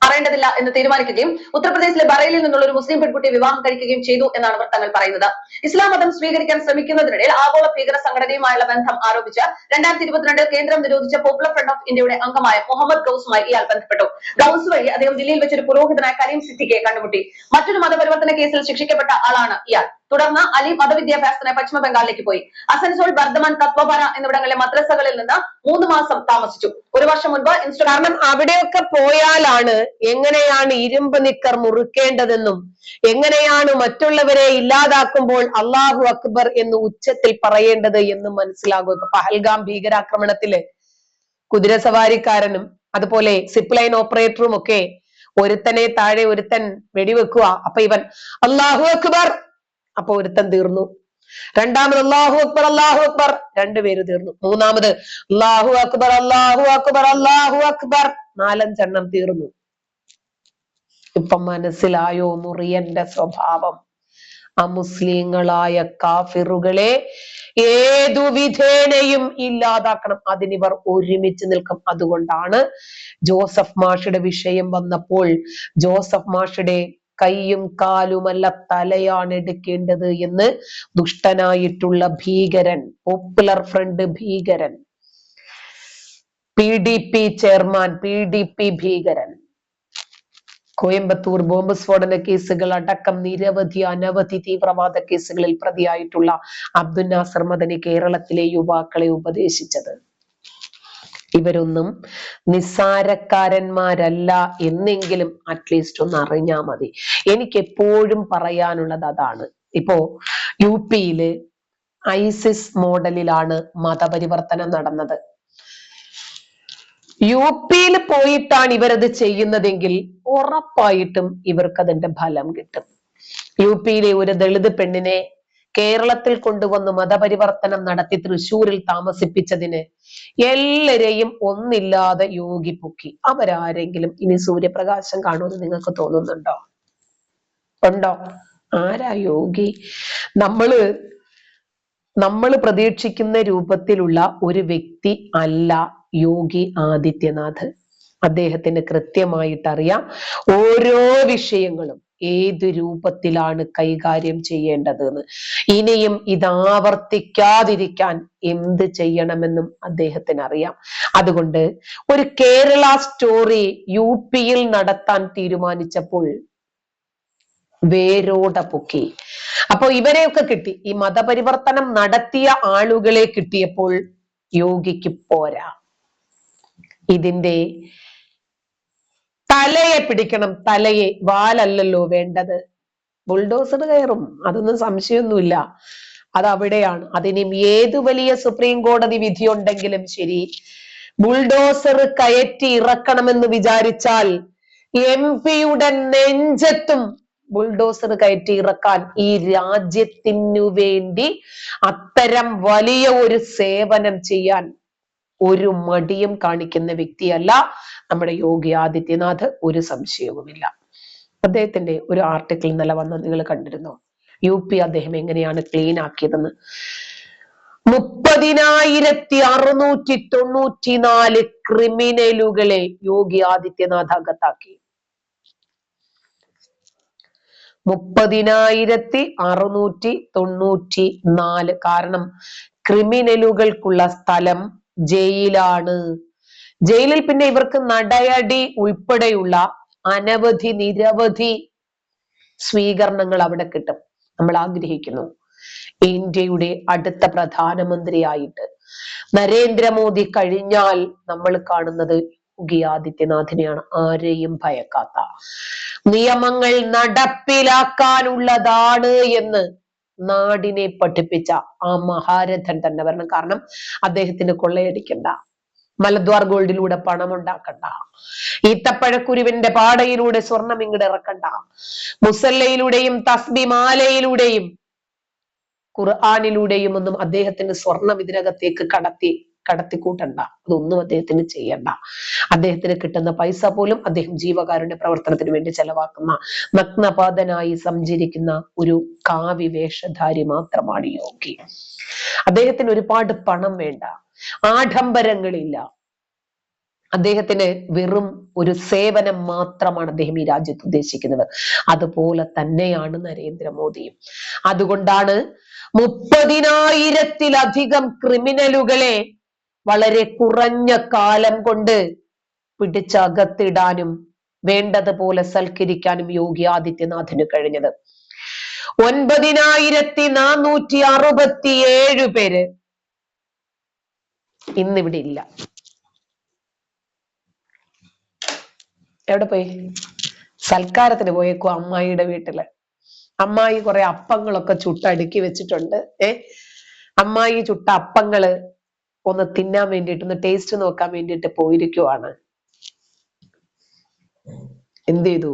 പറയേണ്ടതില്ല എന്ന് തീരുമാനിക്കുകയും ഉത്തർപ്രദേശിലെ ബറേലിൽ നിന്നുള്ള ഒരു മുസ്ലിം പെൺകുട്ടിയെ വിവാഹം കഴിക്കുകയും ചെയ്തു എന്നാണ് വൃത്തങ്ങൾ പറയുന്നത്. ഇസ്ലാം മതം സ്വീകരിക്കാൻ ശ്രമിക്കുന്നതിനിടയിൽ ആഗോള ഭീകര സംഘടനയുമായുള്ള ബന്ധം ആരോപിച്ച് 2022 കേന്ദ്രം നിരോധിച്ച പോപ്പുലർ ഫ്രണ്ട് ഓഫ് ഇന്ത്യയുടെ അംഗമായ മുഹമ്മദ് ഗൌസുമായി ഇയാൾ ബന്ധപ്പെട്ടു. ഗൌസ് വഴി അദ്ദേഹം ദില്ലിയിൽ വെച്ചൊരു പുരോഹിതനായ കരീം സിദ്ദിഖിയെ കണ്ടുമുട്ടി. മറ്റൊരു മതപരിവർത്തന കേസിൽ ശിക്ഷിക്കപ്പെട്ട ആളാണ് ഇയാൾ. തുടർന്ന് അലി മതവിദ്യാഭ്യാസത്തിന് പശ്ചിമ ബംഗാളിലേക്ക് പോയി. അസൻസോൾ, ബർദമാൻ, തത്വപാര എന്നിവിടങ്ങളിലെ മദ്രസകളിൽ നിന്ന് 3 മാസം താമസിച്ചു. 1 വർഷം മുൻപ് കാരണം അവിടെയൊക്കെ പോയാലാണ് എങ്ങനെയാണ് ഇരുമ്പ് നിക്കർ മുറുക്കേണ്ടതെന്നും എങ്ങനെയാണ് മറ്റുള്ളവരെ ഇല്ലാതാക്കുമ്പോൾ അല്ലാഹു അക്ബർ എന്ന് ഉച്ചത്തിൽ പറയേണ്ടത് എന്നും മനസ്സിലാകും. ഇപ്പൊ പഹൽഗാം ഭീകരാക്രമണത്തില് കുതിരസവാരിക്കാരനും അതുപോലെ സിപ്പ് ലൈൻ ഓപ്പറേറ്ററും ഒക്കെ ഒരുത്തനെ താഴെ ഒരുത്തൻ വെടിവെക്കുക. അപ്പൊ ഇവൻ അല്ലാഹു അക്ബർ, അപ്പൊ ഒരുത്തൻ തീർന്നു. രണ്ടാമത് അല്ലാഹു അക്ബർ അല്ലാഹു അക്ബർ, 2 പേര് തീർന്നു. മൂന്നാമത് അല്ലാഹു അക്ബർ അല്ലാഹു അക്ബർ അല്ലാഹു അക്ബർ, 4-5 എണ്ണം തീർന്നു. ഇപ്പൊ മനസ്സിലായോ മുറിയന്റെ സ്വഭാവം? അമുസ്ലിങ്ങളായ കാഫിറുകളെ ഏതു വിധേനയും ഇല്ലാതാക്കണം. അതിനിവർ ഒരുമിച്ച് നിൽക്കും. അതുകൊണ്ടാണ് ജോസഫ് മാഷുടെ വിഷയം വന്നപ്പോൾ ജോസഫ് മാഷുടെ കൈയും കാലുമല്ല തലയാണ് എടുക്കേണ്ടത് എന്ന് ദുഷ്ടനായിട്ടുള്ള ഭീകരൻ, പോപ്പുലർ ഫ്രണ്ട് ഭീകരൻ, PDP ചെയർമാൻ, PDP ഭീകരൻ, കോയമ്പത്തൂർ ബോംബ് സ്ഫോടന കേസുകൾ അടക്കം അനവധി തീവ്രവാദ കേസുകളിൽ പ്രതിയായിട്ടുള്ള അബ്ദുൽ നാസർ മദനി കേരളത്തിലെ യുവാക്കളെ ഉപദേശിച്ചത്. ഇവരൊന്നും നിസ്സാരക്കാരന്മാരല്ല എന്നെങ്കിലും അറ്റ്ലീസ്റ്റ് ഒന്ന് അറിഞ്ഞാ മതി. എനിക്ക് എപ്പോഴും പറയാനുള്ളത് അതാണ്. ഇപ്പോ UP-യില് ഐസിസ് മോഡലിലാണ് മതപരിവർത്തനം നടന്നത്. UP-യിൽ പോയിട്ടാണ് ഇവരത് ചെയ്യുന്നതെങ്കിൽ ഉറപ്പായിട്ടും ഇവർക്ക് അതിന്റെ ഫലം കിട്ടും. UP-യിലെ ഒരു ദളിത് പെണ്ണിനെ കേരളത്തിൽ കൊണ്ടുവന്ന് മതപരിവർത്തനം നടത്തി തൃശ്ശൂരിൽ താമസിപ്പിച്ചതിന് എല്ലാരെയും ഒന്നില്ലാതെ യോഗി പൊക്കി. അവരാരെങ്കിലും ഇനി സൂര്യപ്രകാശം കാണുമെന്ന് നിങ്ങൾക്ക് തോന്നുന്നുണ്ടോ? ഉണ്ടോ? ആരാ യോഗി? നമ്മള് പ്രതീക്ഷിക്കുന്ന രൂപത്തിലുള്ള ഒരു വ്യക്തി അല്ല യോഗി ആദിത്യനാഥ്. അദ്ദേഹത്തിന് കൃത്യമായിട്ട് അറിയാം ഓരോ വിഷയങ്ങളും ഏത് രൂപത്തിലാണ് കൈകാര്യം ചെയ്യേണ്ടത് എന്ന്. ഇനിയും ഇത് ആവർത്തിക്കാതിരിക്കാൻ എന്ത് ചെയ്യണമെന്നും അദ്ദേഹത്തിന് അറിയാം. അതുകൊണ്ട് ഒരു കേരള സ്റ്റോറി UP യിൽ നടത്താൻ തീരുമാനിച്ചപ്പോൾ വേരോടെ പൊക്കി. അപ്പൊ ഇവരെയൊക്കെ കിട്ടി. ഈ മതപരിവർത്തനം നടത്തിയ ആളുകളെ കിട്ടിയപ്പോൾ യോഗിക്ക് പോരാ, ഇതിന്റെ തലയെ പിടിക്കണം. തലയെ, വാലല്ലല്ലോ വേണ്ടത്. ബുൾഡോസർ കയറും, അതൊന്നും സംശയമൊന്നുമില്ല. അത് അവിടെയാണ്. അതിനും ഏത് വലിയ സുപ്രീം കോടതി വിധി ഉണ്ടെങ്കിലും ശരി, ബുൾഡോസർ കയറ്റി ഇറക്കണമെന്ന് വിചാരിച്ചാൽ MP-യുടെ നെഞ്ചത്തും ബുൾഡോസർ കയറ്റി ഇറക്കാൻ ഈ രാജ്യത്തിനു വേണ്ടി അത്തരം വലിയ ഒരു സേവനം ചെയ്യാൻ ഒരു മടിയും കാണിക്കുന്ന വ്യക്തിയല്ല നമ്മുടെ യോഗി ആദിത്യനാഥ്, ഒരു സംശയവുമില്ല. അദ്ദേഹത്തിന്റെ ഒരു ആർട്ടിക്കിൾ ഇന്നലെ വന്ന് നിങ്ങൾ കണ്ടിരുന്നോ? UP അദ്ദേഹം എങ്ങനെയാണ് ക്ലീൻ ആക്കിയതെന്ന്. 30,694 ക്രിമിനലുകളെ യോഗി ആദിത്യനാഥ് അകത്താക്കി. 30,694. കാരണം ക്രിമിനലുകൾക്കുള്ള സ്ഥലം ജയിലാണ്. ജയിലിൽ പിന്നെ ഇവർക്ക് നടയടി ഉൾപ്പെടെയുള്ള അനവധി നിരവധി സ്വീകരണങ്ങൾ അവിടെ കിട്ടും. നമ്മൾ ആഗ്രഹിക്കുന്നു ഇന്ത്യയുടെ അടുത്ത പ്രധാനമന്ത്രിയായിട്ട് നരേന്ദ്രമോദി കഴിഞ്ഞാൽ നമ്മൾ കാണുന്നത് യോഗി ആദിത്യനാഥിനെയാണ്. ആരെയും ഭയക്കാത്ത, നിയമങ്ങൾ നടപ്പിലാക്കാനുള്ളതാണ് എന്ന് നാടിനെ പഠിപ്പിച്ച ആ മഹാരഥൻ തന്നെ വരണം. കാരണം അദ്ദേഹത്തിന് കൊള്ളയടിക്കണ്ട, മലദ്വാർ ഗോൾഡിലൂടെ പണം ഉണ്ടാക്കണ്ട, ഈത്തപ്പഴക്കുരുവിന്റെ പാടയിലൂടെ സ്വർണം ഇങ്ങോട്ട് ഇറക്കണ്ട, മുസല്ലയിലൂടെയും തസ്ബി മാലയിലൂടെയും ഖുർആനിലൂടെയും ഒന്നും അദ്ദേഹത്തിന് സ്വർണം ഇതിനകത്തേക്ക് കടത്തിക്കൂട്ടണ്ട. അതൊന്നും അദ്ദേഹത്തിന് ചെയ്യണ്ട. അദ്ദേഹത്തിന് കിട്ടുന്ന പൈസ പോലും അദ്ദേഹം ജീവകാരുണ്യ പ്രവർത്തനത്തിന് വേണ്ടി ചെലവാക്കുന്ന, നഗ്നപാതനായി സഞ്ചരിക്കുന്ന ഒരു കാവ്യ വേഷധാരി മാത്രമാണ് യോഗി. അദ്ദേഹത്തിന് ഒരുപാട് പണം വേണ്ട, ആഡംബരങ്ങളില്ല. അദ്ദേഹത്തിന് വെറും ഒരു സേവനം മാത്രമാണ് അദ്ദേഹം ഈ രാജ്യത്ത് ഉദ്ദേശിക്കുന്നത്. അതുപോലെ തന്നെയാണ് നരേന്ദ്രമോദിയും. അതുകൊണ്ടാണ് 30,000-ത്തിലധികം ക്രിമിനലുകളെ വളരെ കുറഞ്ഞ കാലം കൊണ്ട് പിടിച്ചകത്തിടാനും വേണ്ടതുപോലെ സൽക്കരിക്കാനും യോഗി ആദിത്യനാഥിന് കഴിഞ്ഞത്. 9,467 പേര് ഇന്നിവിടെ ഇല്ല. എവിടെ പോയി? സൽക്കാരത്തിന് പോയേക്കോ അമ്മായിയുടെ വീട്ടില്. അമ്മായി കുറെ അപ്പങ്ങളൊക്കെ ചുട്ടടുക്കി വെച്ചിട്ടുണ്ട്. അമ്മായി ചുട്ട അപ്പങ്ങള് ഒന്ന് തിന്നാൻ വേണ്ടിയിട്ട്, ഒന്ന് ടേസ്റ്റ് നോക്കാൻ വേണ്ടിയിട്ട് പോയിരിക്കുവാണ്. എന്ത് ചെയ്തു?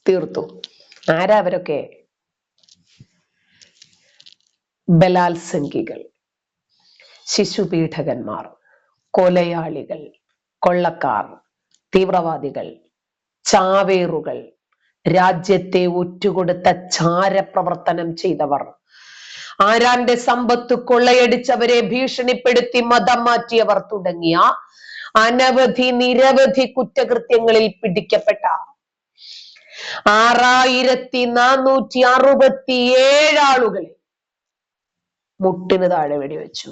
തീർത്തു. ആരാ അവരൊക്കെ? ബലാത്സംഗികൾ, ശിശുപീഡകന്മാർ, കൊലയാളികൾ, കൊള്ളക്കാർ, തീവ്രവാദികൾ, ചാവേറുകൾ, രാജ്യത്തെ ഒറ്റുകൊടുത്ത ചാരപ്രവർത്തനം ചെയ്തവർ, ആരാന്റെ സമ്പത്ത് കൊള്ളയടിച്ചവരെ ഭീഷണിപ്പെടുത്തി മതം മാറ്റിയവർ തുടങ്ങിയ അനവധി നിരവധി കുറ്റകൃത്യങ്ങളിൽ പിടിക്കപ്പെട്ട 6,467 ആളുകളെ മുട്ടിന് താഴെ വെടിവെച്ചു.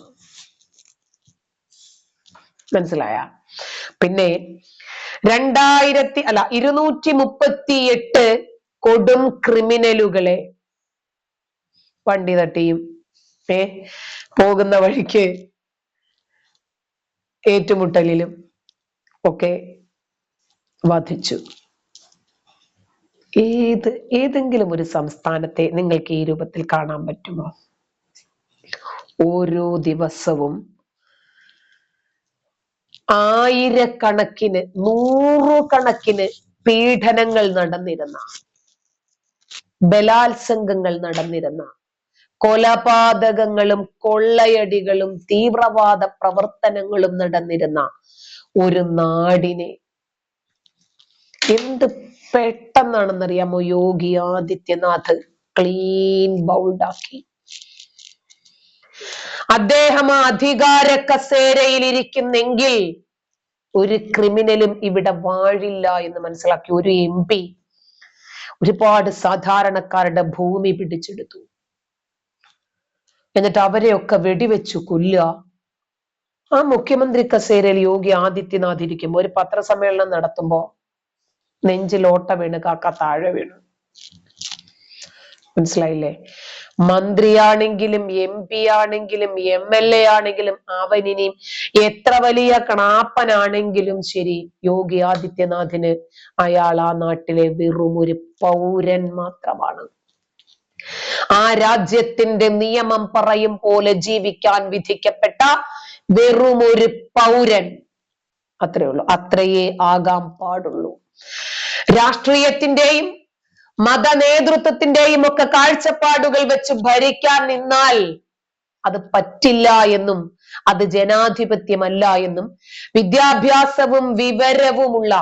മനസ്സിലായ? പിന്നെ 238 കൊടും ക്രിമിനലുകളെ വണ്ടി തട്ടിയും പോകുന്ന വഴിക്ക് ഏറ്റുമുട്ടലിലും ഒക്കെ വധിച്ചു. ഏതെങ്കിലും ഒരു സംസ്ഥാനത്തെ നിങ്ങൾക്ക് ഈ രൂപത്തിൽ കാണാൻ പറ്റുമോ? ഓരോ ദിവസവും ആയിരക്കണക്കിന്, നൂറുകണക്കിന് പീഡനങ്ങൾ നടന്നിരുന്ന, ബലാത്സംഗങ്ങൾ നടന്നിരുന്ന, കൊലപാതകങ്ങളും കൊള്ളയടികളും തീവ്രവാദ പ്രവർത്തനങ്ങളും നടന്നിരുന്ന ഒരു നാടിനെ എന്ത് പെട്ടെന്നാണെന്നറിയാമോ യോഗി ആദിത്യനാഥ് ക്ലീൻ ബൗൾഡാക്കി. അദ്ദേഹം അധികാര കസേരയിൽ ഇരിക്കുന്നെങ്കിൽ ഒരു ക്രിമിനലും ഇവിടെ വാഴില്ല എന്ന് മനസ്സിലാക്കി ഒരു MP ഒരുപാട് സാധാരണക്കാരുടെ ഭൂമി പിടിച്ചെടുത്തു. എന്നിട്ട് അവരെയൊക്കെ വെടിവെച്ചു കൊല്ലുക. ആ മുഖ്യമന്ത്രി കസേരയിൽ യോഗി ആദിത്യനാഥ് ഇരിക്കുമ്പോ ഒരു പത്രസമ്മേളനം നടത്തുമ്പോ നെഞ്ചിൽ ഓട്ട വീണ് കാക്ക താഴെ വീണു. മനസ്സിലായില്ലേ? മന്ത്രിയാണെങ്കിലും MP ആണെങ്കിലും MLA ആണെങ്കിലും അവനിനി എത്ര വലിയ കണാപ്പനാണെങ്കിലും ശരി, യോഗി ആദിത്യനാഥിന് അയാൾ ആ നാട്ടിലെ വെറും ഒരു പൗരൻ മാത്രമാണ്. ആ രാജ്യത്തിന്റെ നിയമം പറയും പോലെ ജീവിക്കാൻ വിധിക്കപ്പെട്ട വെറും ഒരു പൗരൻ. അത്രേ ഉള്ളൂ. അത്രയേ ആകാൻ പാടുള്ളൂ. രാഷ്ട്രീയത്തിന്റെയും മത നേതൃത്വത്തിന്റെയും ഒക്കെ കാഴ്ചപ്പാടുകൾ വെച്ച് ഭരിക്കാൻ നിന്നാൽ അത് പറ്റില്ല എന്നും അത് ജനാധിപത്യമല്ല എന്നും വിദ്യാഭ്യാസവും വിവരവുമുള്ള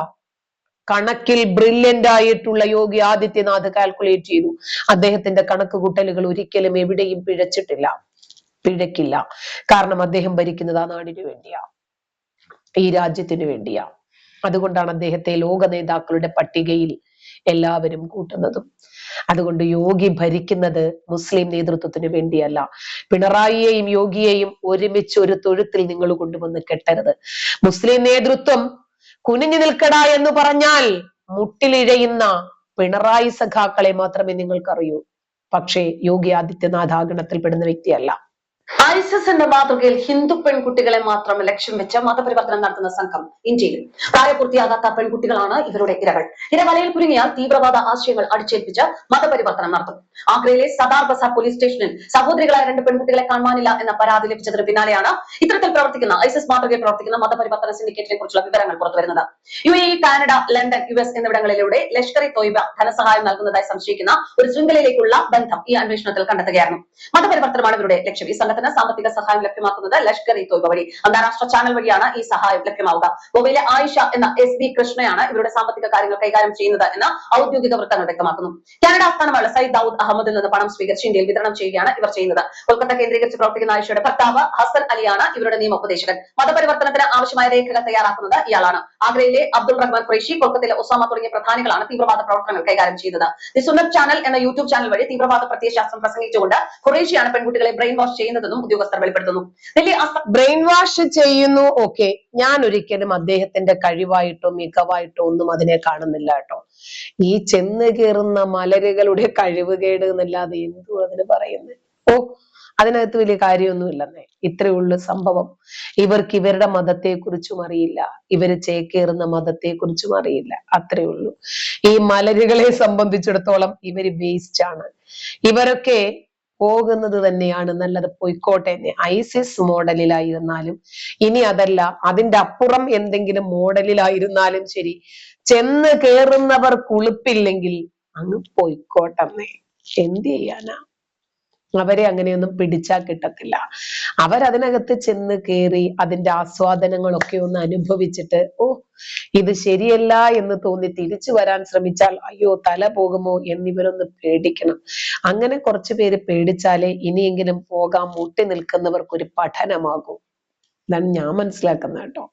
കണക്കിൽ ബ്രില്യന്റ് ആയിട്ടുള്ള യോഗി ആദിത്യനാഥ് കാൽക്കുലേറ്റ് ചെയ്തു. അദ്ദേഹത്തിന്റെ കണക്ക് കൂട്ടലുകൾ ഒരിക്കലും എവിടെയും പിഴക്കില്ല. കാരണം അദ്ദേഹം ഭരിക്കുന്നത് ആ നാടിനു വേണ്ടിയാ, ഈ രാജ്യത്തിനു വേണ്ടിയാ. അതുകൊണ്ടാണ് അദ്ദേഹത്തെ ലോക നേതാക്കളുടെ പട്ടികയിൽ എല്ലാവരും കൂട്ടുന്നതും. അതുകൊണ്ട് യോഗി ഭരിക്കുന്നത് മുസ്ലിം നേതൃത്വത്തിന് വേണ്ടിയല്ല. പിണറായിയെയും യോഗിയെയും ഒരുമിച്ച് ഒരു തൊഴുത്തിൽ നിങ്ങൾ കൊണ്ടുവന്ന് കെട്ടരുത്. മുസ്ലിം നേതൃത്വം കുനിഞ്ഞു നിൽക്കട എന്ന് പറഞ്ഞാൽ മുട്ടിലിഴയുന്ന പിണറായി സഖാക്കളെ മാത്രമേ നിങ്ങൾക്കറിയൂ. പക്ഷേ യോഗി ആദിത്യനാഥ് ആ ഗണത്തിൽപ്പെടുന്ന വ്യക്തിയല്ല. ISIS എന്ന മാതൃകയിൽ ഹിന്ദു പെൺകുട്ടികളെ മാത്രം ലക്ഷ്യം വെച്ച് മതപരിവർത്തനം നടത്തുന്ന സംഘം ഇന്ത്യയിൽ. പ്രായപൂർത്തിയാകാത്ത പെൺകുട്ടികളാണ് ഇവരുടെ ഇരകൾ. ഇരവലയിൽ കുരുങ്ങിയാൽ തീവ്രവാദ ആശയങ്ങൾ അടിച്ചേൽപ്പിച്ച് മതപരിവർത്തനം നടത്തും. ആഗ്രയിലെ സദാർ ബസാർ പോലീസ് സ്റ്റേഷനിൽ സഹോദരികളായ 2 പെൺകുട്ടികളെ കാണാനില്ല എന്ന പരാതി ലഭിച്ചതിന് പിന്നാലെയാണ് ഇത്തരത്തിൽ പ്രവർത്തിക്കുന്ന ISIS മാതൃകയിൽ പ്രവർത്തിക്കുന്ന മതപരിവർത്തന സിൻഡിക്കേറ്റിനെ കുറിച്ചുള്ള വിവരങ്ങൾ പുറത്തുവരുന്നത്. UAE, കാനഡ, ലണ്ടൻ, US എന്നിവിടങ്ങളിലൂടെ ലഷ്കർ ഇ തോയ്ബ ധനസഹായം നൽകുന്നതായി സംശയിക്കുന്ന ഒരു ശൃംഖലയിലേക്കുള്ള ബന്ധം ഈ അന്വേഷണത്തിൽ കണ്ടെത്തുകയായിരുന്നു. മതപരിവർത്തനമാണ് ഇവരുടെ ലക്ഷ്യം. ഈ സംഘത്തിന് സാമ്പത്തിക സഹായം ലഭ്യമാക്കുന്നത് ലഷ്കർ ഇ തോയ്ബ വഴി, അന്താരാഷ്ട്ര ചാനൽ വഴിയാണ് ഈ സഹായം ലഭ്യമാവുക. ഗോവയിലെ ആയിഷ എന്ന SB കൃഷ്ണയാണ് ഇവരുടെ സാമ്പത്തിക കാര്യങ്ങൾ കൈകാര്യം ചെയ്യുന്നത് എന്ന് ഔദ്യോഗിക വൃത്തങ്ങൾ വ്യക്തമാക്കുന്നു. കാനഡ ആസ്ഥാനമുള്ള സയ്യിദ് ദാവൂദ് അഹമ്മദിൽ നിന്ന് പണം സ്വീകരിച്ച് ഇന്ത്യയിൽ വിതരണം ചെയ്യുകയാണ് ഇവർ ചെയ്യുന്നത്. കൊൽക്കത്ത കേന്ദ്രീകരിച്ച് പ്രവർത്തിക്കുന്ന ആയിഷയുടെ ഭർത്താവ് ഹസൻ അലിയാണ് ഇവരുടെ നിയമോപദേശകൻ. മതപരിവർത്തനത്തിന് ആവശ്യമായ രേഖകൾ തയ്യാറാക്കുന്നത് ഇയാളാണ്. ആഗ്രയിലെ അബ്ദുൾ റഹ്മാൻ ഖുറൈഷി, കൊൽക്കത്തയിലെ ഒസാമ തുടങ്ങിയ പ്രധാനികളാണ് തീവ്രവാദ പ്രവർത്തനങ്ങൾ കൈകാര്യം ചെയ്യുന്നത്. ദി സുന്നത്ത് ചാനൽ എന്ന യൂട്യൂബ് ചാനൽ വഴി തീവ്രവാദ പ്രത്യയശാസ്ത്രം പ്രസംഗിച്ചുകൊണ്ട് ഖുറൈഷിയാണ് പെൺകുട്ടികളെ ബ്രെയിൻ വാഷ് ചെയ്യുന്നതെന്നും ഉദ്യോഗസ്ഥർ വെളിപ്പെടുത്തുന്നു. ബ്രെയിൻ വാഷ് ചെയ്യുന്നു. ഓക്കെ, ഞാൻ ഒരിക്കലും അദ്ദേഹത്തിന്റെ കഴിവായിട്ടോ മികവായിട്ടോ ഒന്നും അതിനെ കാണുന്നില്ല കേട്ടോ. ഈ ചെന്ന് കയറുന്ന മലരുകളുടെ കഴിവുകേട് എന്നല്ലാതെ എന്തു അതിന് പറയുന്നത്? ഓ, അതിനകത്ത് വലിയ കാര്യമൊന്നുമില്ലെന്നേ. ഇത്രയേ ഉള്ളൂ സംഭവം. ഇവർക്ക് ഇവരുടെ മതത്തെ കുറിച്ചും അറിയില്ല, ഇവര് ചേക്കേറുന്ന മതത്തെ കുറിച്ചും അറിയില്ല. അത്രയേ ഉള്ളൂ. ഈ മലരുകളെ സംബന്ധിച്ചിടത്തോളം ഇവര് വേസ്റ്റ് ആണ്. ഇവരൊക്കെ പോകുന്നത് തന്നെയാണ് നല്ലത്, പൊയ്ക്കോട്ടെ. ISIS മോഡലിലായിരുന്നാലും, ഇനി അതല്ല അതിന്റെ അപ്പുറം എന്തെങ്കിലും മോഡലിലായിരുന്നാലും ശരി, ചെന്ന് കേറുന്നവർ കുളിപ്പില്ലെങ്കിൽ അങ്ങ് പൊയ്ക്കോട്ടെ. എന്ത് ചെയ്യാനാ? അവരെ അങ്ങനെയൊന്നും പിടിച്ചാൽ കിട്ടത്തില്ല. അവരതിനകത്ത് ചെന്ന് കയറി അതിന്റെ ആസ്വാദനങ്ങളൊക്കെ ഒന്ന് അനുഭവിച്ചിട്ട് ഓ ഇത് ശരിയല്ല എന്ന് തോന്നി തിരിച്ചു വരാൻ ശ്രമിച്ചാൽ അയ്യോ തല പോകുമോ എന്നിവരൊന്ന് പേടിക്കണം. അങ്ങനെ കുറച്ചു പേര് പേടിച്ചാലേ ഇനിയെങ്കിലും പോകാൻ മുട്ടി നിൽക്കുന്നവർക്ക് ഒരു പഠനമാകും. ഇതാണ് ഞാൻ മനസ്സിലാക്കുന്നത് കേട്ടോ.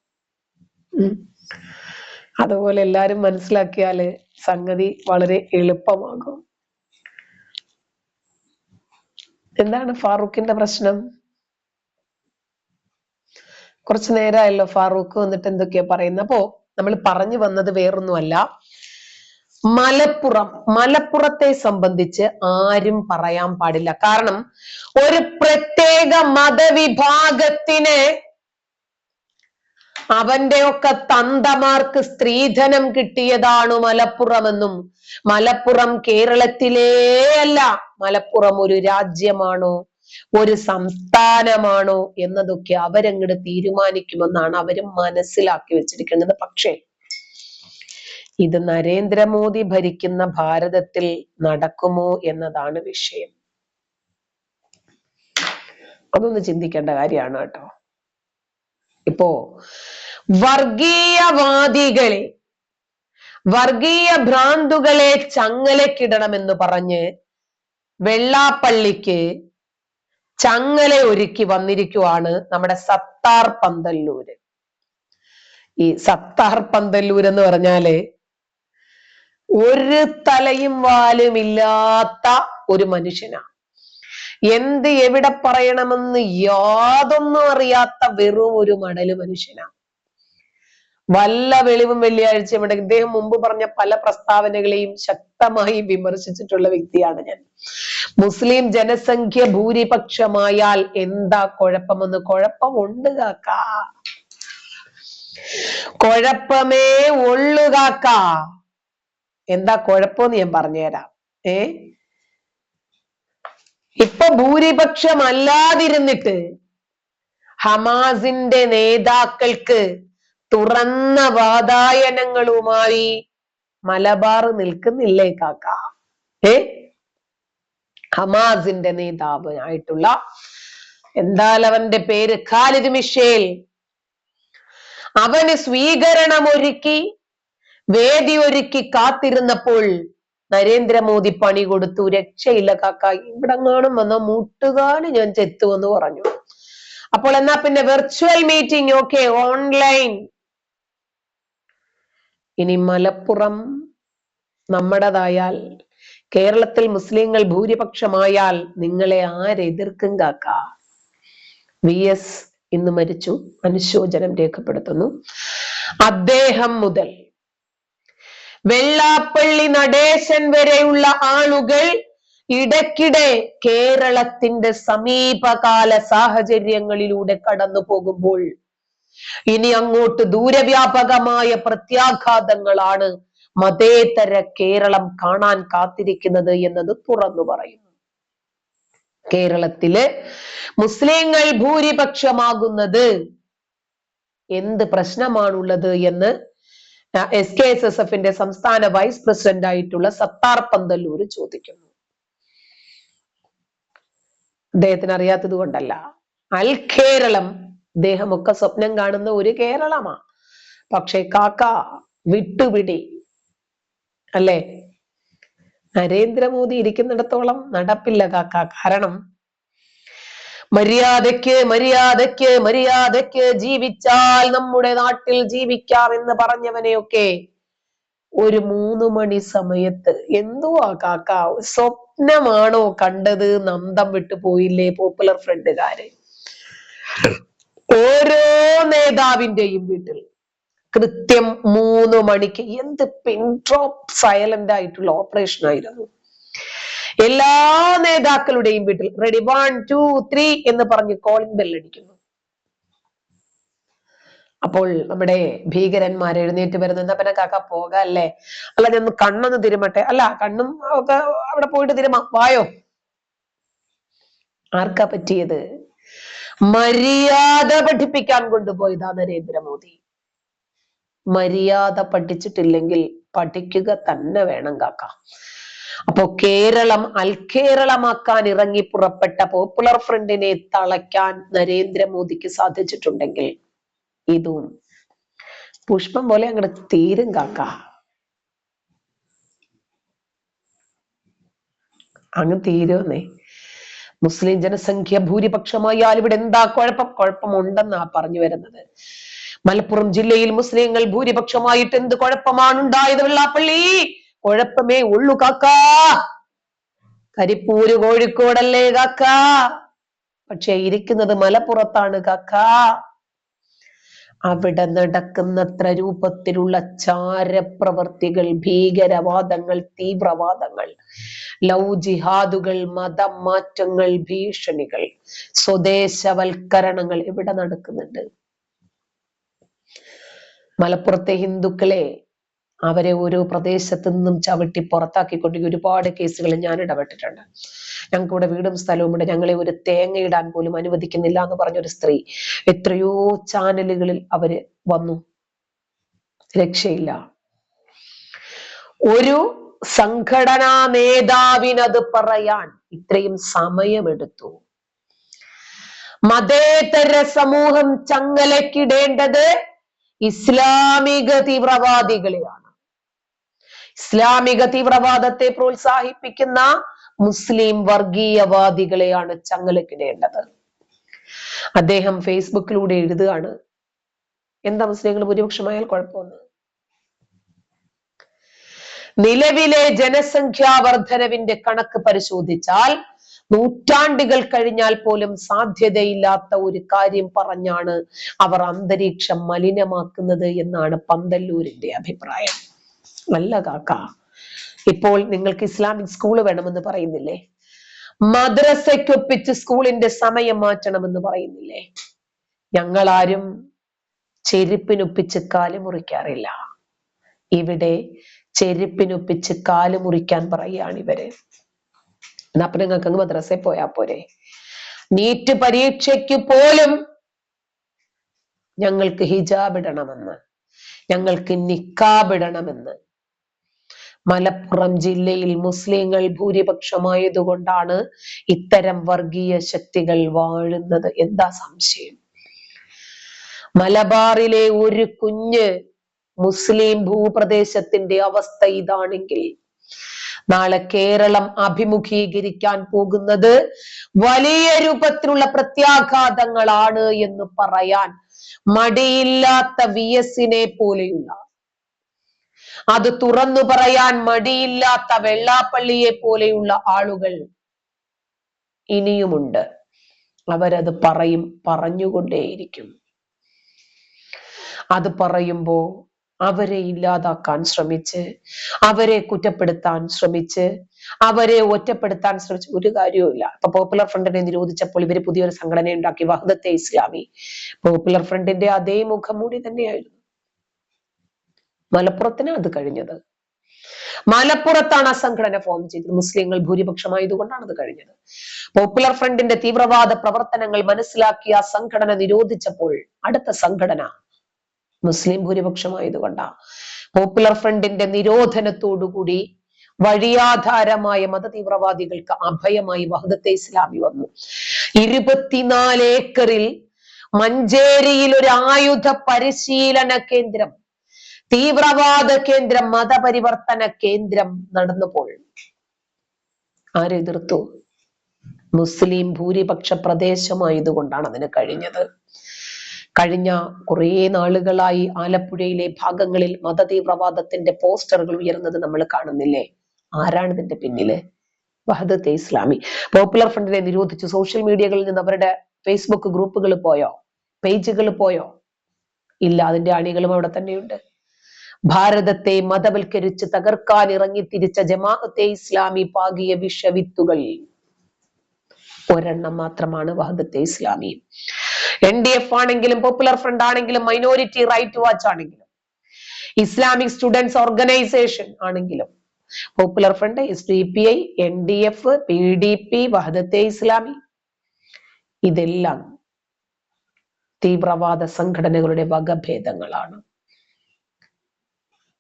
അതുപോലെ എല്ലാരും മനസ്സിലാക്കിയാല് സംഗതി വളരെ എളുപ്പമാകും. എന്താണ് ഫാറൂഖിന്റെ പ്രശ്നം? കുറച്ചു നേരമായല്ലോ ഫാറൂഖ് വന്നിട്ട് എന്തൊക്കെയാ പറയുന്നത്. അപ്പോ നമ്മൾ പറഞ്ഞു വന്നത് വേറൊന്നുമല്ല, മലപ്പുറത്തെ സംബന്ധിച്ച് ആരും പറയാൻ പാടില്ല. കാരണം ഒരു പ്രത്യേക മതവിഭാഗത്തിന് അവന്റെ ഒക്കെ തന്തമാർക്ക് സ്ത്രീധനം കിട്ടിയതാണ് മലപ്പുറമെന്നും, മലപ്പുറം കേരളത്തിലേ അല്ല, മലപ്പുറം ഒരു രാജ്യമാണോ ഒരു സംസ്ഥാനമാണോ എന്നതൊക്കെ അവരങ്ങോട്ട് തീരുമാനിക്കുമെന്നാണ് അവര് മനസ്സിലാക്കി വെച്ചിരിക്കുന്നത്. പക്ഷേ ഇത് നരേന്ദ്രമോദി ഭരിക്കുന്ന ഭാരതത്തിൽ നടക്കുമോ എന്നതാണ് വിഷയം. അതൊന്ന് ചിന്തിക്കേണ്ട കാര്യമാണ് കേട്ടോ. ഇപ്പോ വർഗീയവാദികളെ, വർഗീയ ഭ്രാന്തുകളെ ചങ്ങലക്കിടണമെന്ന് പറഞ്ഞ് വെള്ളാപ്പള്ളിക്ക് ചങ്ങല ഒരുക്കി വന്നിരിക്കുവാണ് നമ്മുടെ സത്താർ പന്തല്ലൂര്. ഈ സത്താർ പന്തല്ലൂർ എന്ന് പറഞ്ഞാല് ഒരു തലയും വാലും ഇല്ലാത്ത ഒരു മനുഷ്യനാ. എന്ത് എവിടെ പറയണമെന്ന് യാതൊന്നും അറിയാത്ത വെറും ഒരു മടല് മനുഷ്യനാ. വല്ല വെളിവും വെള്ളിയാഴ്ച ഇവിടെ ഇദ്ദേഹം മുമ്പ് പറഞ്ഞ പല പ്രസ്താവനകളെയും ശക്തമായി വിമർശിച്ചിട്ടുള്ള വ്യക്തിയാണ് ഞാൻ. മുസ്ലിം ജനസംഖ്യ ഭൂരിപക്ഷമായാൽ എന്താ കുഴപ്പമെന്ന്? കുഴപ്പമുണ്ട് കാക്ക, കുഴപ്പമേ ഉള്ളു കാക്ക. എന്താ കുഴപ്പമെന്ന് ഞാൻ പറഞ്ഞുതരാം. ഇപ്പൊ ഭൂരിപക്ഷമല്ലാതിരുന്നിട്ട് ഹമാസിന്റെ നേതാക്കൾക്ക് തുറന്ന വാതായനങ്ങളുമായി മലബാർ നിൽക്കുന്നില്ലേ കാക്ക? ഹമാസിന്റെ നേതാവ് ആയിട്ടുള്ള എന്താൽ അവന്റെ പേര് ഖാലിദ് മിഷേൽ, അവന് സ്വീകരണമൊരുക്കി വേദി ഒരുക്കി കാത്തിരുന്നപ്പോൾ നരേന്ദ്രമോദി പണി കൊടുത്തു. രക്ഷയില്ല കാക്ക, ഇവിടെങ്ങാനും വന്ന മുട്ടുകാല് ഞാൻ ചെത്തുവെന്ന് പറഞ്ഞു. അപ്പോൾ എന്നാ പിന്നെ വെർച്വൽ മീറ്റിംഗ്, ഓക്കെ, ഓൺലൈൻ. ഇനി മലപ്പുറം നമ്മുടേതായാൽ, കേരളത്തിൽ മുസ്ലിങ്ങൾ ഭൂരിപക്ഷമായാൽ നിങ്ങളെ ആരെതിർക്കും കാക്ക? VS ഇന്ന് മരിച്ചു, അനുശോചനം രേഖപ്പെടുത്തുന്നു. അദ്ദേഹം മുതൽ വെള്ളാപ്പള്ളി നടേശൻ വരെയുള്ള ആളുകൾ ഇടയ്ക്കിടെ കേരളത്തിന്റെ സമീപകാല സാഹചര്യങ്ങളിലൂടെ കടന്നു പോകുമ്പോൾ ഇനി അങ്ങോട്ട് ദൂരവ്യാപകമായ പ്രത്യാഘാതങ്ങളാണ് മതേതര കേരളം കാണാൻ കാത്തിരിക്കുന്നത് എന്നത് തുറന്നു പറയുന്നു. കേരളത്തില് മുസ്ലിങ്ങൾ ഭൂരിപക്ഷമാകുന്നത് എന്ത് പ്രശ്നമാണുള്ളത് എന്ന് SKSSFന്റെ സംസ്ഥാന വൈസ് പ്രസിഡന്റ് ആയിട്ടുള്ള സത്താർ പന്തല്ലൂർ ചോദിക്കുന്നു. അദ്ദേഹത്തിന് അറിയാത്തത് കൊണ്ടല്ല, അൽ കേരളം അദ്ദേഹമൊക്കെ സ്വപ്നം കാണുന്ന ഒരു കേരളമാ. പക്ഷെ കാക്ക വിട്ടുപിടി അല്ലേ? നരേന്ദ്രമോദി ഇരിക്കുന്നിടത്തോളം നടപ്പില്ല കാക്ക. കാരണം മര്യാദയ്ക്ക് മര്യാദയ്ക്ക് മര്യാദയ്ക്ക് ജീവിച്ചാൽ നമ്മുടെ നാട്ടിൽ ജീവിക്കാം എന്ന് പറഞ്ഞവനെയൊക്കെ ഒരു 3 മണി സമയത്ത് എന്തുവാ കാക്ക, സ്വപ്നമാണോ കണ്ടത്? നന്ദം വിട്ടു പോയില്ലേ പോപ്പുലർ ഫ്രണ്ടുകാര്? ഓരോ നേതാവിന്റെയും വീട്ടിൽ കൃത്യം 3 മണിക്ക് എന്ത് പിൻ ഡ്രോപ്പ് സൈലന്റ് ആയിട്ടുള്ള ഓപ്പറേഷൻ ആയിരുന്നു. എല്ലാ നേതാക്കളുടെയും വീട്ടിൽ റെഡി 1 2 3 എന്ന് പറഞ്ഞ് കോളിംഗ് ബെൽ അടിക്കുന്നു. അപ്പോൾ നമ്മുടെ ഭീകരന്മാർ എഴുന്നേറ്റ് വരുന്ന, എന്താ പിന്നെ കാക്ക പോകല്ലേ? അല്ല, ഞാൻ കണ്ണൊന്ന് തിരുമട്ടെ. അല്ല, കണ്ണും ഒക്കെ അവിടെ പോയിട്ട് തിരുമാ, വായോ. ആർക്കാ പറ്റിയത്? മര്യാദ പഠിപ്പിക്കാൻ കൊണ്ടുപോയതാ നരേന്ദ്രമോദി. മര്യാദ പഠിച്ചിട്ടില്ലെങ്കിൽ പഠിക്കുക തന്നെ വേണം കാക്ക. അപ്പോ കേരളം അൽക്കേരളമാക്കാൻ ഇറങ്ങി പുറപ്പെട്ട പോപ്പുലർ ഫ്രണ്ടിനെ തളയ്ക്കാൻ നരേന്ദ്രമോദിക്ക് സാധിച്ചിട്ടുണ്ടെങ്കിൽ ഇതും പുഷ്പം പോലെ അങ്ങോട്ട് തീരും കാക്ക. അങ്ങ് തീരുമെന്നേ. മുസ്ലിം ജനസംഖ്യ ഭൂരിപക്ഷമായാൽ ഇവിടെ എന്താ കുഴപ്പം? കുഴപ്പമുണ്ടെന്നാ പറഞ്ഞു വരുന്നത്. മലപ്പുറം ജില്ലയിൽ മുസ്ലിങ്ങൾ ഭൂരിപക്ഷമായിട്ട് എന്ത് കുഴപ്പമാണ് ഉണ്ടായത് വെള്ളാപ്പള്ളി? കുഴപ്പമേ ഉള്ളു കാക്ക. കരിപ്പൂര് കോഴിക്കോടല്ലേ കാക്ക, പക്ഷെ ഇരിക്കുന്നത് മലപ്പുറത്താണ് കാക്ക. അവിടെ നടക്കുന്നത്ര രൂപത്തിലുള്ള ചാരപ്രവർത്തികൾ, ഭീകരവാദങ്ങൾ, തീവ്രവാദങ്ങൾ, ലവ് ജിഹാദുകൾ, മതം മാറ്റങ്ങൾ, ഭീഷണികൾ, സ്വദേശവൽക്കരണങ്ങൾ ഇവിടെ നടക്കുന്നുണ്ട്. മലപ്പുറത്തെ ഹിന്ദുക്കളെ അവരെ ഓരോ പ്രദേശത്തു നിന്നും ചവിട്ടി പുറത്താക്കിക്കൊണ്ട് ഒരുപാട് കേസുകൾ ഞാൻ ഇടപെട്ടിട്ടുണ്ട്. ഞങ്ങൾക്ക് ഇവിടെ വീടും സ്ഥലവും ഇവിടെ, ഞങ്ങളെ ഒരു തേങ്ങ ഇടാൻ പോലും അനുവദിക്കുന്നില്ല എന്ന് പറഞ്ഞൊരു സ്ത്രീ എത്രയോ ചാനലുകളിൽ അവര് വന്നു. രക്ഷയില്ല. ഒരു സംഘടനാ നേതാവിനത് പറയാൻ ഇത്രയും സമയമെടുത്തു. മതേതര സമൂഹം ചങ്ങലക്കിടേണ്ടത് ഇസ്ലാമിക തീവ്രവാദികളെയാണ്. ഇസ്ലാമിക തീവ്രവാദത്തെ പ്രോത്സാഹിപ്പിക്കുന്ന മുസ്ലിം വർഗീയവാദികളെയാണ് ചങ്ങലക്കിടേണ്ടത്. അദ്ദേഹം ഫേസ്ബുക്കിലൂടെ എഴുതുകയാണ്, എന്താ മുസ്ലിങ്ങൾ ഭൂരിപക്ഷമായാൽ കുഴപ്പമൊന്നും? നിലവിലെ ജനസംഖ്യാ വർധനവിന്റെ കണക്ക് പരിശോധിച്ചാൽ നൂറ്റാണ്ടുകൾ കഴിഞ്ഞാൽ പോലും സാധ്യതയില്ലാത്ത ഒരു കാര്യം പറഞ്ഞാണ് അവർ അന്തരീക്ഷം മലിനമാക്കുന്നത് എന്നാണ് പന്തല്ലൂരിന്റെ അഭിപ്രായം. നല്ല കാക്ക, ഇപ്പോൾ നിങ്ങൾക്ക് ഇസ്ലാമിക് സ്കൂൾ വേണമെന്ന് പറയുന്നില്ലേ? മദ്രസയ്ക്കൊപ്പിച്ച് സ്കൂളിന്റെ സമയം മാറ്റണമെന്ന് പറയുന്നില്ലേ? ഞങ്ങളാരും ചെരുപ്പിനൊപ്പിച്ച് കാല് മുറിക്കാറില്ല. ഇവിടെ ചെരുപ്പിനൊപ്പിച്ച് കാല് മുറിക്കാൻ പറയുകയാണ് ഇവര്. എന്നാ പിന്നെ നിങ്ങൾക്ക് അങ്ങ് മദ്രസയിൽ പോയാ പോരെ? നീറ്റ് പരീക്ഷയ്ക്ക് പോലും ഞങ്ങൾക്ക് ഹിജാബ് ഇടണമെന്ന്, ഞങ്ങൾക്ക് നിക്കാബ് ഇടണമെന്ന്. മലപ്പുറം ജില്ലയിൽ മുസ്ലിങ്ങൾ ഭൂരിപക്ഷമായതുകൊണ്ടാണ് ഇത്തരം വർഗീയ ശക്തികൾ വാഴുന്നത്. എന്താ സംശയം? മലബാറിലെ ഒരു കുഞ്ഞ് മുസ്ലിം ഭൂപ്രദേശത്തിന്റെ അവസ്ഥ ഇതാണെങ്കിൽ നാളെ കേരളം അഭിമുഖീകരിക്കാൻ പോകുന്നത് വലിയ രൂപത്തിലുള്ള പ്രത്യാഘാതങ്ങളാണ് എന്ന് പറയാൻ മടിയില്ലാത്ത VS-നെ പോലെയുള്ള, അത് തുറന്നു പറയാൻ മടിയില്ലാത്ത വെള്ളാപ്പള്ളിയെ പോലെയുള്ള ആളുകൾ ഇനിയുമുണ്ട്. അവരത് പറയും, പറഞ്ഞുകൊണ്ടേയിരിക്കും. അത് പറയുമ്പോ അവരെ ഇല്ലാതാക്കാൻ ശ്രമിച്ച്, അവരെ കുറ്റപ്പെടുത്താൻ ശ്രമിച്ച്, അവരെ ഒറ്റപ്പെടുത്താൻ ശ്രമിച്ച് ഒരു കാര്യവുമില്ല. ഇപ്പൊ പോപ്പുലർ ഫ്രണ്ടിനെ നിരോധിച്ചപ്പോൾ ഇവര് പുതിയൊരു സംഘടന ഉണ്ടാക്കി, വഹ്ദത്തെ ഇസ്ലാമി. പോപ്പുലർ ഫ്രണ്ടിന്റെ അതേ മുഖംമൂടി തന്നെയായിരുന്നു. മലപ്പുറത്തിന് അത് കഴിഞ്ഞത്. മലപ്പുറത്താണ് ആ സംഘടന ഫോം ചെയ്തത്. മുസ്ലിങ്ങൾ ഭൂരിപക്ഷമായതുകൊണ്ടാണ് അത് കഴിഞ്ഞത്. പോപ്പുലർ ഫ്രണ്ടിന്റെ തീവ്രവാദ പ്രവർത്തനങ്ങൾ മനസ്സിലാക്കിയ ആ സംഘടന നിരോധിച്ചപ്പോൾ അടുത്ത സംഘടന മുസ്ലിം ഭൂരിപക്ഷമായതുകൊണ്ടാണ്. പോപ്പുലർ ഫ്രണ്ടിന്റെ നിരോധനത്തോടുകൂടി വഴിയാധാരമായ മതതീവ്രവാദികൾക്ക് അഭയമായി വഹ്ദത്തെ ഇസ്ലാമി വന്നു. 24 ഏക്കറിൽ മഞ്ചേരിയിൽ ഒരു ആയുധ പരിശീലന കേന്ദ്രം, തീവ്രവാദ കേന്ദ്രം, മതപരിവർത്തന കേന്ദ്രം നടന്നപ്പോൾ ആരെതിർത്തു? മുസ്ലിം ഭൂരിപക്ഷ പ്രദേശമായതുകൊണ്ടാണ് അതിന് കഴിഞ്ഞത്. കഴിഞ്ഞ കുറെ നാളുകളായി ആലപ്പുഴയിലെ ഭാഗങ്ങളിൽ മതതീവ്രവാദത്തിന്റെ പോസ്റ്ററുകൾ ഉയർന്നത് നമ്മൾ കാണുന്നില്ലേ? ആരാണ് ഇതിന്റെ പിന്നില്? വഹ്ദത്തെ ഇസ്ലാമി. പോപ്പുലർ ഫ്രണ്ടിനെ നിരോധിച്ചു. സോഷ്യൽ മീഡിയകളിൽ നിന്ന് അവരുടെ ഫേസ്ബുക്ക് ഗ്രൂപ്പുകൾ പോയോ? പേജുകൾ പോയോ? ഇല്ല. അതിന്റെ അണികളും അവിടെ തന്നെയുണ്ട്. ഭാരതത്തെ മതവൽക്കരിച്ച് തകർക്കാൻ ഇറങ്ങി തിരിച്ച ജമാഅത്തെ ഇസ്ലാമി പാകിയ വിഷവിത്തുകൾ ഒരെണ്ണം മാത്രമാണ് വഹ്ദത്തെ ഇസ്ലാമി. NDF ആണെങ്കിലും പോപ്പുലർ ഫ്രണ്ട് ആണെങ്കിലും മൈനോറിറ്റി റൈറ്റ് വാച്ച് ആണെങ്കിലും ഇസ്ലാമിക് സ്റ്റുഡൻസ് ഓർഗനൈസേഷൻ ആണെങ്കിലും Popular Front, SDPI, NDF, PDP, Wahdat e Islami, ഇതെല്ലാം തീവ്രവാദ സംഘടനകളുടെ വകഭേദങ്ങളാണ്.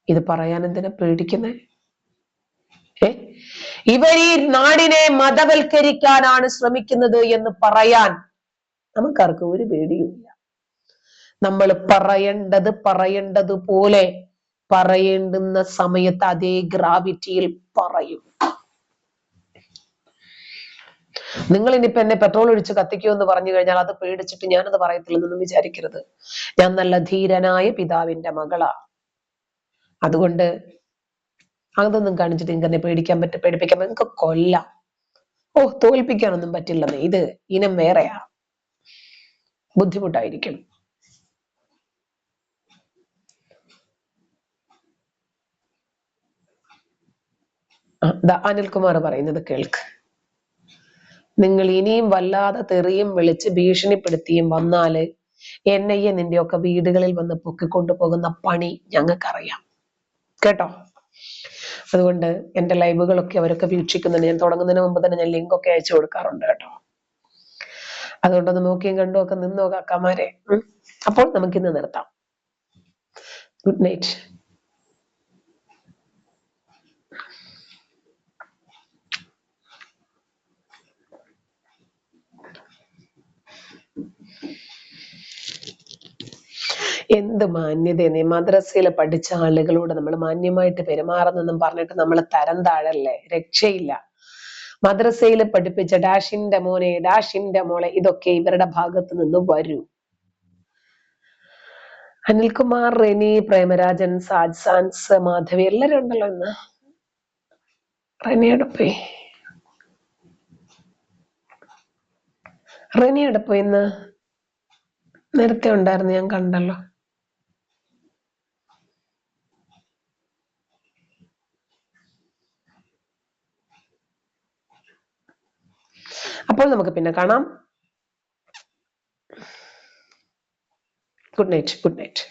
ഇത് പറയാൻ എന്തിനാ പേടിക്കുന്നേ? ഇവർ ഈ നാടിനെ മതവൽക്കരിക്കാനാണ് ശ്രമിക്കുന്നത് എന്ന് പറയാൻ നമുക്കാർക്കും ഒരു പേടിയുമില്ല. നമ്മൾ പറയേണ്ടതുപോലെ പറയേണ്ടുന്ന സമയത്ത് അതേ ഗ്രാവിറ്റിയിൽ പറയും. നിങ്ങൾ ഇനിയിപ്പോ എന്നെ പെട്രോൾ ഒഴിച്ച് കത്തിക്കൂ എന്ന് പറഞ്ഞു കഴിഞ്ഞാൽ അത് പേടിച്ചിട്ട് ഞാനത് പറയത്തില്ലെന്നൊന്നും വിചാരിക്കരുത്. ഞാൻ നല്ല ധീരനായ പിതാവിന്റെ മകളാ. അതുകൊണ്ട് അതൊന്നും കാണിച്ചിട്ട് നിങ്ങൾക്ക് പേടിപ്പിക്കാൻ നിങ്ങൾക്ക് കൊല്ലാം. തോൽപ്പിക്കാനൊന്നും പറ്റില്ലെന്ന്. ഇത് ഇനം വേറെയാ, ബുദ്ധിമുട്ടായിരിക്കും. അനിൽകുമാർ പറയുന്നത് കേൾക്ക്. നിങ്ങൾ ഇനിയും വല്ലാതെ തെറിയും വിളിച്ച് ഭീഷണിപ്പെടുത്തിയും വന്നാല് NIA നിന്റെയൊക്കെ വീടുകളിൽ വന്ന് പൊക്കിക്കൊണ്ടു പോകുന്ന പണി ഞങ്ങൾക്കറിയാം കേട്ടോ. അതുകൊണ്ട് എന്റെ ലൈവുകളൊക്കെ അവരൊക്കെ വീക്ഷിക്കുന്നുണ്ട്. ഞാൻ തുടങ്ങുന്നതിന് മുമ്പ് തന്നെ ഞാൻ ലിങ്ക് ഒക്കെ അയച്ചു കൊടുക്കാറുണ്ട് കേട്ടോ. അതുകൊണ്ടൊന്ന് നോക്കിയും കണ്ടും ഒക്കെ നിന്നോ കാക്കാമാരെ. അപ്പോൾ നമുക്കിന്ന് നിർത്താം. Good night. എന്ത് മാന്യതയെന്നേ. മദ്രസയിൽ പഠിച്ച ആളുകളോട് നമ്മൾ മാന്യമായിട്ട് പെരുമാറുന്നെന്നും പറഞ്ഞിട്ട് നമ്മൾ തരം താഴല്ലേ? രക്ഷയില്ല. മദ്രസയിൽ പഠിപ്പിച്ച ഡാഷിന്റെ മോനെ, ഡാഷിന്റെ മോളെ, ഇതൊക്കെ ഇവരുടെ ഭാഗത്ത് നിന്ന് വരൂ. അനിൽകുമാർ, റെനി, പ്രേമരാജൻ, സാജ് സാൻസ്, മാധവി എല്ലാരും ഉണ്ടല്ലോ ഇന്ന്. റെനിയുടെ പോയി, റെനിയുടെ പോയി ഇന്ന് നേരത്തെ ഉണ്ടായിരുന്നു, ഞാൻ കണ്ടല്ലോ. അപ്പോൾ നമുക്ക് പിന്നെ കാണാം. Good night.